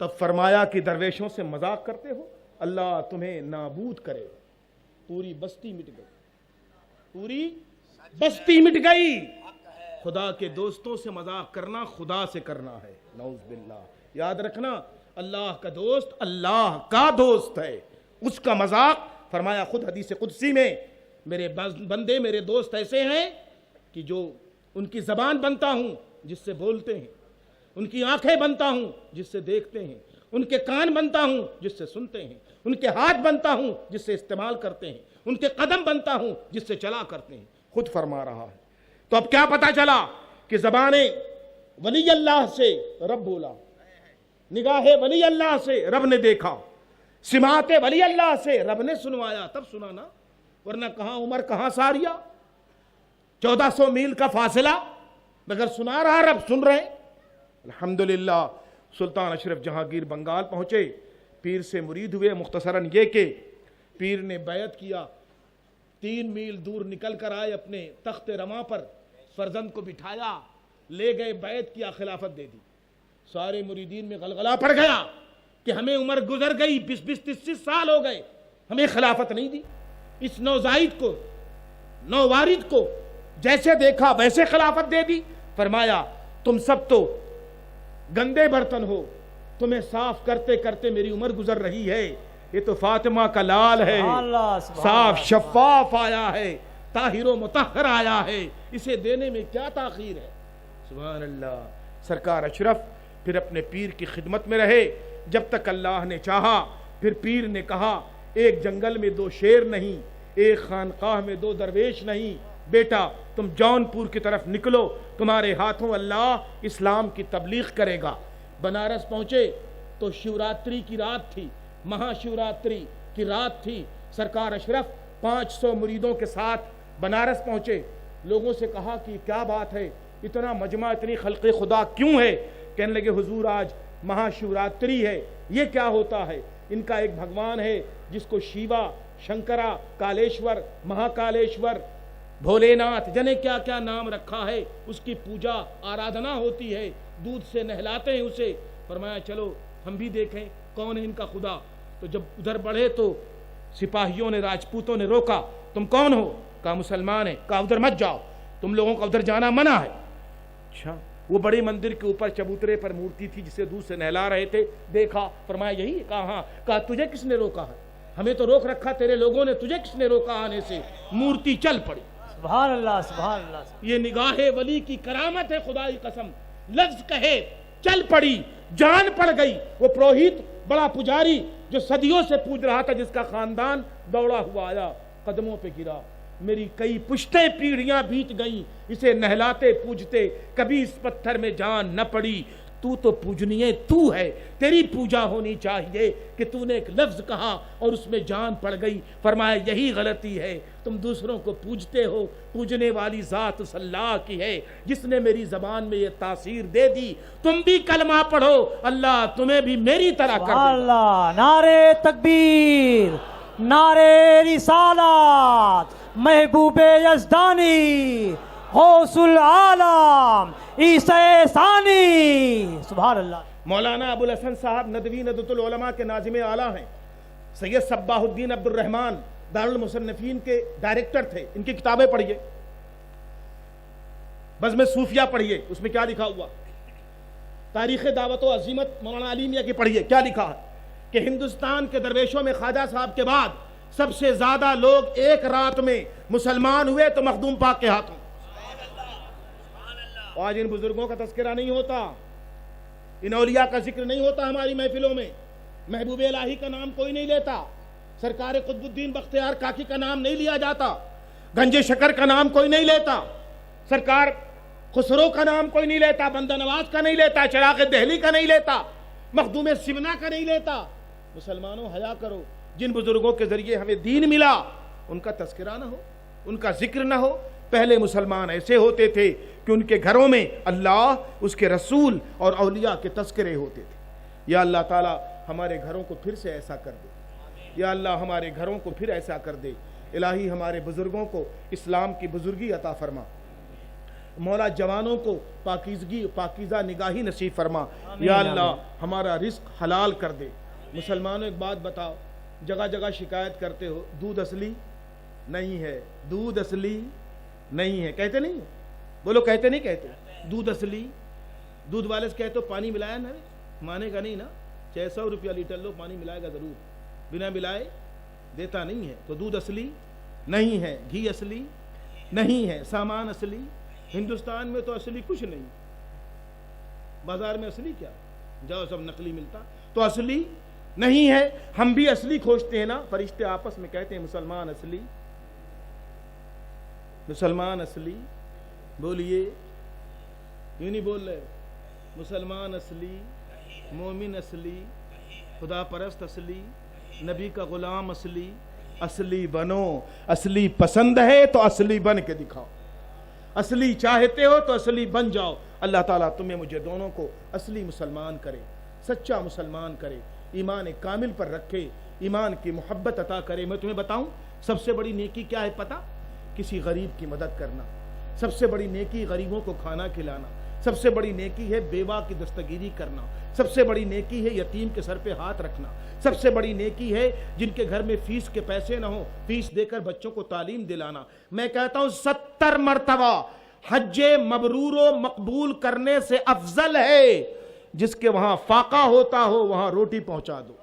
تب فرمایا کہ درویشوں سے مذاق کرتے ہو، اللہ تمہیں نابود کرے۔ پوری بستی مٹ گئی، پوری بستی مٹ گئی۔ خدا کے دوستوں سے مذاق کرنا خدا سے کرنا ہے، نعوذ باللہ۔ یاد رکھنا اللہ کا دوست اللہ کا دوست ہے، اس کا مذاق۔ فرمایا خود حدیث قدسی میں میرے بندے میرے دوست ایسے ہیں کہ جو ان کی زبان بنتا ہوں جس سے بولتے ہیں، ان کی آنکھیں بنتا ہوں جس سے دیکھتے ہیں، ان کے کان بنتا ہوں جس سے سنتے ہیں، ان کے ہاتھ بنتا ہوں جس سے استعمال کرتے ہیں، ان کے قدم بنتا ہوں جس سے چلا کرتے ہیں، خود فرما رہا ہے۔ تو اب کیا پتا چلا کہ زبان ولی اللہ سے رب بولا، نگاہ ولی اللہ سے رب نے دیکھا، سماعت ولی اللہ سے رب نے سنوایا، تب سنانا، ورنہ کہاں عمر کہاں ساریہ، 1400 میل کا فاصلہ، مگر سنا رہا رب، سن رہے ہیں۔ الحمدللہ سلطان اشرف جہانگیر بنگال پہنچے، پیر سے مرید ہوئے۔ مختصراً یہ کہ پیر نے بیعت کیا، 3 میل دور نکل کر آئے، اپنے تخت رواں پر فرزند کو بٹھایا، لے گئے، بیعت کیا، خلافت دے دی۔ سارے مریدین میں غلغلہ پڑ گیا کہ ہمیں عمر گزر گئی، 20 30 سال ہو گئے، ہمیں خلافت نہیں دی۔ اس نوزائید کو، نووارد کو جیسے دیکھا ویسے خلافت دے دی۔ فرمایا تم سب تو گندے برتن ہو، تمہیں صاف کرتے کرتے میری عمر گزر رہی ہے، یہ تو فاطمہ کا لال ہے، صاف شفاف آیا ہے، طاہر و مطہر آیا ہے، اسے دینے میں کیا تاخیر ہے؟ سبحان اللہ۔ سرکار اشرف پھر اپنے پیر کی خدمت میں رہے جب تک اللہ نے چاہا۔ پھر پیر نے کہا ایک جنگل میں 2 شیر نہیں، ایک خانقاہ میں 2 درویش نہیں، بیٹا تم جونپور کی طرف نکلو، تمہارے ہاتھوں اللہ اسلام کی تبلیغ کرے گا۔ بنارس پہنچے تو شیوراتری کی رات تھی، مہا شیوراتری کی رات تھی۔ سرکار اشرف 500 مریدوں کے ساتھ بنارس پہنچے۔ لوگوں سے کہا کہ کیا بات ہے، اتنا مجمع، اتنی خلق خدا کیوں ہے؟ کہنے لگے حضور آج مہا شیوراتری ہے۔ یہ کیا ہوتا ہے؟ ان کا ایک بھگوان ہے جس کو شیوا، شنکرا، کالیشور، مہا کالیشور، بھولے ناتھ، جنے کیا کیا نام رکھا ہے، اس کی پوجا آرادھنا ہوتی ہے، دودھ سے نہلاتے ہیں اسے۔ فرمایا چلو ہم بھی دیکھیں کون ہے ان کا خدا۔ تو جب ادھر بڑھے تو سپاہیوں نے، راجپوتوں نے روکا، تم کون ہو؟ کہا مسلمان ہے۔ کہا ادھر مت جاؤ، تم لوگوں کا ادھر جانا منع ہے۔ اچھا، وہ بڑے مندر کے اوپر چبوترے پر مورتی تھی جسے دودھ سے نہلا رہے تھے، دیکھا، فرمایا یہی؟ کہا ہاں۔ کہا تجھے کس نے روکا ہے؟ ہمیں تو روک رکھا تیرے لوگوں نے، تجھے کس نے روکا آنے سے؟ مورتی چل پڑی۔ سبحان اللہ، سبحان اللہ۔ یہ نگاہ ولی کی کرامت ہے، خدا کی قسم۔ لفظ کہے چل پڑی، جان پڑ گئی۔ وہ پروہت، بڑا پجاری جو صدیوں سے پوج رہا تھا، جس کا خاندان دوڑا ہوا آیا، قدموں پہ گرا۔ میری کئی پشتیں پیڑھیاں بیت گئیں اسے نہلاتے پوجتے، کبھی اس پتھر میں جان نہ پڑی۔ تو پوجنیے تو ہے، تیری پوجا ہونی چاہیے کہ تو نے ایک لفظ کہا اور اس میں جان پڑ گئی۔ فرمایا یہی غلطی ہے، تم دوسروں کو پوجتے ہو، پوجنے والی ذات اس اللہ کی ہے جس نے میری زبان میں یہ تاثیر دے دی۔ تم بھی کلمہ پڑھو، اللہ تمہیں بھی میری طرح کر دے گا۔ اللہ، نعرے تکبیر، نعرے رسالات، محبوب یزدانی، غوث العالم، عیسی ثانی، سبحان اللہ۔ مولانا ابو الحسن صاحب ندوی ندوۃ العلماء کے ناظم اعلیٰ ہیں۔ سید صباح الدین عبد الرحمن دارالمصنفین کے ڈائریکٹر تھے۔ ان کی کتابیں پڑھیے، بزم صوفیہ پڑھیے، اس میں کیا لکھا ہوا؟ تاریخ دعوت و عظیمت مولانا علی میاں کی پڑھیے، کیا لکھا ہے کہ ہندوستان کے درویشوں میں خواجہ صاحب کے بعد سب سے زیادہ لوگ ایک رات میں مسلمان ہوئے تو مخدوم پاک کے ہاتھوں۔ آج ان بزرگوں کا تذکرہ نہیں ہوتا، ان اولیاء کا ذکر نہیں ہوتا ہماری محفلوں میں، محبوب الہی کا نام کوئی نہیں لیتا، سرکار قطب الدین بختیار کاکی کا نام نہیں لیا جاتا، گنج شکر کا نام کوئی نہیں لیتا، سرکار خسرو کا نام کوئی نہیں لیتا، بندہ نواز کا نہیں لیتا، چراغ دہلی کا نہیں لیتا، مخدوم سمنا کا نہیں لیتا۔ مسلمانوں حیا کرو، جن بزرگوں کے ذریعے ہمیں دین ملا ان کا تذکرہ نہ ہو، ان کا ذکر نہ ہو۔ پہلے مسلمان ایسے ہوتے تھے کہ ان کے گھروں میں اللہ، اس کے رسول اور اولیاء کے تذکرے ہوتے تھے۔ یا اللہ تعالی ہمارے گھروں کو پھر سے ایسا کر دے، یا اللہ ہمارے گھروں کو پھر ایسا کر دے۔ الہی ہمارے بزرگوں کو اسلام کی بزرگی عطا فرما، مولا جوانوں کو پاکیزگی، پاکیزہ نگاہی نصیب فرما۔ یا اللہ ہمارا رزق حلال کر دے۔ مسلمانوں ایک بات بتاؤ، جگہ جگہ شکایت کرتے ہو دودھ اصلی نہیں ہے، دودھ اصلی نہیں ہے، کہتے نہیں؟ بولو کہتے نہیں کہتے؟ دودھ اصلی، دودھ والے سے کہتے ہو پانی ملایا نہ، مانے گا نہیں نا، 600 روپیہ لیٹر لو، پانی ملائے گا ضرور، بنا ملائے دیتا نہیں ہے۔ تو دودھ اصلی نہیں ہے، گھی اصلی نہیں ہے، سامان اصلی، ہندوستان میں تو اصلی کچھ نہیں، بازار میں اصلی کیا، جاؤ سب نقلی ملتا، تو اصلی نہیں ہے۔ ہم بھی اصلی کھوجتے ہیں نا، فرشتے آپس میں کہتے ہیں مسلمان اصلی، مسلمان اصلی، بولیے، یوں نہیں بول رہے؟ مسلمان اصلی، مومن اصلی، خدا پرست اصلی، نبی کا غلام اصلی، اصلی بنو۔ اصلی پسند ہے تو اصلی بن کے دکھاؤ، اصلی چاہتے ہو تو اصلی بن جاؤ۔ اللہ تعالیٰ تمہیں مجھے دونوں کو اصلی مسلمان کرے، سچا مسلمان کرے، ایمان کامل پر رکھے، ایمان کی محبت عطا کرے۔ میں تمہیں بتاؤں سب سے بڑی نیکی کیا ہے پتہ؟ کسی غریب کی مدد کرنا۔ سب سے بڑی نیکی غریبوں کو کھانا کھلانا، سب سے بڑی نیکی ہے بیوہ کی دستگیری کرنا، سب سے بڑی نیکی ہے یتیم کے سر پہ ہاتھ رکھنا، سب سے بڑی نیکی ہے جن کے گھر میں فیس کے پیسے نہ ہوں فیس دے کر بچوں کو تعلیم دلانا۔ میں کہتا ہوں 70 مرتبہ حج مبرور و مقبول کرنے سے افضل ہے جس کے وہاں فاقہ ہوتا ہو وہاں روٹی پہنچا دو،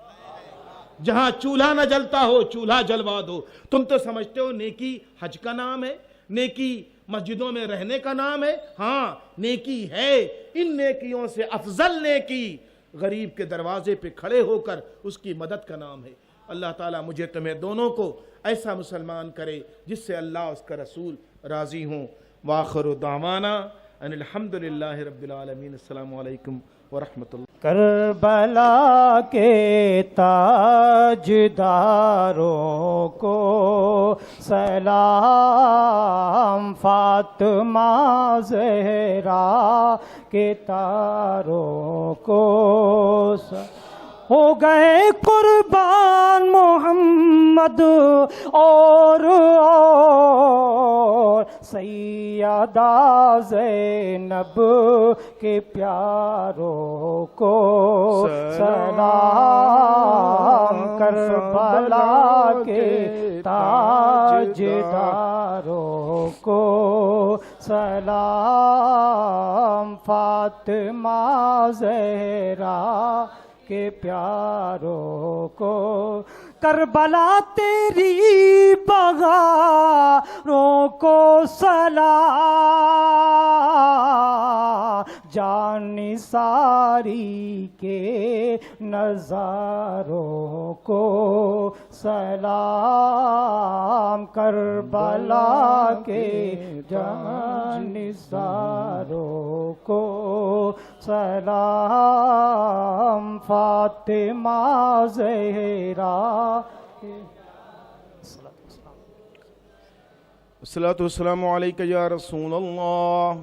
جہاں چولہا نہ جلتا ہو چولہا جلوا دو۔ تم تو سمجھتے ہو نیکی حج کا نام ہے، نیکی مسجدوں میں رہنے کا نام ہے؟ ہاں نیکی ہے، ان نیکیوں سے افضل نیکی غریب کے دروازے پہ کھڑے ہو کر اس کی مدد کا نام ہے۔ اللہ تعالیٰ مجھے تمہیں دونوں کو ایسا مسلمان کرے جس سے اللہ اس کا رسول راضی ہوں. وآخر دعوانا ان الحمدللہ رب العالمین. السلام علیکم ورحمۃ اللہ. کربلا کے تاجداروں کو سلام، فاطمہ زہرا کے تاروں کو ہو گئے قربان محمد اور سیدہ زینب کے پیاروں کو سلام. کربلا کے تاجداروں کو سلام، فاطمہ زہرا کے پیاروں کو. کربلا تیری بغاروں کو سلام، جان ساری کے نظاروں کو سلام. کربلا کے جان ساروں کو سلام، فاطمہ زہرا. الصلاۃ والسلام علیک یا رسول اللہ،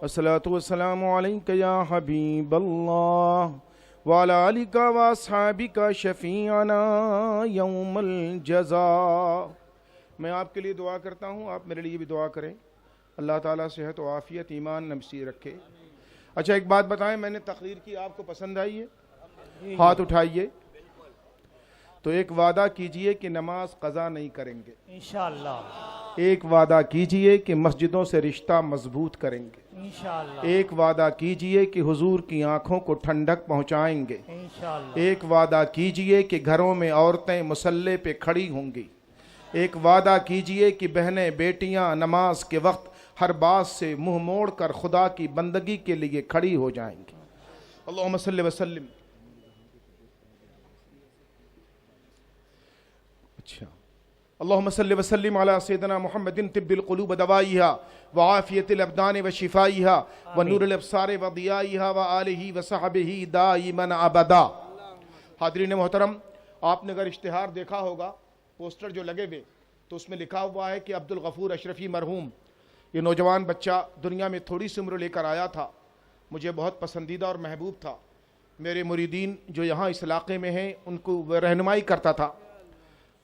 الصلاۃ والسلام علیک یا حبیب اللہ، وعلی آلک واصحابک شفیعنا یوم الجزاء. میں آپ کے لیے دعا کرتا ہوں، آپ میرے لیے بھی دعا کریں. اللہ تعالیٰ صحت و عافیت، ایمان نصیب رکھے. اچھا ایک بات بتائیں، میں نے تقریر کی، آپ کو پسند آئی ہے؟ ہاتھ اٹھائیے. تو ایک وعدہ کیجئے کہ نماز قضا نہیں کریں گے انشاءاللہ. ایک وعدہ کیجئے کہ مسجدوں سے رشتہ مضبوط کریں گے انشاءاللہ. ایک وعدہ کیجئے کہ حضور کی آنکھوں کو ٹھنڈک پہنچائیں گے انشاءاللہ. ایک وعدہ کیجئے کہ گھروں میں عورتیں مصلی پہ کھڑی ہوں گی. ایک وعدہ کیجئے کہ بہنیں بیٹیاں نماز کے وقت ہر بات سے منہ موڑ کر خدا کی بندگی کے لیے کھڑی ہو جائیں گی. اللہم صلی وسلم. اچھا اللہم صلی وسلم علی سیدنا محمد طب القلوب دوائیہا وعافیت الابدان وشفائیہا ونور الابصار وضیائیہا وآلہ وصحبہ دائما ابدا. حاضرین محترم، آپ نے اگر اشتہار دیکھا ہوگا، پوسٹر جو لگے ہوئے، تو اس میں لکھا ہوا ہے کہ عبدالغفور اشرفی مرحوم، یہ نوجوان بچہ دنیا میں تھوڑی سی عمر لے کر آیا تھا. مجھے بہت پسندیدہ اور محبوب تھا. میرے مریدین جو یہاں اس علاقے میں ہیں ان کو رہنمائی کرتا تھا،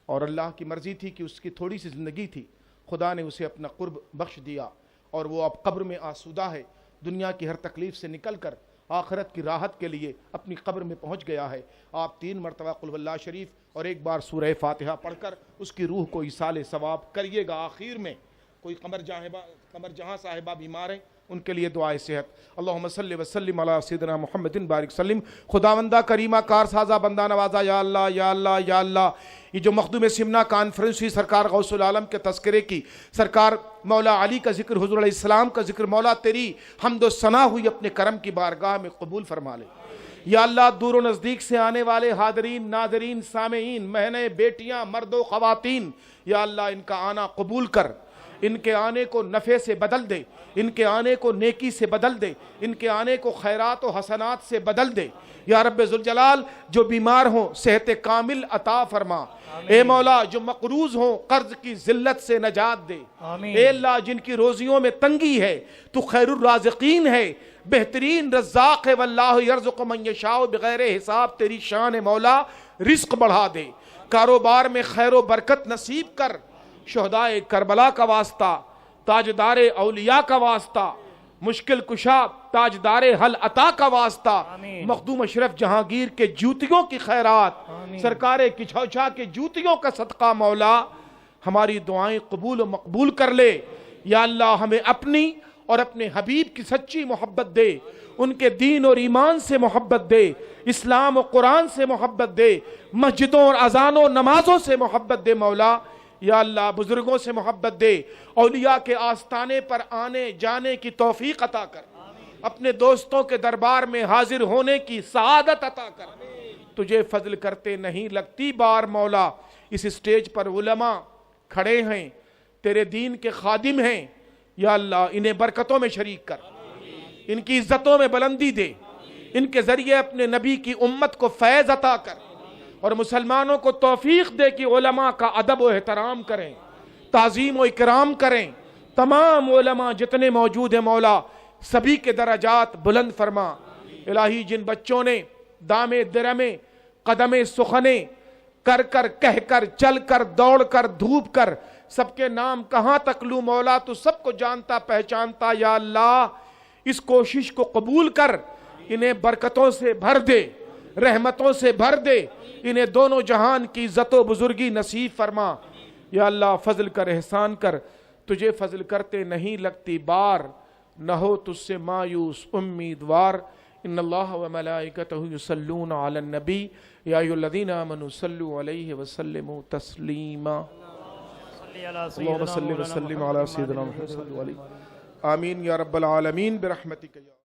اور اللہ کی مرضی تھی کہ اس کی تھوڑی سی زندگی تھی، خدا نے اسے اپنا قرب بخش دیا، اور وہ اب قبر میں آسودہ ہے. دنیا کی ہر تکلیف سے نکل کر آخرت کی راحت کے لیے اپنی قبر میں پہنچ گیا ہے. آپ 3 مرتبہ قل هو اللہ شریف اور ایک بار سورہ فاتحہ پڑھ کر اس کی روح کو ایصال ثواب کریے گا. آخر میں کوئی قمر جہاں صاحبہ بیمار ہیں، ان کے لیے دعائے صحت. اللہم صلی وسلم علی سیدنا محمد بارک سلم. خداوندہ کریمہ کار سازہ بندہ نوازہ، یا اللہ یا اللہ یا اللہ. یہ جو مخدوم سمنا کانفرنس ہوئی، سرکار غوث العالم کے تذکرے کی، سرکار مولا علی کا ذکر، حضور علیہ السلام کا ذکر، مولا تیری حمد و ثنا ہوئی، اپنے کرم کی بارگاہ میں قبول فرما لے. یا اللہ دور و نزدیک سے آنے والے حاضرین، ناظرین، سامعین، بہنیں، بیٹیاں، مرد و خواتین، یا اللہ ان کا آنا قبول کر، ان کے آنے کو نفع سے بدل دے، ان کے آنے کو نیکی سے بدل دے، ان کے آنے کو خیرات و حسنات سے بدل دے. یا رب ذوالجلال جو بیمار ہوں صحت کامل عطا فرما. اے مولا جو مقروض ہوں قرض کی ذلت سے نجات دے. اے اللہ جن کی روزیوں میں تنگی ہے، تو خیر الرازقین ہے، بہترین رزاق ہے. واللہ یرزق من یشاء بغیر حساب. تیری شان مولا رزق بڑھا دے، کاروبار میں خیر و برکت نصیب کر. شہدائے کربلا کا واسطہ، تاجدار اولیاء کا واسطہ، مشکل کشا تاجدار حل عطا کا واسطہ، مخدوم اشرف جہانگیر کے جوتیوں کی خیرات، سرکار کچھوچا کے جوتیوں کا صدقہ مولا ہماری دعائیں قبول و مقبول کر لے. یا اللہ ہمیں اپنی اور اپنے حبیب کی سچی محبت دے، ان کے دین اور ایمان سے محبت دے، اسلام و قرآن سے محبت دے، مسجدوں اور اذانوں نمازوں سے محبت دے مولا. یا اللہ بزرگوں سے محبت دے، اولیاء کے آستانے پر آنے جانے کی توفیق عطا کر، اپنے دوستوں کے دربار میں حاضر ہونے کی سعادت عطا کر. تجھے فضل کرتے نہیں لگتی بار مولا۔ اس اسٹیج پر علماء کھڑے ہیں، تیرے دین کے خادم ہیں، یا اللہ انہیں برکتوں میں شریک کر، ان کی عزتوں میں بلندی دے، ان کے ذریعے اپنے نبی کی امت کو فیض عطا کر، اور مسلمانوں کو توفیق دے کہ علماء کا ادب و احترام کریں، تعظیم و اکرام کریں۔ تمام علماء جتنے موجود ہیں مولا سبھی کے درجات بلند فرما۔ الہی جن بچوں نے دامے درمے قدمے سخنے کر کر کہہ کر چل کر دوڑ کر دھوپ کر، سب کے نام کہاں تک لوں مولا، تو سب کو جانتا پہچانتا، یا اللہ اس کوشش کو قبول کر، انہیں برکتوں سے بھر دے، رحمتوں سے بھر دے، انہیں دونوں جہان کی عزت و بزرگی نصیب فرما۔ یا اللہ فضل کر، احسان کر، تجھے فضل کرتے نہیں لگتی بار، نہ ہو تجھ سے مایوس امیدوار۔ ان اللہ و ملائکتہ یصلون علی النبی یا ایھا الذین آمنوا صلوا علیہ وسلموا تسلیما۔ اللہم صل وسلم علی سیدنا محمد صلی اللہ علیہ وسلم۔ آمین یا رب العالمین برحمتک یا